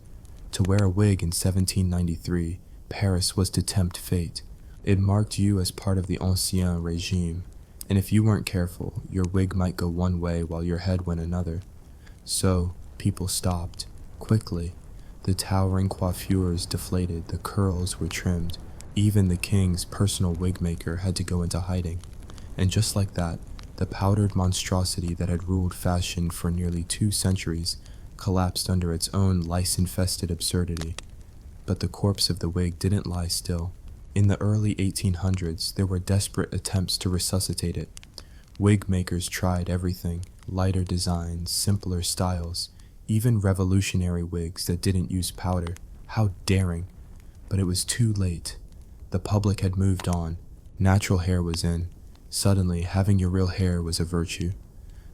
To wear a wig in 1793, Paris was to tempt fate. It marked you as part of the Ancien Regime, and if you weren't careful, your wig might go one way while your head went another. So, people stopped. Quickly. The towering coiffures deflated, the curls were trimmed. Even the king's personal wig maker had to go into hiding. And just like that, the powdered monstrosity that had ruled fashion for nearly 2 centuries collapsed under its own lice-infested absurdity. But the corpse of the wig didn't lie still. In the early 1800s, there were desperate attempts to resuscitate it. Wig makers tried everything, lighter designs, simpler styles, even revolutionary wigs that didn't use powder. How daring! But it was too late. The public had moved on. Natural hair was in. Suddenly, having your real hair was a virtue.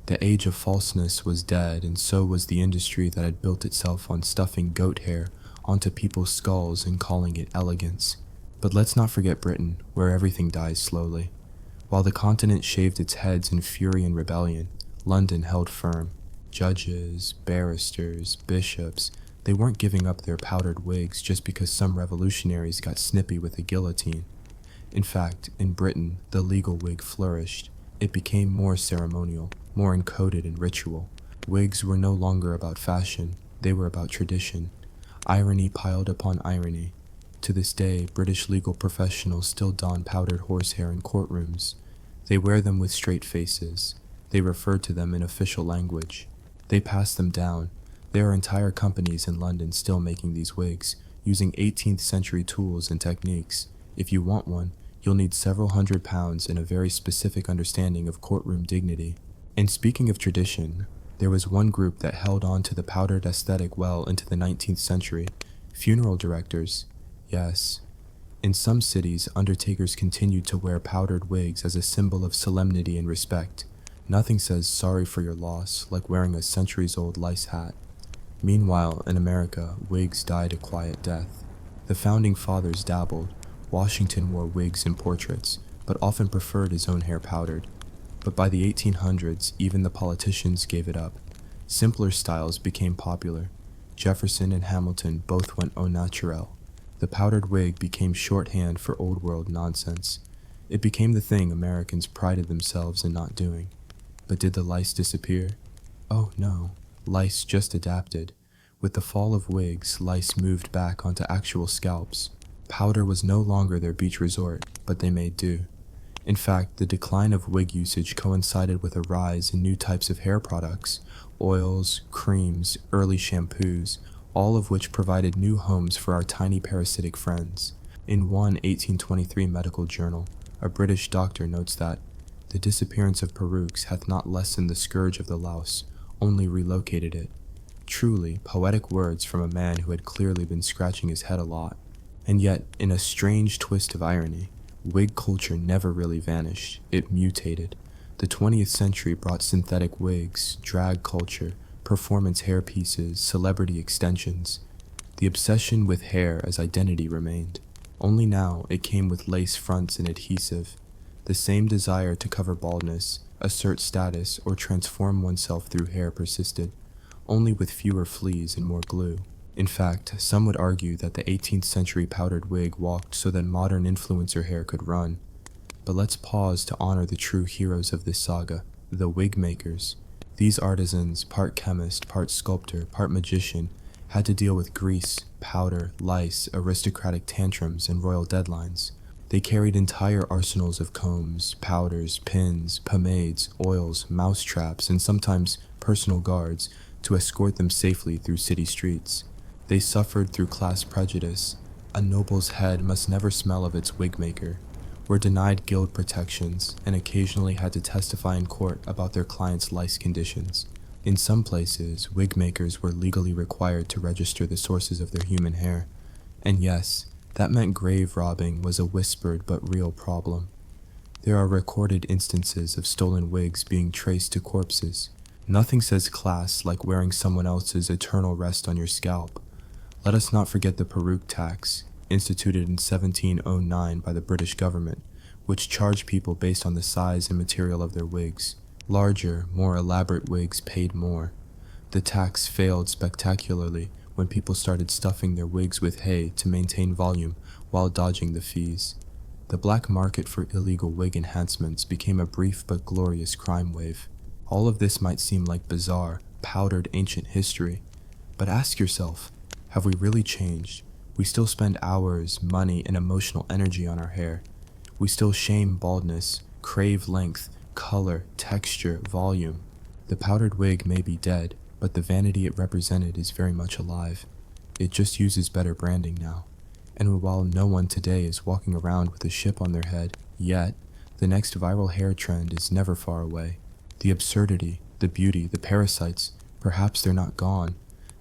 The age of falseness was dead, and so was the industry that had built itself on stuffing goat hair onto people's skulls and calling it elegance. But let's not forget Britain, where everything dies slowly. While the continent shaved its heads in fury and rebellion, London held firm. Judges, barristers, bishops, they weren't giving up their powdered wigs just because some revolutionaries got snippy with a guillotine. In fact, in Britain, the legal wig flourished. It became more ceremonial, more encoded in ritual. Wigs were no longer about fashion, they were about tradition. Irony piled upon irony. To this day, British legal professionals still don powdered horsehair in courtrooms. They wear them with straight faces. They refer to them in official language. They pass them down. There are entire companies in London still making these wigs, using 18th century tools and techniques. If you want one, you'll need several £100 and a very specific understanding of courtroom dignity. And speaking of tradition, there was one group that held on to the powdered aesthetic well into the 19th century, funeral directors. Yes. In some cities, undertakers continued to wear powdered wigs as a symbol of solemnity and respect. Nothing says sorry for your loss like wearing a centuries-old lice hat. Meanwhile, in America, wigs died a quiet death. The founding fathers dabbled. Washington wore wigs in portraits, but often preferred his own hair powdered. But by the 1800s, even the politicians gave it up. Simpler styles became popular. Jefferson and Hamilton both went au naturel. The powdered wig became shorthand for old-world nonsense. It became the thing Americans prided themselves in not doing. But did the lice disappear? Oh no, lice just adapted. With the fall of wigs, lice moved back onto actual scalps. Powder was no longer their beach resort, but they made do. In fact, the decline of wig usage coincided with a rise in new types of hair products, oils, creams, early shampoos, all of which provided new homes for our tiny parasitic friends. In one 1823 medical journal, a British doctor notes that the disappearance of perukes hath not lessened the scourge of the louse, only relocated it. Truly, poetic words from a man who had clearly been scratching his head a lot. And yet, in a strange twist of irony, wig culture never really vanished, it mutated. The 20th century brought synthetic wigs, drag culture, performance hairpieces, celebrity extensions. The obsession with hair as identity remained. Only now it came with lace fronts and adhesive. The same desire to cover baldness, assert status, or transform oneself through hair persisted, only with fewer fleas and more glue. In fact, some would argue that the 18th century powdered wig walked so that modern influencer hair could run. But let's pause to honor the true heroes of this saga, the wig makers. These artisans, part chemist, part sculptor, part magician, had to deal with grease, powder, lice, aristocratic tantrums, and royal deadlines. They carried entire arsenals of combs, powders, pins, pomades, oils, mouse traps, and sometimes personal guards to escort them safely through city streets. They suffered through class prejudice. A noble's head must never smell of its wig maker, were denied guild protections, and occasionally had to testify in court about their clients' lice conditions. In some places, wig makers were legally required to register the sources of their human hair. And yes, that meant grave robbing was a whispered but real problem. There are recorded instances of stolen wigs being traced to corpses. Nothing says class like wearing someone else's eternal rest on your scalp. Let us not forget the peruke tax, instituted in 1709 by the British government, which charged people based on the size and material of their wigs. Larger, more elaborate wigs paid more. The tax failed spectacularly when people started stuffing their wigs with hay to maintain volume while dodging the fees. The black market for illegal wig enhancements became a brief but glorious crime wave. All of this might seem like bizarre, powdered ancient history, but ask yourself, have we really changed? We still spend hours, money, and emotional energy on our hair. We still shame baldness, crave length, color, texture, volume. The powdered wig may be dead, but the vanity it represented is very much alive. It just uses better branding now. And while no one today is walking around with a ship on their head, yet, the next viral hair trend is never far away. The absurdity, the beauty, the parasites, perhaps they're not gone.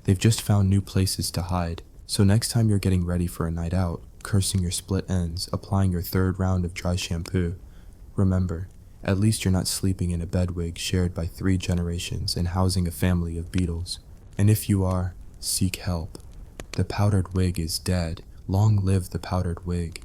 They've just found new places to hide. So next time you're getting ready for a night out, cursing your split ends, applying your third round of dry shampoo, remember, at least you're not sleeping in a bed wig shared by 3 generations and housing a family of beetles. And if you are, seek help. The powdered wig is dead. Long live the powdered wig.